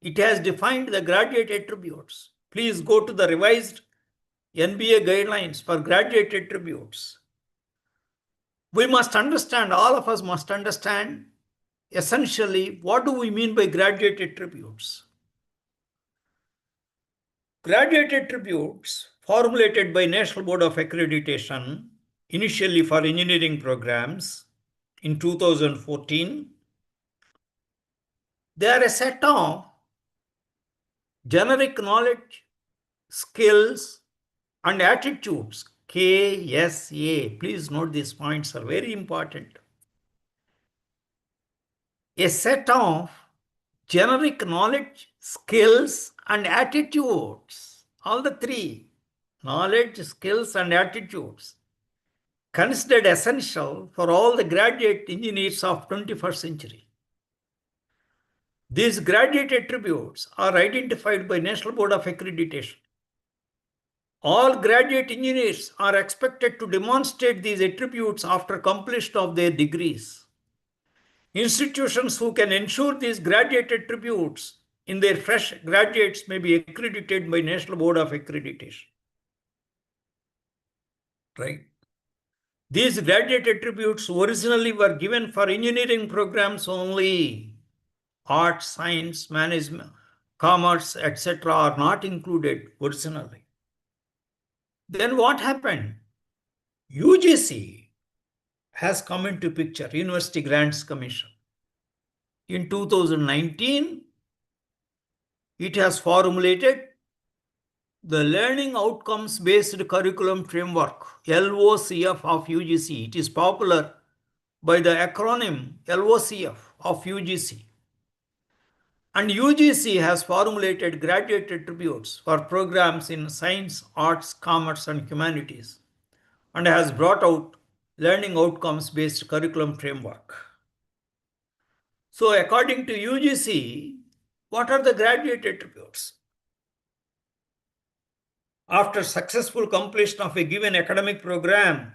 It has defined the graduate attributes. Please go to the revised NBA guidelines for graduate attributes. We must understand, all of us must understand, essentially, what do we mean by graduate attributes? Graduate attributes formulated by National Board of Accreditation, initially for engineering programs in 2014, they are a set of generic knowledge, skills, and attitudes. KSA. Please note these points are very important. A set of generic knowledge, skills, and attitudes. All the three: knowledge, skills, and attitudes, considered essential for all the graduate engineers of 21st century. These graduate attributes are identified by National Board of Accreditation. All graduate engineers are expected to demonstrate these attributes after completion of their degrees. Institutions who can ensure these graduate attributes in their fresh graduates may be accredited by National Board of Accreditation. Right? These graduate attributes originally were given for engineering programs only. Arts, science, management, commerce, etc. are not included originally. Then what happened? UGC has come into picture, University Grants Commission. In 2019, it has formulated the Learning Outcomes Based Curriculum Framework, LOCF of UGC. It is popular by the acronym LOCF of UGC. And UGC has formulated graduate attributes for programs in science, arts, commerce, and humanities, and has brought out learning outcomes-based curriculum framework. So according to UGC, what are the graduate attributes? After successful completion of a given academic program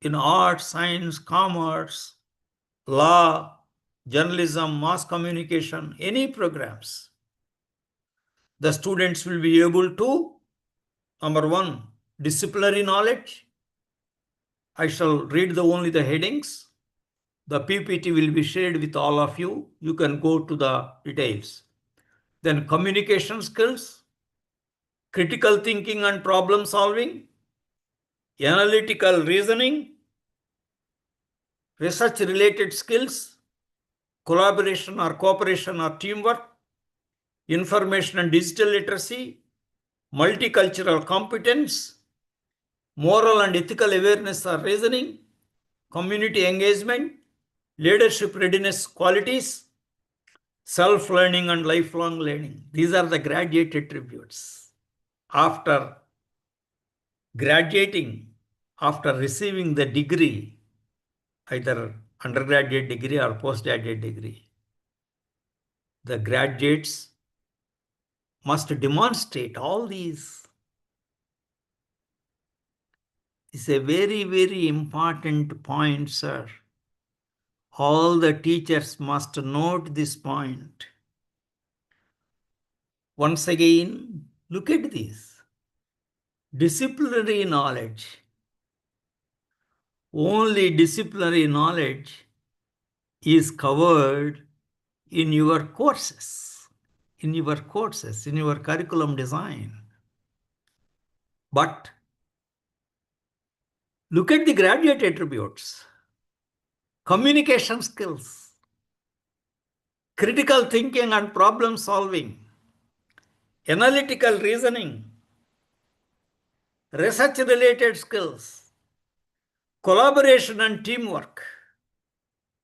in arts, science, commerce, law, journalism, mass communication, any programs, the students will be able to, number one, disciplinary knowledge. I shall read only the headings. The PPT will be shared with all of you. You can go to the details. Then communication skills, critical thinking and problem solving, analytical reasoning, research related skills, collaboration or cooperation or teamwork, information and digital literacy, multicultural competence, moral and ethical awareness or reasoning, community engagement, leadership readiness qualities, self-learning and lifelong learning. These are the graduate attributes. After graduating, after receiving the degree, either undergraduate degree or postgraduate degree, the graduates must demonstrate all these. It's a very, very important point, sir. All the teachers must note this point. Once again, look at this. Disciplinary knowledge. Only disciplinary knowledge is covered in your courses, in your courses, in your curriculum design. But look at the graduate attributes: communication skills, critical thinking and problem solving, analytical reasoning, research related skills, collaboration and teamwork,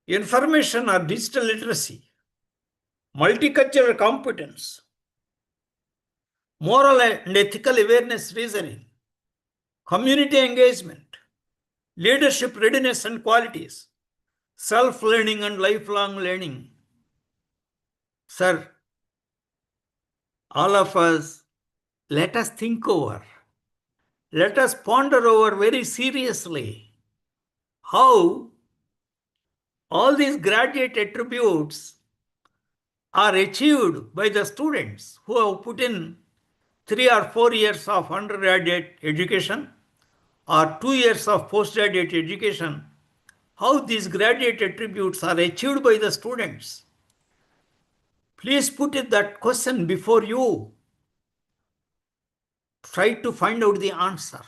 information or digital literacy, multicultural competence, moral and ethical awareness reasoning, community engagement, leadership readiness and qualities, self-learning and lifelong learning. Sir, all of us, let us think over, let us ponder over very seriously how all these graduate attributes are achieved by the students who have put in 3 or 4 years of undergraduate education or 2 years of postgraduate education, how these graduate attributes are achieved by the students. Please put it that question before you. Try to find out the answer.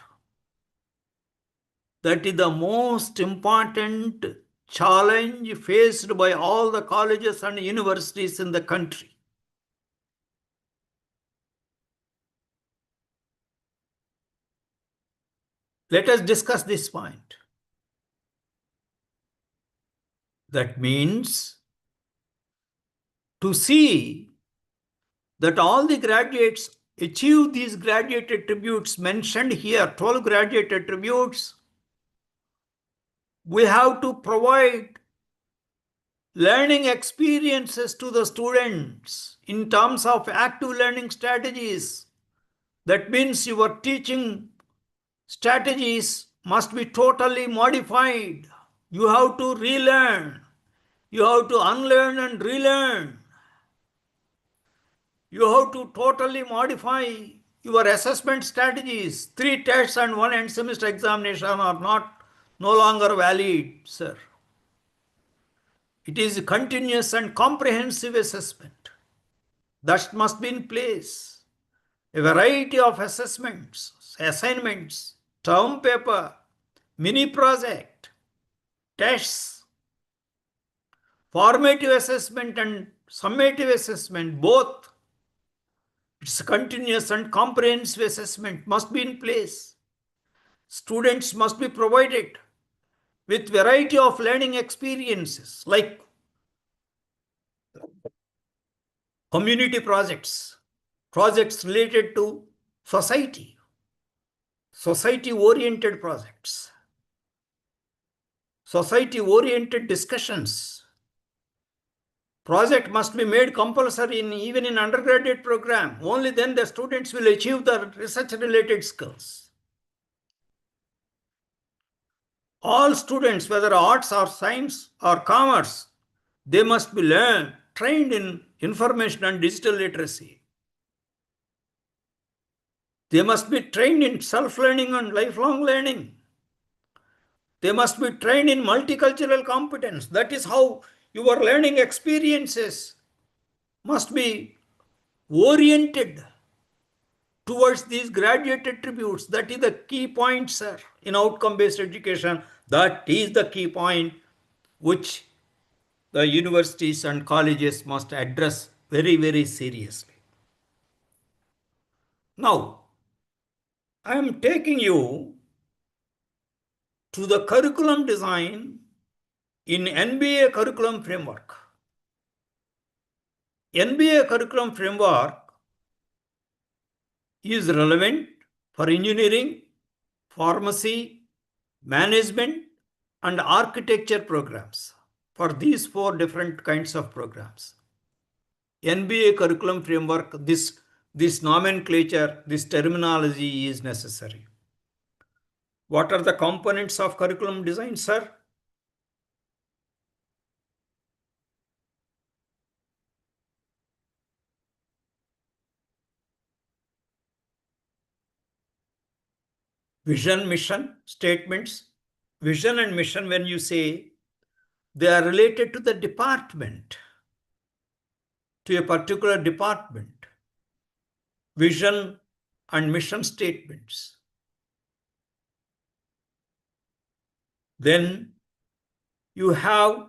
That is the most important challenge faced by all the colleges and universities in the country. Let us discuss this point. That means to see that all the graduates achieve these graduate attributes mentioned here, 12 graduate attributes, we have to provide learning experiences to the students in terms of active learning strategies. That means your teaching strategies must be totally modified. You have to relearn. You have to unlearn and relearn. You have to totally modify your assessment strategies. 3 tests and 1 end semester examination are no longer valid, sir. It is a continuous and comprehensive assessment that must be in place. A variety of assessments, assignments, term paper, mini project, tests, formative assessment and summative assessment, both. It's a continuous and comprehensive assessment must be in place. Students must be provided with variety of learning experiences like community projects, projects related to society, society-oriented projects, society-oriented discussions. Project must be made compulsory even in undergraduate program. Only then the students will achieve the research-related skills. All students, whether arts or science or commerce, they must be trained in information and digital literacy. They must be trained in self-learning and lifelong learning. They must be trained in multicultural competence. That is how your learning experiences must be oriented towards these graduate attributes. That is the key point, sir, in outcome-based education. That is the key point which the universities and colleges must address very, very seriously. Now, I am taking you to the curriculum design in NBA curriculum framework. NBA curriculum framework is relevant for engineering, pharmacy, management, and architecture programs. For these 4 different kinds of programs. NBA curriculum framework, this nomenclature, this terminology is necessary. What are the components of curriculum design, sir? Vision, mission, statements. Vision and mission, when you say, they are related to the department. to a particular department, vision and mission statements. Then you have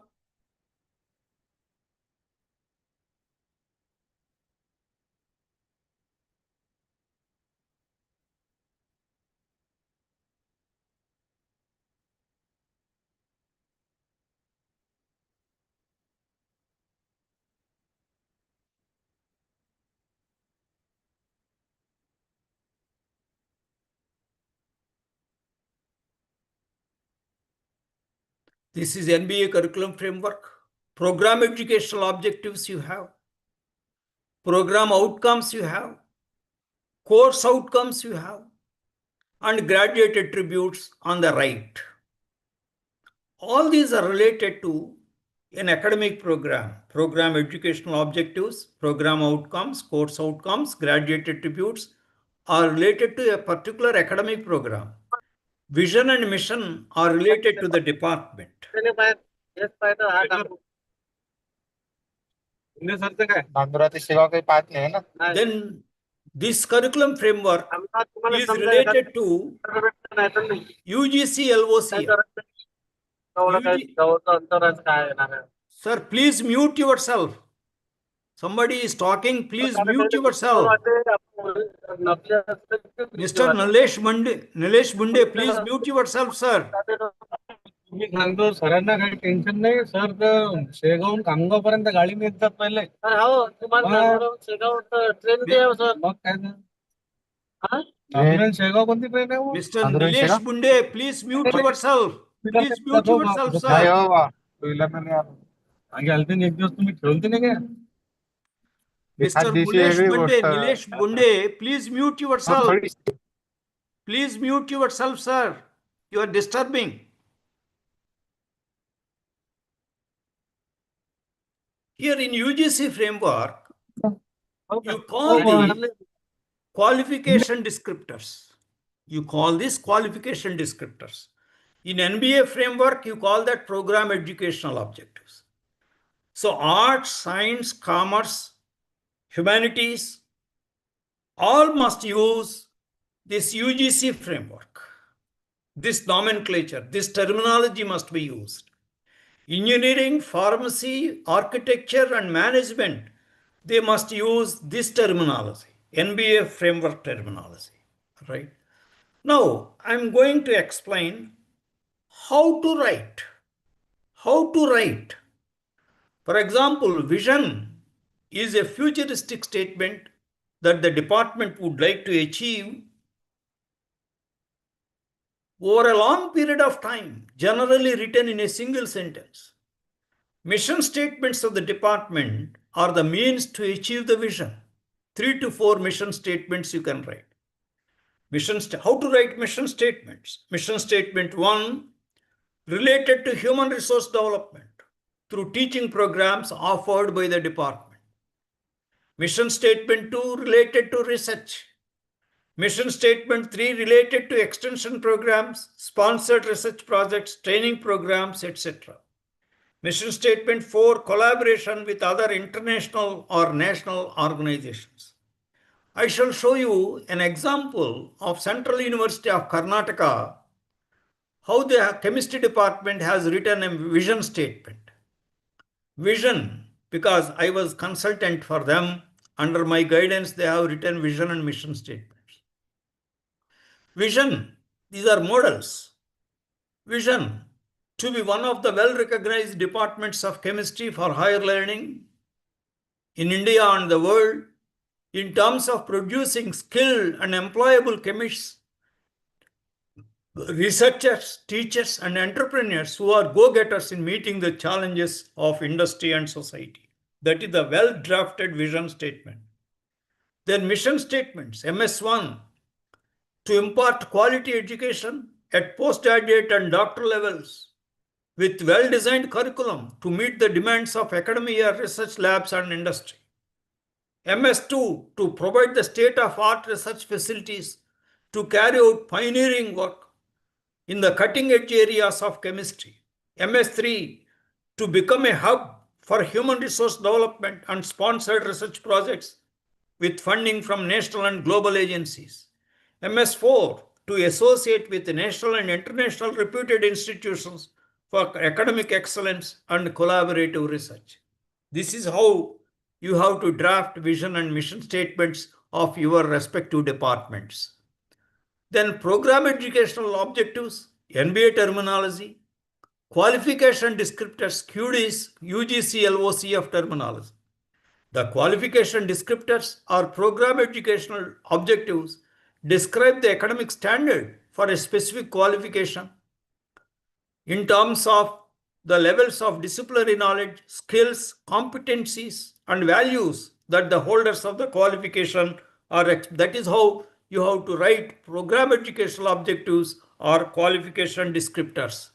this is NBA curriculum framework. Program educational objectives you have. Program outcomes you have. Course outcomes you have. And graduate attributes on the right. All these are related to an academic program. Program educational objectives, program outcomes, course outcomes, graduate attributes are related to a particular academic program. Vision and mission are related to the department. Then this curriculum framework is related to UGC LOC. Sir, please mute yourself. Somebody is talking, please mute yourself. Mr. Nilesh Bunde, please mute yourself, sir. मी सांगतो सरांना काही tension नाही sir तर शेगावून खामगाव पर्यंत गाडीने येतात पहिले मग काय शेगाव कोणती ट्रेन आहे Mr. Nilesh Bunde, please mute yourself. Please mute yourself, sir. आलते एक दिवस तुम्ही ठेवलते नाही का Mr. Nilesh Bunde, please mute yourself. Please mute yourself, sir. You are disturbing. Here in UGC framework, you call the qualification descriptors. You call this qualification descriptors. In NBA framework, you call that program educational objectives. So arts, science, commerce, humanities, all must use this UGC framework. This nomenclature, this terminology must be used. Engineering, pharmacy, architecture, and management, they must use this terminology, NBA framework terminology, right? Now, I'm going to explain how to write. How to write. For example, vision is a futuristic statement that the department would like to achieve over a long period of time, generally written in a single sentence. Mission statements of the department are the means to achieve the vision. 3 to 4 mission statements you can write. How to write mission statements? Mission statement 1, related to human resource development through teaching programs offered by the department. Mission statement 2, related to research. Mission statement 3, related to extension programs, sponsored research projects, training programs, etc. Mission statement 4, collaboration with other international or national organizations. I shall show you an example of Central University of Karnataka, how the chemistry department has written a vision statement. Vision, because I was consultant for them, under my guidance, they have written vision and mission statements. Vision, these are models. Vision, to be one of the well-recognized departments of chemistry for higher learning in India and the world, in terms of producing skilled and employable chemists, researchers, teachers, and entrepreneurs who are go-getters in meeting the challenges of industry and society. That is the well-drafted vision statement. Then mission statements, MS1, to impart quality education at postgraduate and doctoral levels with well-designed curriculum to meet the demands of academia, research labs, and industry. MS2, to provide the state-of-art research facilities to carry out pioneering work in the cutting-edge areas of chemistry. MS3, to become a hub for human resource development and sponsored research projects with funding from national and global agencies. MS4, to associate with national and international reputed institutions for academic excellence and collaborative research. This is how you have to draft vision and mission statements of your respective departments. Then program educational objectives, NBA terminology, qualification descriptors, QDs, UGC, LOCF terminology. The qualification descriptors or program educational objectives describe the academic standard for a specific qualification in terms of the levels of disciplinary knowledge, skills, competencies, and values that the holders of the qualification are. That is how you have to write program educational objectives or qualification descriptors.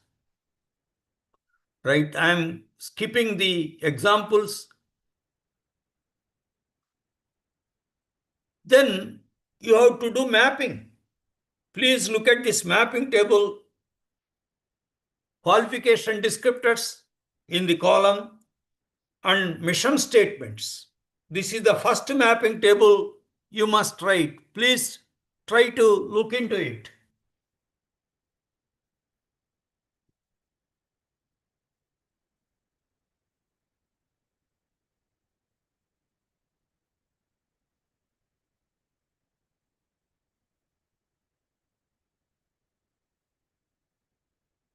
Right? I am skipping the examples. Then you have to do mapping. Please look at this mapping table. Qualification descriptors in the column and mission statements. This is the first mapping table you must write. Please try to look into it.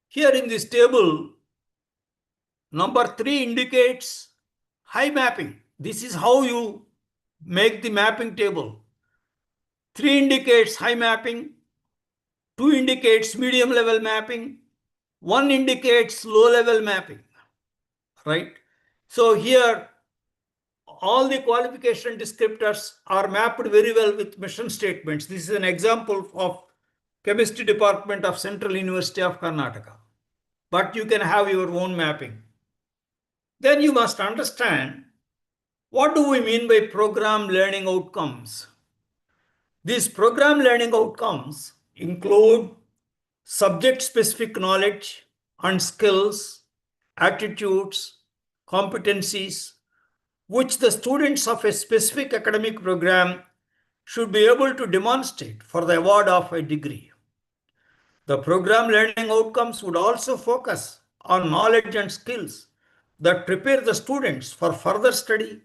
Here in this table, number 3 indicates high mapping. This is how you make the mapping table. 3 indicates high mapping, 2 indicates medium level mapping, 1 indicates low level mapping. Right? So here, all the qualification descriptors are mapped very well with mission statements. This is an example of Chemistry Department of Central University of Karnataka. But you can have your own mapping. Then you must understand, what do we mean by program learning outcomes? These program learning outcomes include subject-specific knowledge and skills, attitudes, competencies, which the students of a specific academic program should be able to demonstrate for the award of a degree. The program learning outcomes would also focus on knowledge and skills that prepare the students for further study,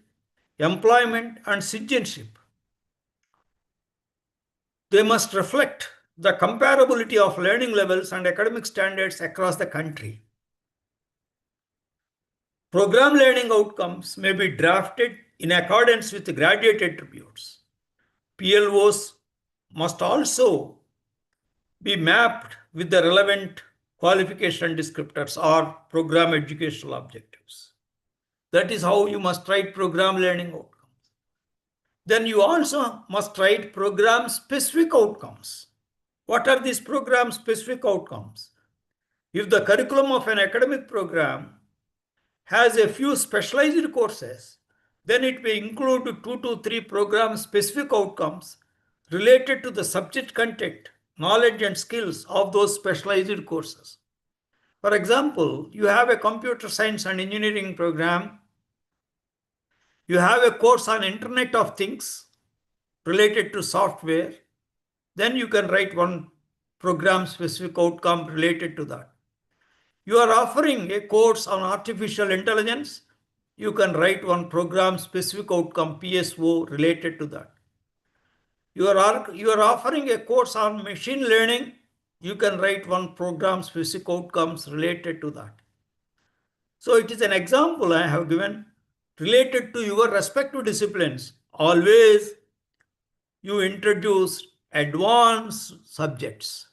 employment, and citizenship. They must reflect the comparability of learning levels and academic standards across the country. Program learning outcomes may be drafted in accordance with graduate attributes. PLOs must also be mapped with the relevant qualification descriptors or program educational objectives. That is how you must write program learning outcomes. Then you also must write program specific outcomes. What are these program specific outcomes? If the curriculum of an academic program has a few specialized courses, then it may include 2 to 3 program specific outcomes related to the subject content, knowledge and skills of those specialized courses. For example, you have a computer science and engineering program. You have a course on Internet of Things related to software. Then you can write one program specific outcome related to that. You are offering a course on artificial intelligence. You can write one program specific outcome PSO related to that. You are offering a course on machine learning. You can write one program specific outcomes related to that. So it is an example I have given related to your respective disciplines. Always you introduce advanced subjects,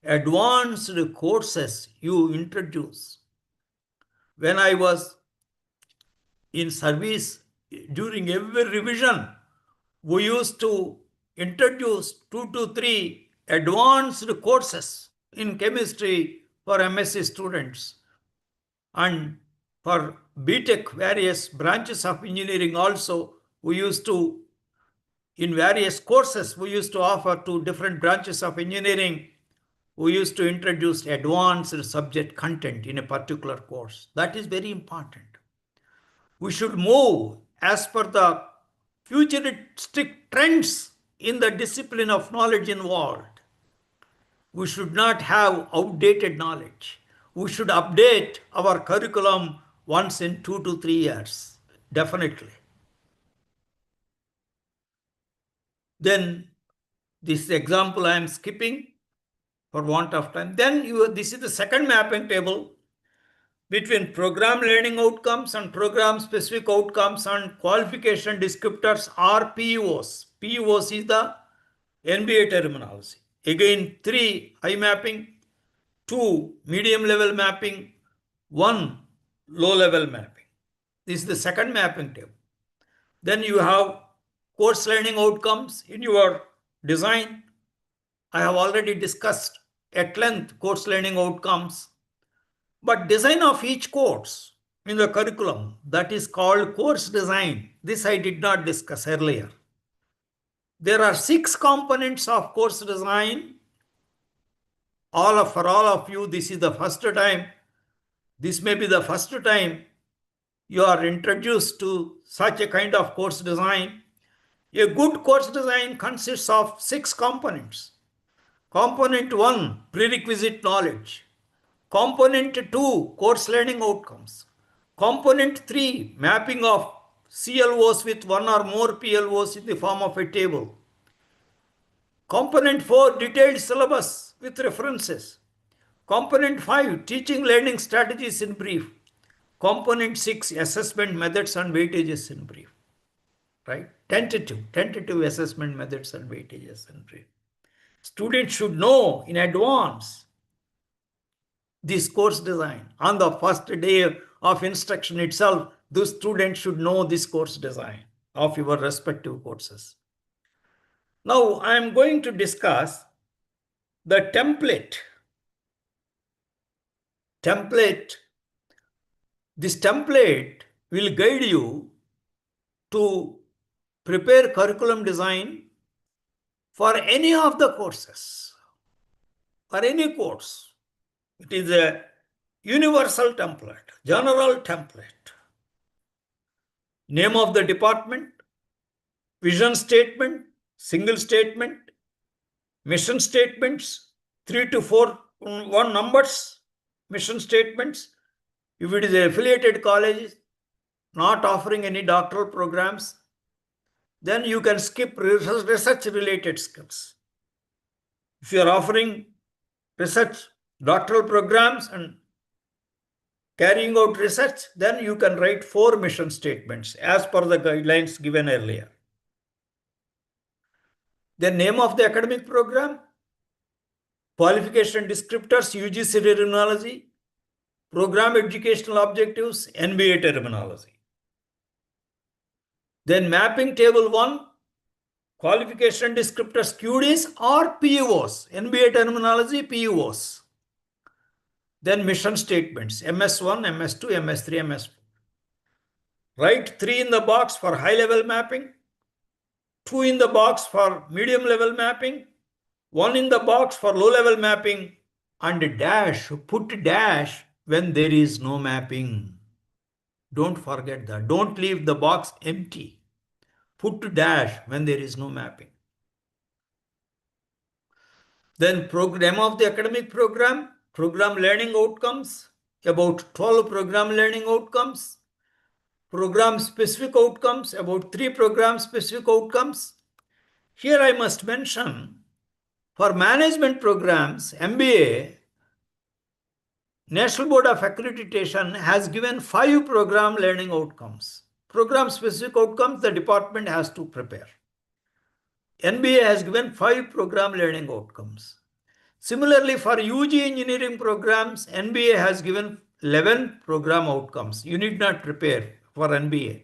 advanced courses you introduce. When I was in service, during every revision, we used to introduce 2 to 3 advanced courses in chemistry for MSc students. And for BTech, various branches of engineering also, we used to, in various courses, we used to offer to different branches of engineering, we used to introduce advanced subject content in a particular course. That is very important. We should move as per the futuristic trends in the discipline of knowledge involved. We should not have outdated knowledge. We should update our curriculum once in 2 to 3 years, definitely. Then this example I am skipping for want of time. Then this is the second mapping table between program learning outcomes and program specific outcomes and qualification descriptors or PUOs. PUOs is the NBA terminology. Again, 3 high mapping, 2 medium level mapping, 1 low level mapping. This is the second mapping table. Then you have course learning outcomes in your design. I have already discussed at length course learning outcomes. But design of each course in the curriculum, that is called course design. This I did not discuss earlier. There are 6 components of course design. For all of you, this is the first time. This may be the first time you are introduced to such a kind of course design. A good course design consists of 6 components. Component 1, prerequisite knowledge. Component 2, course learning outcomes. Component 3, mapping of CLOs with 1 or more PLOs in the form of a table. Component 4, detailed syllabus with references. Component 5, teaching learning strategies in brief. Component 6, assessment methods and weightages in brief. Right? Tentative assessment methods and weightages in brief. Students should know in advance this course design. On the first day of instruction itself, those students should know this course design of your respective courses. Now, I am going to discuss the template. This template will guide you to prepare curriculum design for any of the courses, for any course. It is a universal template, general template. Name of the department, vision statement, single statement, mission statements, 3 to 4 1 numbers, mission statements. If it is an affiliated college, not offering any doctoral programs, then you can skip research related skills. If you are offering research doctoral programs and carrying out research, then you can write 4 mission statements as per the guidelines given earlier. The name of the academic program, qualification descriptors, UGC terminology, program educational objectives, NBA terminology. Then mapping table 1, qualification descriptors, QDs or PUOs, NBA terminology, PUOs. Then mission statements, MS1, MS2, MS3, MS4. Write 3 in the box for high level mapping, 2 in the box for medium level mapping, 1 in the box for low level mapping, and put dash when there is no mapping. Don't forget that. Don't leave the box empty. Put dash when there is no mapping. Then program of the academic program, program learning outcomes, about 12 program learning outcomes, program specific outcomes, about 3 program specific outcomes. Here I must mention, for management programs, MBA, National Board of Accreditation has given 5 program learning outcomes. Program specific outcomes the department has to prepare. NBA has given 5 program learning outcomes. Similarly, for UG engineering programs, NBA has given 11 program outcomes. You need not prepare for NBA.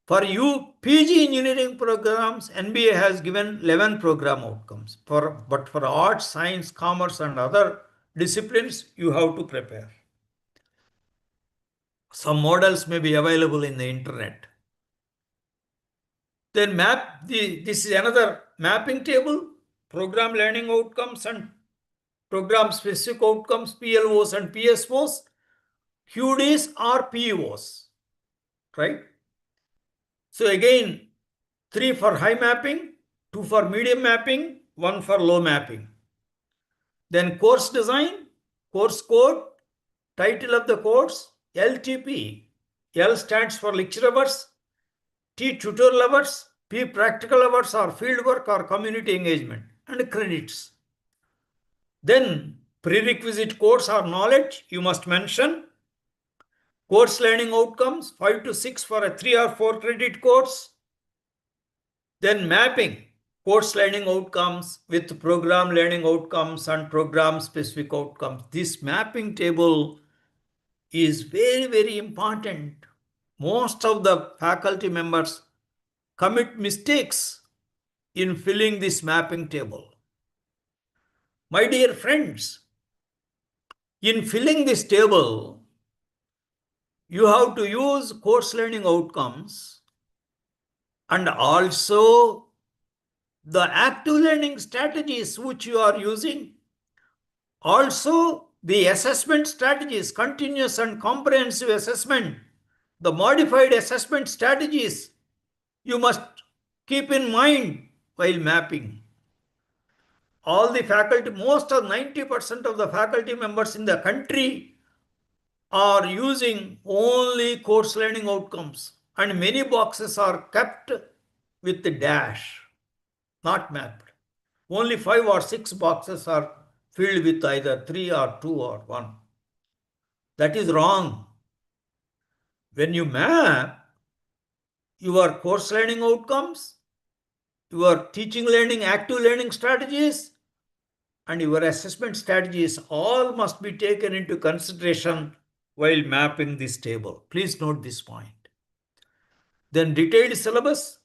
For PG engineering programs, NBA has given 11 program outcomes. But for arts, science, commerce, and other disciplines, you have to prepare. Some models may be available in the internet. Then this is another mapping table, program learning outcomes and program specific outcomes, PLOs and PSOs, QDs or PUOs. right? So again, 3 for high mapping, 2 for medium mapping, 1 for low mapping. Then course design, course code, title of the course, LTP. L stands for lecture hours, T tutorial hours, P practical hours or field work or community engagement, and credits. Then prerequisite course or knowledge you must mention. Course learning outcomes 5 to 6 for a 3 or 4 credit course. Then mapping course learning outcomes with program learning outcomes and program specific outcomes. This mapping table is very, very important. Most of the faculty members commit mistakes in filling this mapping table. My dear friends, in filling this table, you have to use course learning outcomes and also the active learning strategies which you are using. Also, the assessment strategies, continuous and comprehensive assessment, the modified assessment strategies, you must keep in mind while mapping. All the faculty, most of 90% of the faculty members in the country are using only course learning outcomes, and many boxes are kept with the dash, not mapped. Only 5 or 6 boxes are filled with either 3 or 2 or 1. That is wrong. When you map your course learning outcomes, your teaching learning, active learning strategies, and your assessment strategies all must be taken into consideration while mapping this table. Please note this point. Then detailed syllabus,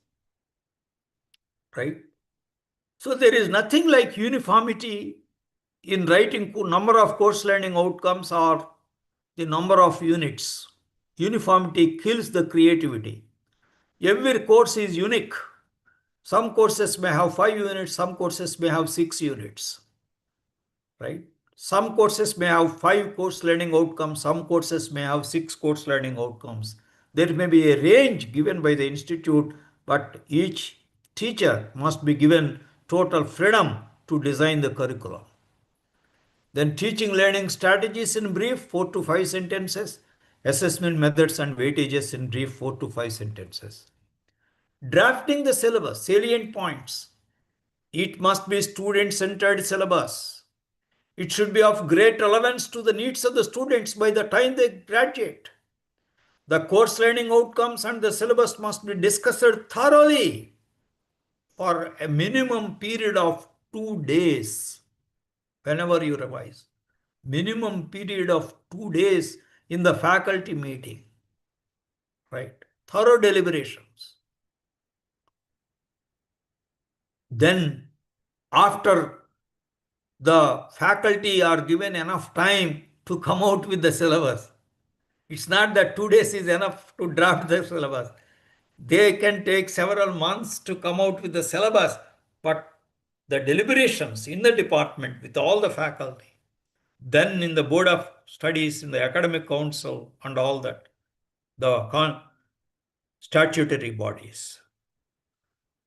right? So there is nothing like uniformity in writing number of course learning outcomes or the number of units. Uniformity kills the creativity. Every course is unique. Some courses may have 5 units, some courses may have 6 units, right? Some courses may have 5 course learning outcomes, some courses may have 6 course learning outcomes. There may be a range given by the institute, but each teacher must be given total freedom to design the curriculum. Then teaching learning strategies in brief, 4 to 5 sentences. Assessment methods and weightages in brief, 4 to 5 sentences. Drafting the syllabus, salient points. It must be student-centered syllabus. It should be of great relevance to the needs of the students by the time they graduate. The course learning outcomes and the syllabus must be discussed thoroughly for a minimum period of 2 days whenever you revise. Minimum period of 2 days in the faculty meeting, right? Thorough deliberations. Then after the faculty are given enough time to come out with the syllabus, it's not that 2 days is enough to draft the syllabus. They can take several months to come out with the syllabus, but the deliberations in the department with all the faculty, then in the board of studies, in the academic council and all that, the statutory bodies.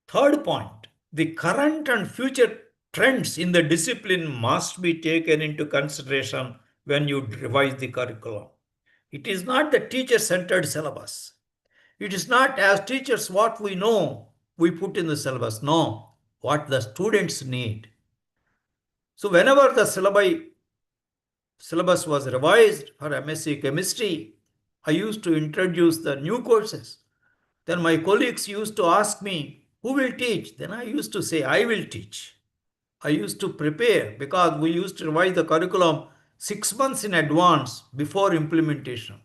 Third point, the current and future trends in the discipline must be taken into consideration when you revise the curriculum. It is not the teacher-centered syllabus. It is not as teachers what we know we put in the syllabus. No, what the students need. So whenever the syllabus was revised for MSc Chemistry, I used to introduce the new courses. Then my colleagues used to ask me, who will teach? Then I used to say, I will teach. I used to prepare because we used to revise the curriculum 6 months in advance before implementation.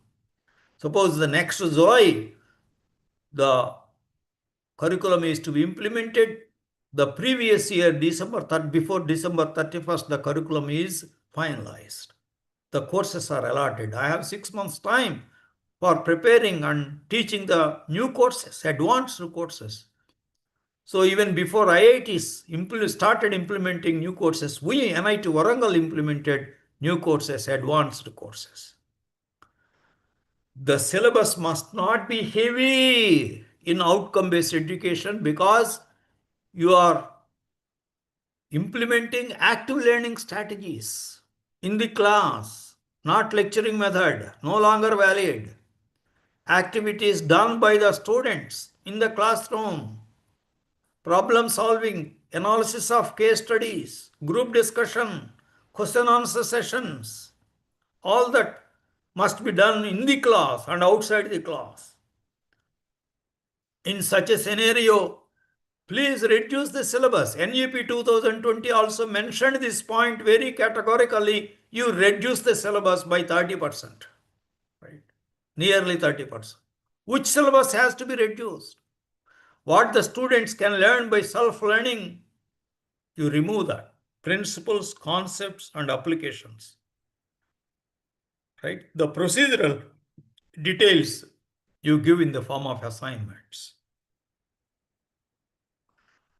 Suppose the next July, the curriculum is to be implemented. The previous year, before December 31st, the curriculum is finalized. The courses are allotted. I have 6 months' time for preparing and teaching the new courses, advanced courses. So even before IITs started implementing new courses, we, NIT Warangal, implemented new courses, advanced courses. The syllabus must not be heavy in outcome-based education because you are implementing active learning strategies in the class, not lecturing method, no longer valid. Activities done by the students in the classroom, problem solving, analysis of case studies, group discussion, question answer sessions, all that must be done in the class and outside the class. In such a scenario, please reduce the syllabus. NEP 2020 also mentioned this point very categorically. You reduce the syllabus by 30%, right? Nearly 30%. Which syllabus has to be reduced? What the students can learn by self-learning, you remove that. Principles, concepts, and applications, right? The procedural details you give in the form of assignments.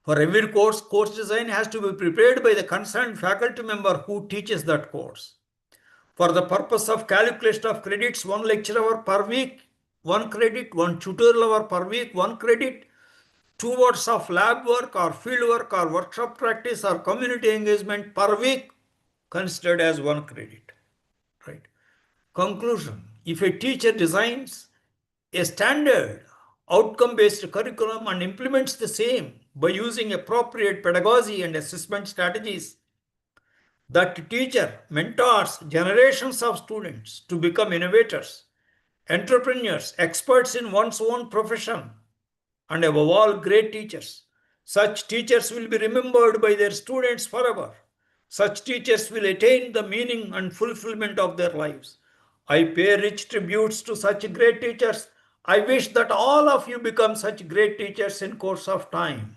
For every course, course design has to be prepared by the concerned faculty member who teaches that course. For the purpose of calculation of credits, 1 lecture hour per week, 1 credit, 1 tutorial hour per week, 1 credit, 2 hours of lab work or field work or workshop practice or community engagement per week considered as 1 credit, right? Conclusion: if a teacher designs a standard outcome-based curriculum and implements the same by using appropriate pedagogy and assessment strategies, that teacher mentors generations of students to become innovators, entrepreneurs, experts in one's own profession, and above all, great teachers. Such teachers will be remembered by their students forever. Such teachers will attain the meaning and fulfillment of their lives. I pay rich tributes to such great teachers. I wish that all of you become such great teachers in course of time.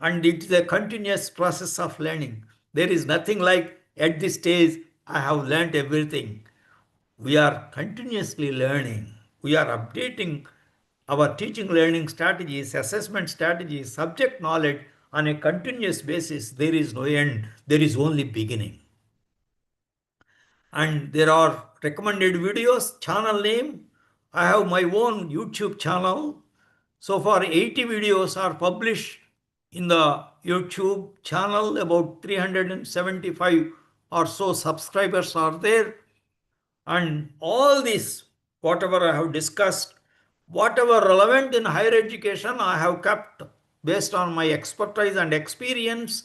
And it is a continuous process of learning. There is nothing like at this stage, I have learned everything. We are continuously learning. We are updating our teaching learning strategies, assessment strategies, subject knowledge on a continuous basis. There is no end. There is only beginning. And there are recommended videos, channel name. I have my own YouTube channel. So far 80 videos are published in the YouTube channel. About 375 or so subscribers are there. And all this, whatever I have discussed, whatever relevant in higher education, I have kept based on my expertise and experience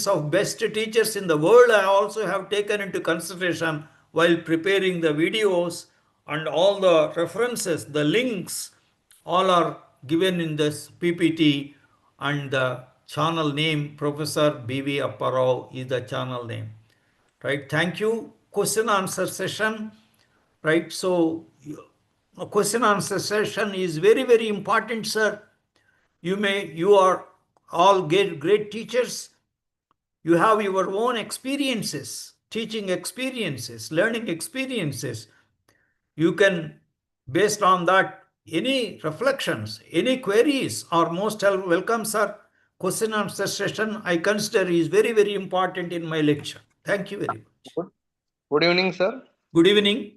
of best teachers in the world. I also have taken into consideration while preparing the videos, and all the references, the links, all are given in this PPT, and the channel name, Professor B.V. Apparao, is the channel name. Right? Thank you. Question answer session. Right? So, a question answer session is very, very important, sir. You are all great teachers. You have your own experiences, teaching experiences, learning experiences. You can, based on that, any reflections, any queries are most welcome, sir. Question answer session I consider is very, very important in my lecture. Thank you very much. Good evening, sir. Good evening.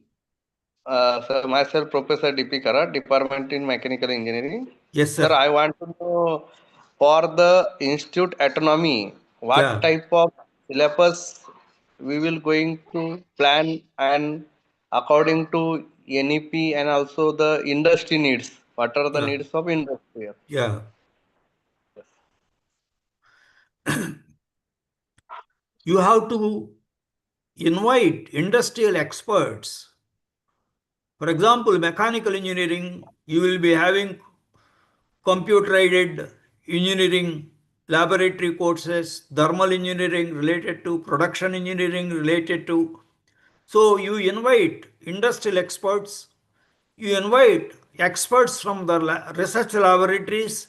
Sir, myself, Professor D.P. Karat, Department in Mechanical Engineering. Yes, sir. Sir, I want to know for the institute autonomy, what type of syllabus we will going to plan, and according to NEP and also the industry needs. What are the needs of industry? Yeah. You have to invite industrial experts. For example, mechanical engineering, you will be having computer-aided engineering laboratory courses, thermal engineering related to production engineering related to. So you invite industrial experts, you invite experts from the research laboratories,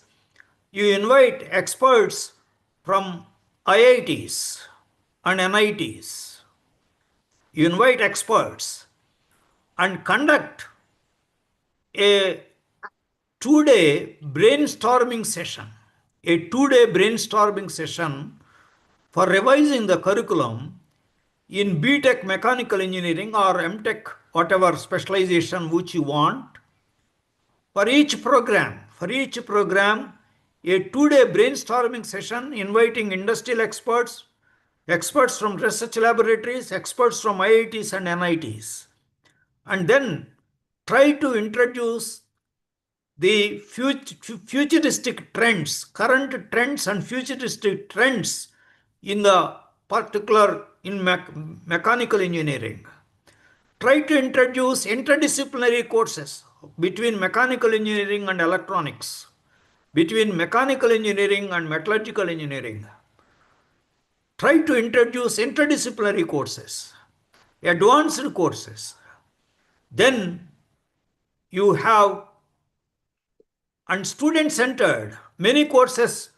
you invite experts from IITs and NITs. You invite experts and conduct a 2-day brainstorming session. A 2-day brainstorming session for revising the curriculum in BTech mechanical engineering or MTech, whatever specialization which you want, for each program, a 2-day brainstorming session inviting industrial experts, experts from research laboratories, experts from IITs and NITs, and then try to introduce the futuristic trends, current trends and futuristic trends in the particular in mechanical engineering. Try to introduce interdisciplinary courses between mechanical engineering and electronics, between mechanical engineering and metallurgical engineering. Try to introduce interdisciplinary courses, advanced courses. Then you have and student-centered. Many courses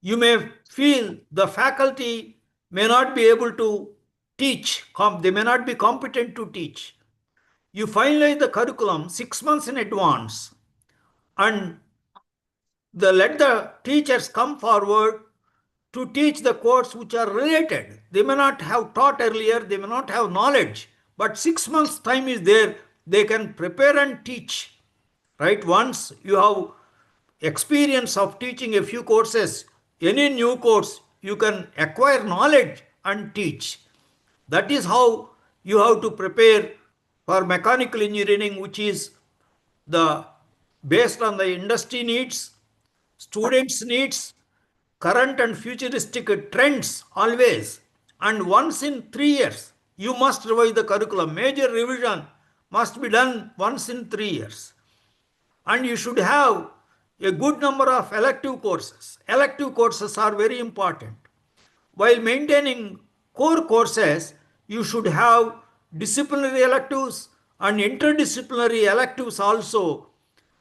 you may feel the faculty may not be able to teach, they may not be competent to teach. You finalize the curriculum 6 months in advance and let the teachers come forward to teach the course which are related. They may not have taught earlier, they may not have knowledge, but 6 months time is there, they can prepare and teach. Right? Once you have experience of teaching a few courses, any new course, you can acquire knowledge and teach. That is how you have to prepare for mechanical engineering, which is the based on the industry needs, students' needs, current and futuristic trends always. And once in 3 years, you must revise the curriculum. Major revision must be done once in 3 years. And you should have a good number of elective courses. Elective courses are very important. While maintaining core courses, you should have disciplinary electives and interdisciplinary electives also.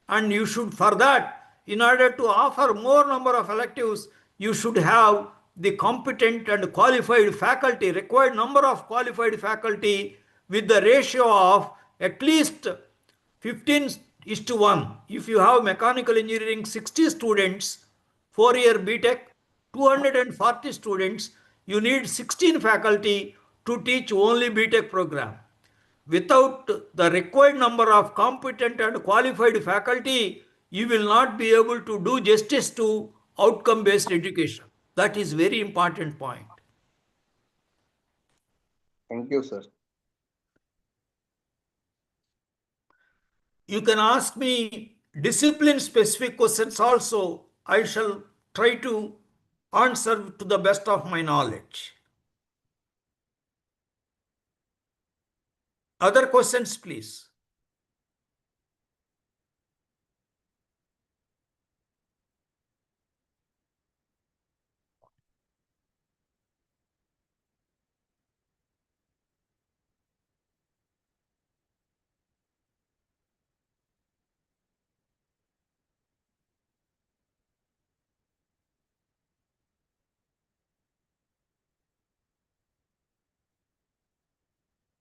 And you should, for that, in order to offer more number of electives, you should have the competent and qualified faculty, required number of qualified faculty with the ratio of at least 15:1. If you have mechanical engineering 60 students, 4-year BTech, 240 students, you need 16 faculty to teach only BTech program. Without the required number of competent and qualified faculty, you will not be able to do justice to outcome-based education. That is very important point. Thank you, sir. You can ask me discipline-specific questions also. I shall try to answer to the best of my knowledge. Other questions, please.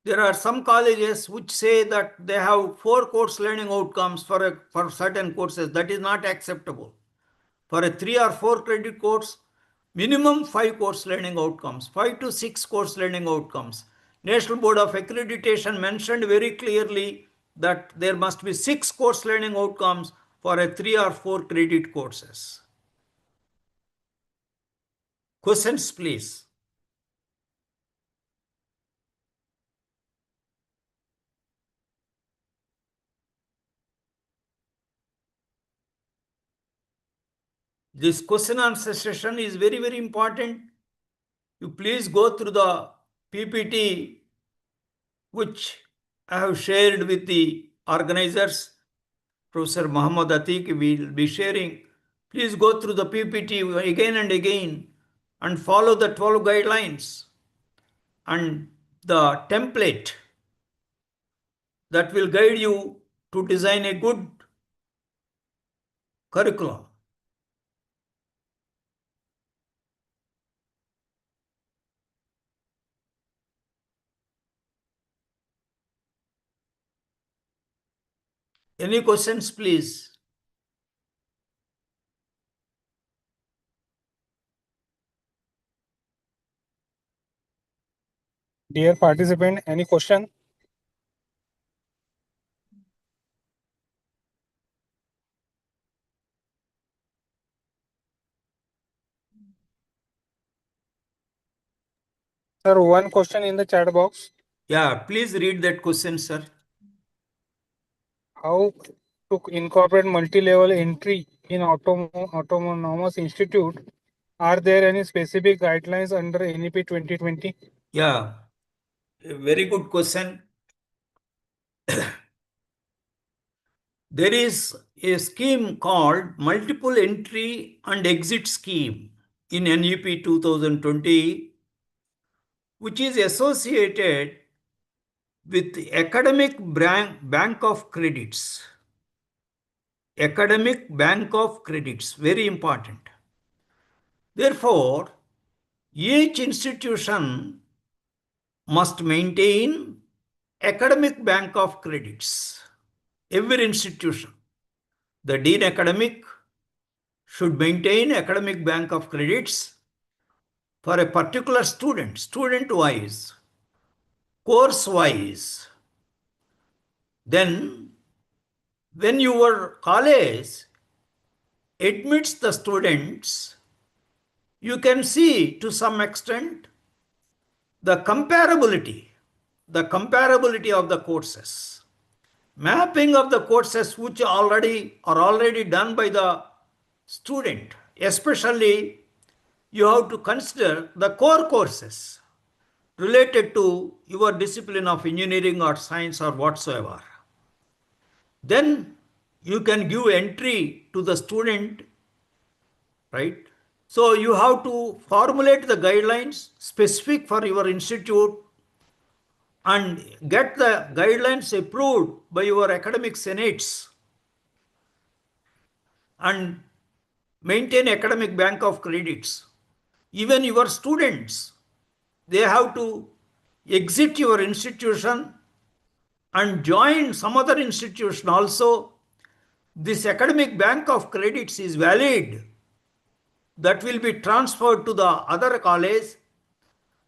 There are some colleges which say that they have 4 course learning outcomes for certain courses. That is not acceptable. For a 3 or 4 credit course, minimum 5 course learning outcomes, 5 to 6 course learning outcomes. National Board of Accreditation mentioned very clearly that there must be 6 course learning outcomes for a 3 or 4 credit courses. Questions, please. This question answer session is very, very important. You please go through the PPT which I have shared with the organizers. Professor Muhammad Atiq will be sharing. Please go through the PPT again and again and follow the 12 guidelines and the template that will guide you to design a good curriculum. Any questions, please? Dear participant, any question? Sir, one question in the chat box. Yeah, please read that question, sir. How to incorporate multi-level entry in autonomous institute? Are there any specific guidelines under NEP 2020? Yeah, a very good question. There is a scheme called Multiple Entry and Exit Scheme in NEP 2020, which is associated with the academic bank of credits. Academic bank of credits, very important. Therefore, each institution must maintain academic bank of credits. Every institution. The Dean Academic should maintain academic bank of credits for a particular student, student-wise, course-wise. Then, when your college admits the students, you can see to some extent the comparability of the courses. Mapping of the courses which are already done by the student, especially you have to consider the core courses related to your discipline of engineering or science or whatsoever. Then you can give entry to the student, right? So you have to formulate the guidelines specific for your institute and get the guidelines approved by your academic senates and maintain academic bank of credits. Even your students, they have to exit your institution and join some other institution also. This academic bank of credits is valid. That will be transferred to the other college.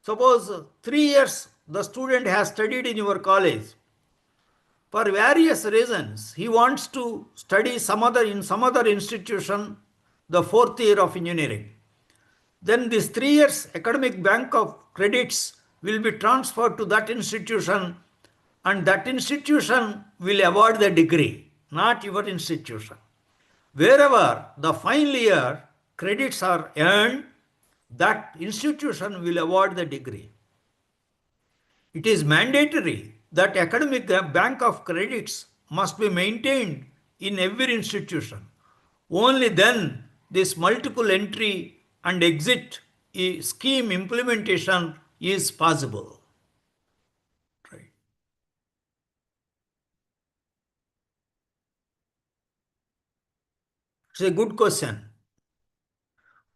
Suppose 3 years the student has studied in your college. For various reasons, he wants to study in some other institution, the 4th year of engineering. Then this 3 years academic bank of credits will be transferred to that institution, and that institution will award the degree, not your institution. Wherever the final year credits are earned, that institution will award the degree. It is mandatory that academic bank of credits must be maintained in every institution. Only then this multiple entry and exit scheme implementation is possible. Right. It's a good question.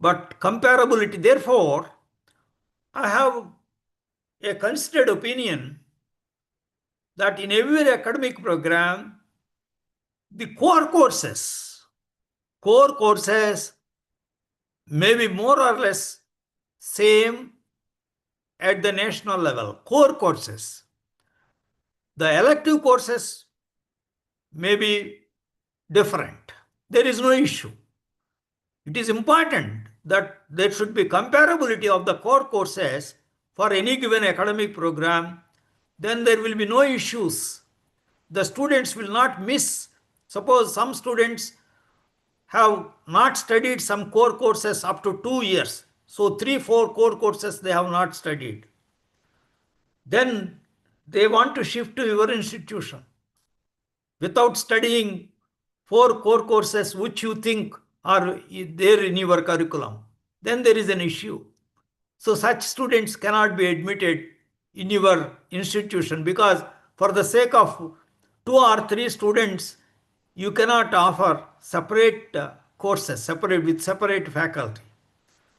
But comparability, therefore, I have a considered opinion that in every academic program, the core courses may be more or less same at the national level, core courses. The elective courses may be different. There is no issue. It is important that there should be comparability of the core courses for any given academic program. Then there will be no issues. The students will not miss. Suppose some students have not studied some core courses up to 2 years. So 3-4 core courses they have not studied. Then they want to shift to your institution without studying 4 core courses which you think are there in your curriculum. Then there is an issue. So such students cannot be admitted in your institution because for the sake of 2 or 3 students, you cannot offer separate courses, with separate faculty.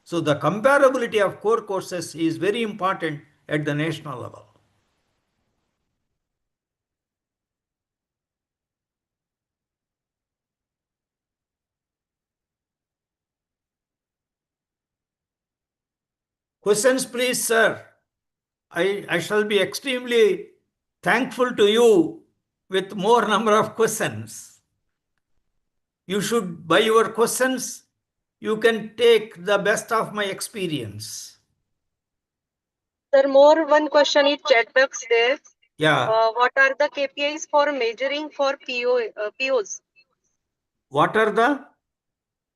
So the comparability of core courses is very important at the national level. Questions, please, sir. I shall be extremely thankful to you with more number of questions. You should, by your questions, you can take the best of my experience. Sir, more one question is chat box there. Yeah. What are the KPIs for measuring for POs? What are the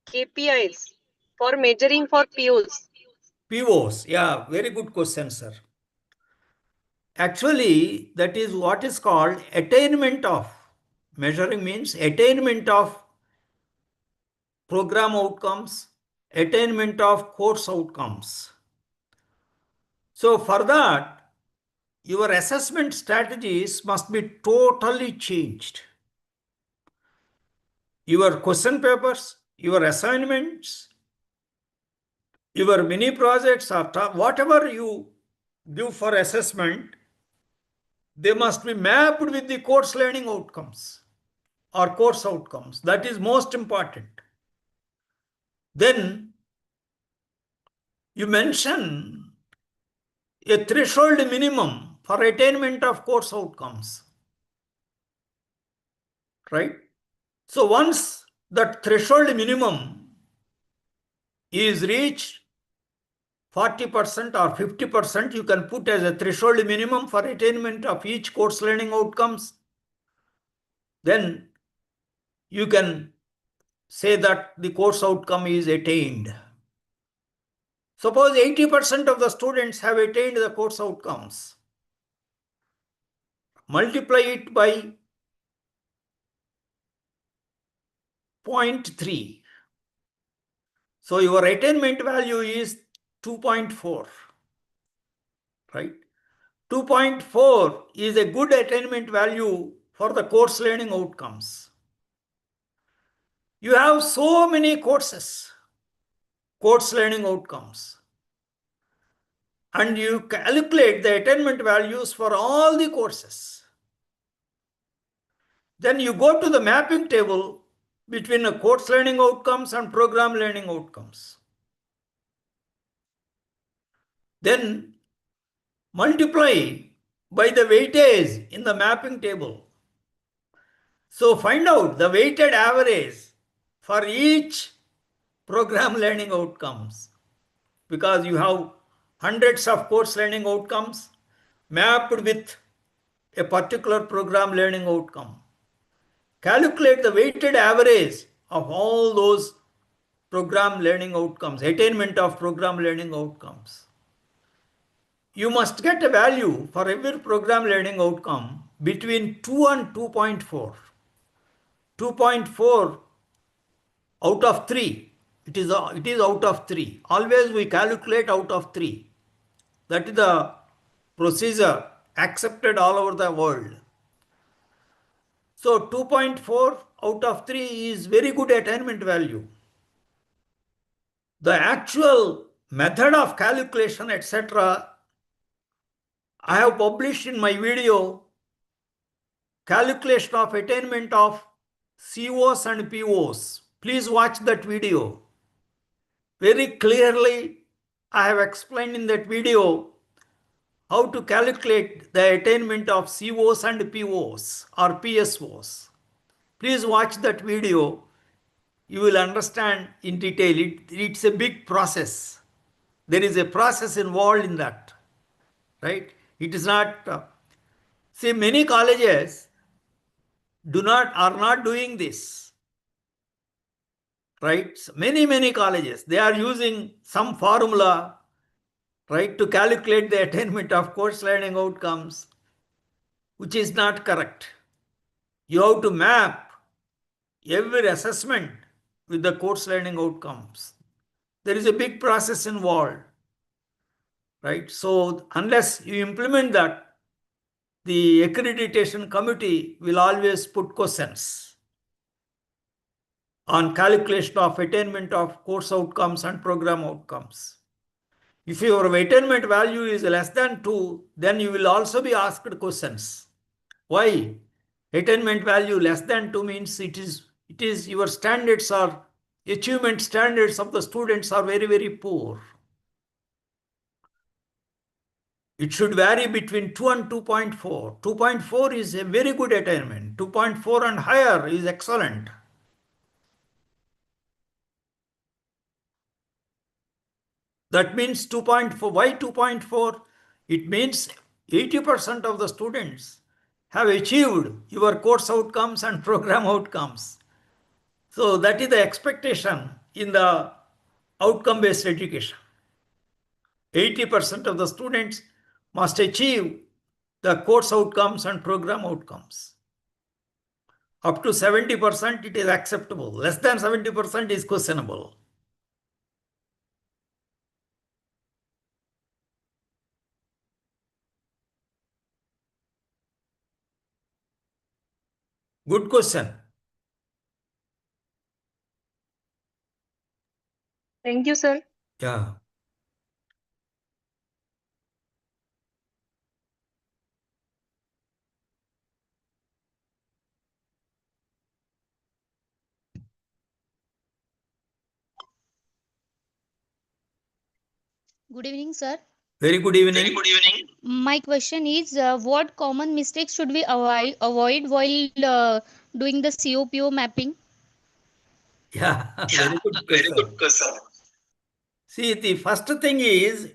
KPIs for measuring for POs? POs? Yeah, very good question, sir. Actually, that is what is called attainment of. Measuring means attainment of program outcomes, attainment of course outcomes. So for that, your assessment strategies must be totally changed. Your question papers, your assignments, your mini projects, or whatever you do for assessment, they must be mapped with the course learning outcomes or course outcomes. That is most important. Then you mention a threshold minimum for attainment of course outcomes, right? So once that threshold minimum is reached, 40% or 50%, you can put as a threshold minimum for attainment of each course learning outcomes. Then you can say that the course outcome is attained. Suppose 80% of the students have attained the course outcomes. Multiply it by 0.3. So your attainment value is 2.4, right? 2.4 is a good attainment value for the course learning outcomes. You have so many courses, course learning outcomes, and you calculate the attainment values for all the courses. Then you go to the mapping table between the course learning outcomes and program learning outcomes. Then multiply by the weightage in the mapping table. So find out the weighted average for each program learning outcomes, because you have hundreds of course learning outcomes mapped with a particular program learning outcome. Calculate the weighted average of all those program learning outcomes, attainment of program learning outcomes. You must get a value for every program learning outcome between 2 and 2.4. 2.4 out of 3. It is out of 3. Always we calculate out of 3. That is the procedure accepted all over the world. So 2.4 out of 3 is very good attainment value. The actual method of calculation, etc., I have published in my video, calculation of attainment of COs and POs. Please watch that video. Very clearly, I have explained in that video how to calculate the attainment of COs and POs or PSOs. Please watch that video. You will understand in detail. It's a big process. There is a process involved in that, right? It is not, see, many colleges are not doing this, right? Many colleges, they are using some formula, right, to calculate the attainment of course learning outcomes, which is not correct. You have to map every assessment with the course learning outcomes. There is a big process involved, right? So unless you implement that, the accreditation committee will always put questions on calculation of attainment of course outcomes and program outcomes. If your attainment value is less than 2, then you will also be asked questions. Why? Attainment value less than 2 means it is your standards are, achievement standards of the students are very, very poor. It should vary between 2 and 2.4. 2.4 is a very good attainment. 2.4 and higher is excellent. That means 2.4. Why 2.4? It means 80% of the students have achieved your course outcomes and program outcomes. So that is the expectation in the outcome-based education. 80% of the students must achieve the course outcomes and program outcomes. Up to 70% it is acceptable. Less than 70% is questionable. Good question. Thank you, sir. Yeah. Good evening, sir. Very good evening. My question is, what common mistakes should we avoid while doing the COPO mapping? Yeah, very good question. See, the first thing is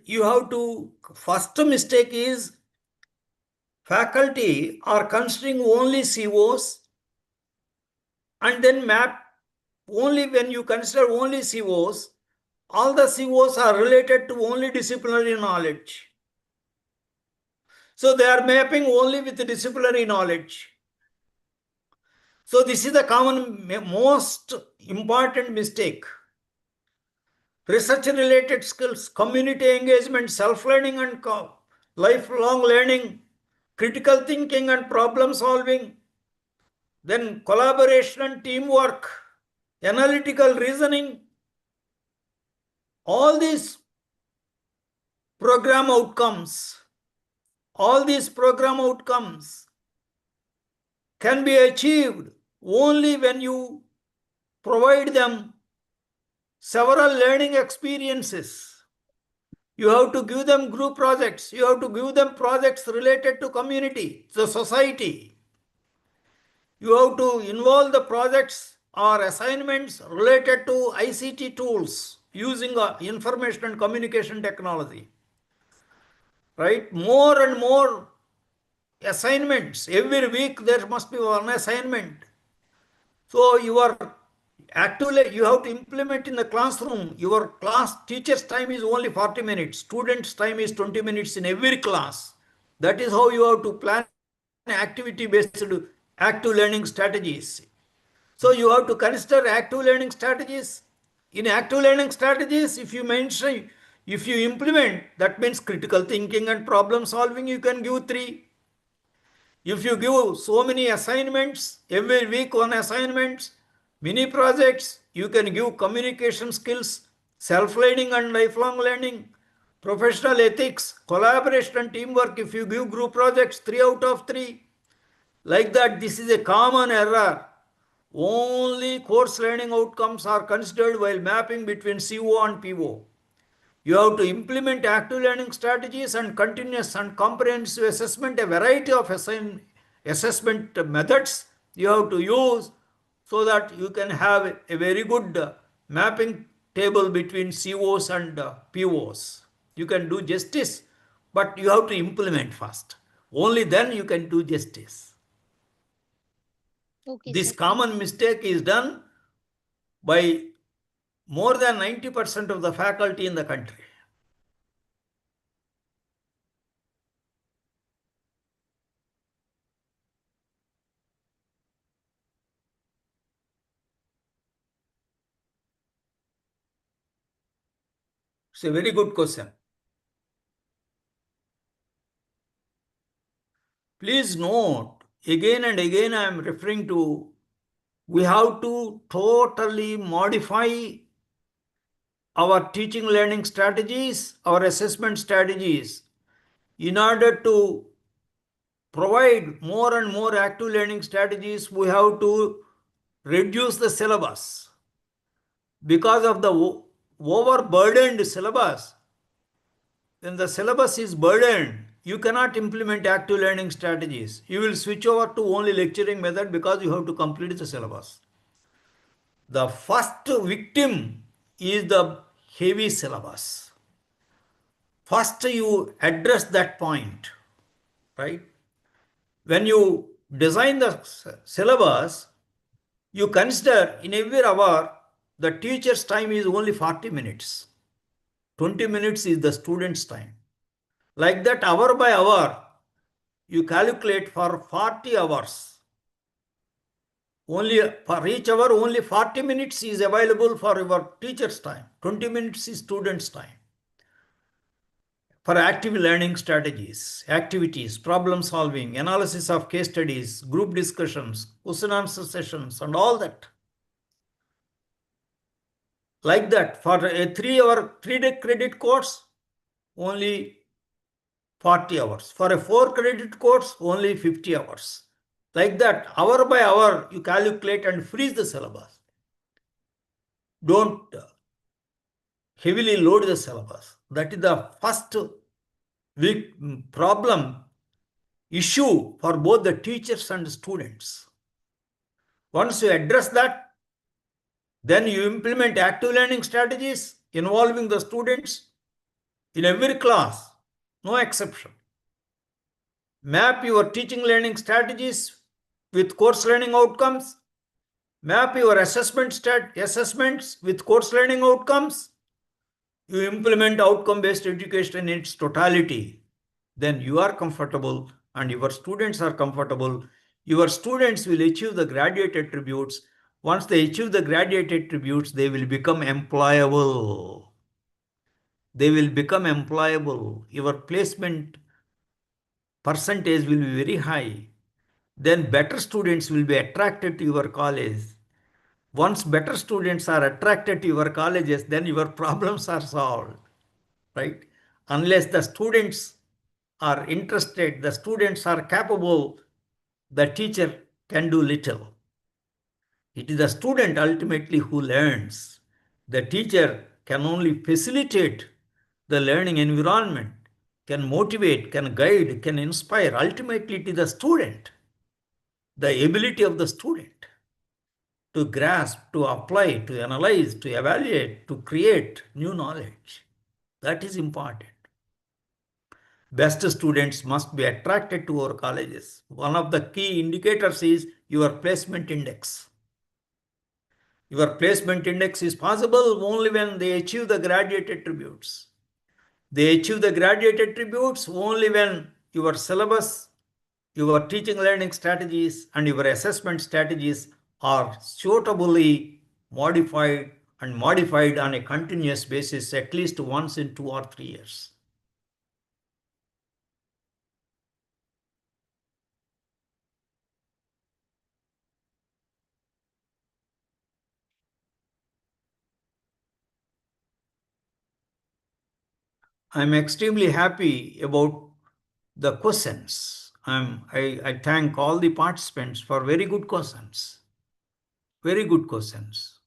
first mistake is faculty are considering only COs and then map only when you consider only COs, all the COs are related to only disciplinary knowledge. So they are mapping only with disciplinary knowledge. So this is the common, most important mistake. Research related skills, community engagement, self-learning and lifelong learning, critical thinking and problem solving, then collaboration and teamwork, analytical reasoning, all these program outcomes can be achieved only when you provide them several learning experiences. You have to give them group projects. You have to give them projects related to community, the society. You have to involve the projects or assignments related to ICT tools using information and communication technology. Right? More and more assignments. Every week there must be one assignment. So you have to implement in the classroom. Your class teacher's time is only 40 minutes. Student's time is 20 minutes in every class. That is how you have to plan activity-based active learning strategies. So you have to consider active learning strategies. In active learning strategies, if you implement, that means critical thinking and problem solving, you can give 3. If you give so many assignments, every week one assignments, mini projects, you can give communication skills, self-learning and lifelong learning, professional ethics, collaboration and teamwork. If you give group projects, 3 out of 3. Like that, this is a common error. Only course learning outcomes are considered while mapping between CO and PO. You have to implement active learning strategies and continuous and comprehensive assessment, a variety of assessment methods you have to use so that you can have a very good mapping table between COs and POs. You can do justice, but you have to implement first. Only then you can do justice. Okay, This sir. common mistake is done by more than 90% of the faculty in the country. It's a very good question. Please note, again and again I am referring to, we have to totally modify our teaching learning strategies, our assessment strategies, in order to provide more and more active learning strategies. We have to reduce the syllabus. Because of the overburdened syllabus, when the syllabus is burdened, you cannot implement active learning strategies. You will switch over to only lecturing method because you have to complete the syllabus. The first victim is the heavy syllabus. First you address that point, right? When you design the syllabus, you consider in every hour, the teacher's time is only 40 minutes. 20 minutes is the student's time. Like that, hour by hour, you calculate for 40 hours. Only for each hour, only 40 minutes is available for your teacher's time. 20 minutes is student's time. For active learning strategies, activities, problem solving, analysis of case studies, group discussions, question answer sessions, and all that. Like that, for a 3-day credit course, only 40 hours. For a 4 credit course, only 50 hours. Like that, hour by hour, you calculate and freeze the syllabus. Don't heavily load the syllabus. That is the first big problem, issue for both the teachers and students. Once you address that, then you implement active learning strategies involving the students in every class, no exception. Map your teaching learning strategies with course learning outcomes. Map your assessments with course learning outcomes. You implement outcome-based education in its totality. Then you are comfortable and your students are comfortable. Your students will achieve the graduate attributes. Once they achieve the graduate attributes, they will become employable. They will become employable. Your placement percentage will be very high. Then better students will be attracted to your college. Once better students are attracted to your colleges, then your problems are solved, right? Unless the students are interested, the students are capable, the teacher can do little. It is the student ultimately who learns. The teacher can only facilitate the learning environment, can motivate, can guide, can inspire. Ultimately, it is the student, the ability of the student to grasp, to apply, to analyze, to evaluate, to create new knowledge. That is important. Best students must be attracted to our colleges. One of the key indicators is your placement index. Your placement index is possible only when they achieve the graduate attributes. They achieve the graduate attributes only when your syllabus, your teaching learning strategies, and your assessment strategies are suitably modified on a continuous basis at least once in 2 or 3 years. I'm extremely happy about the questions. I thank all the participants for very good questions. Very good questions.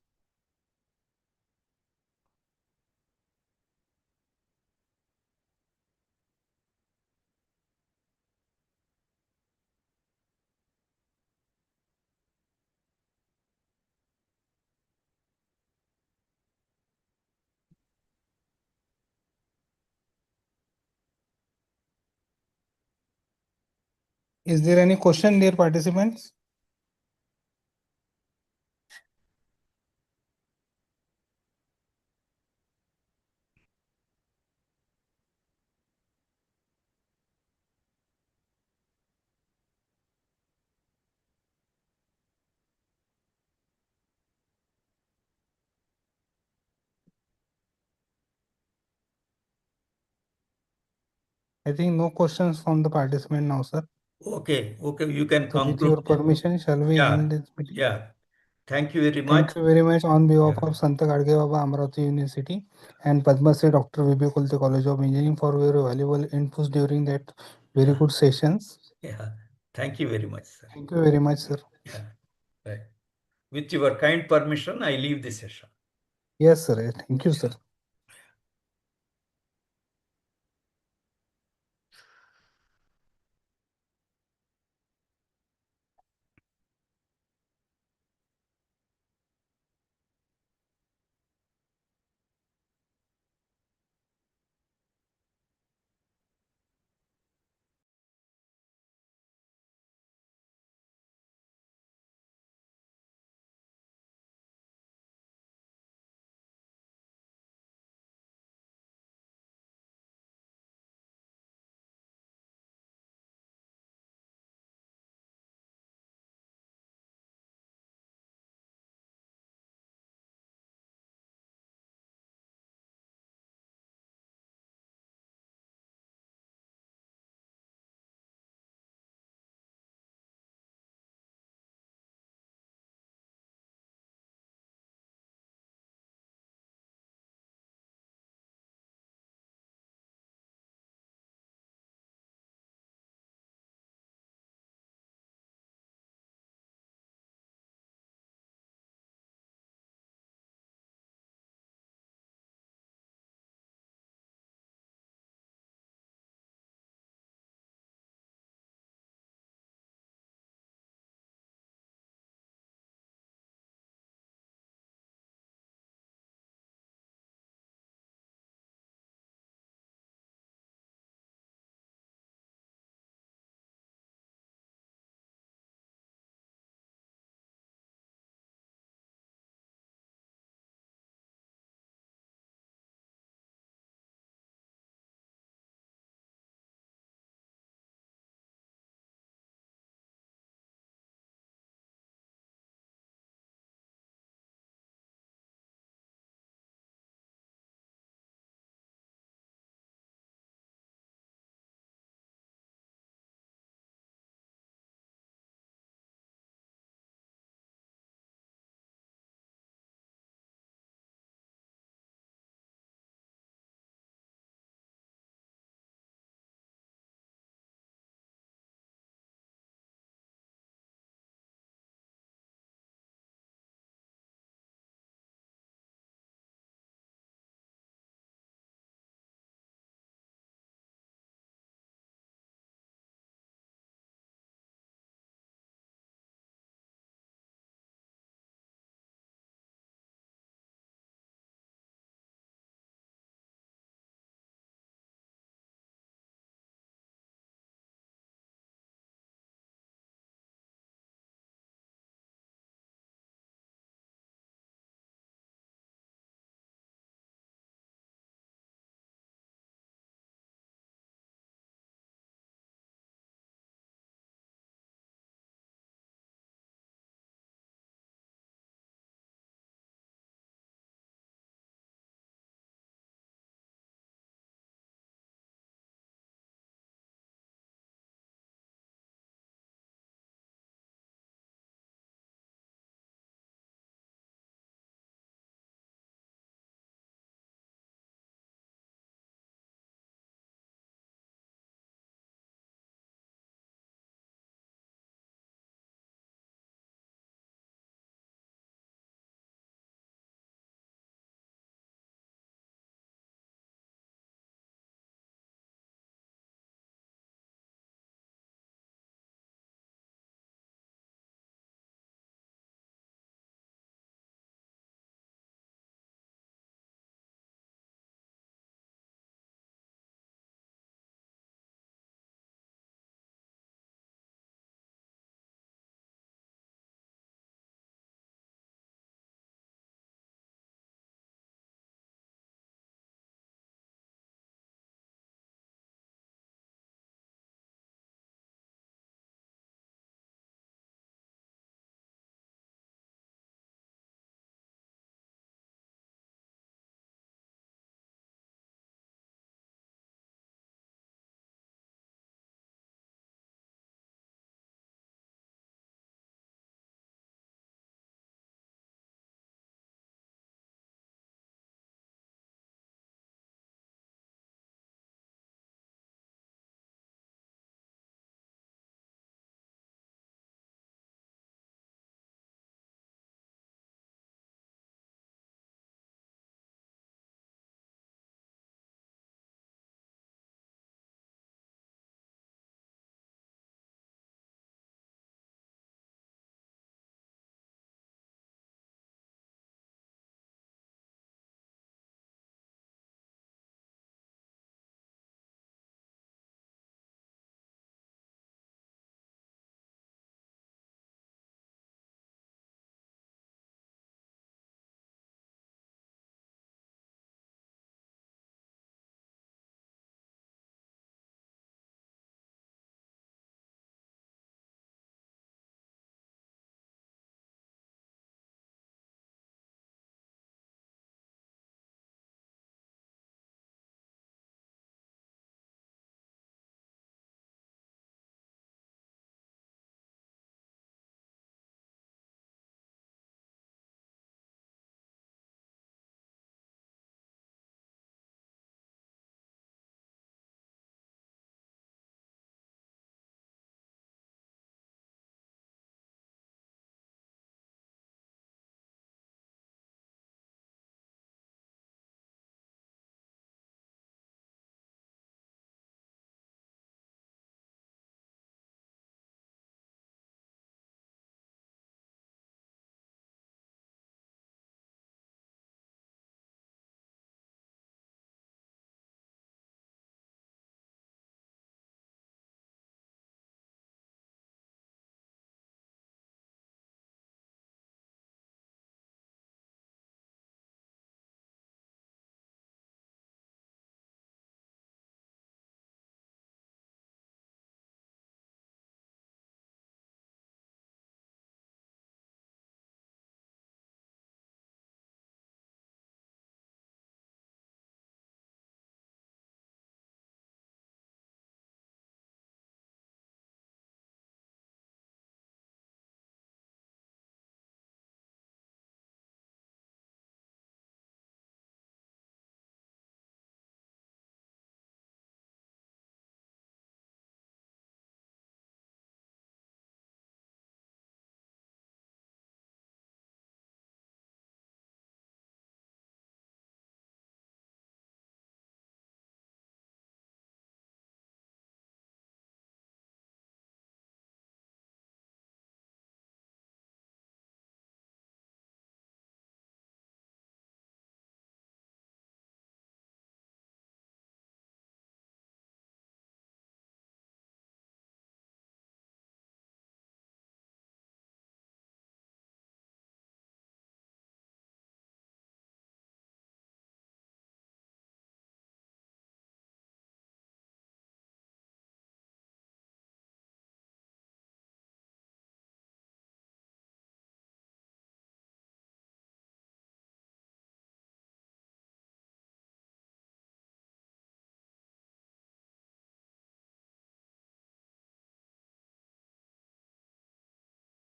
Is there any question, dear participants? I think no questions from the participant now, sir. Okay, you can So with conclude. your permission, shall we end this meeting? Yeah. Thank you very much. Thank you very much on behalf of Sant Gadge Baba Amravati University and Padma Shri Dr. V.B. Kulte College of Engineering for your valuable inputs during that very good sessions. Yeah. Thank you very much, sir. Thank you very much, sir. Yeah. Right. With your kind permission, I leave the session. Yes, sir. Thank you, sir.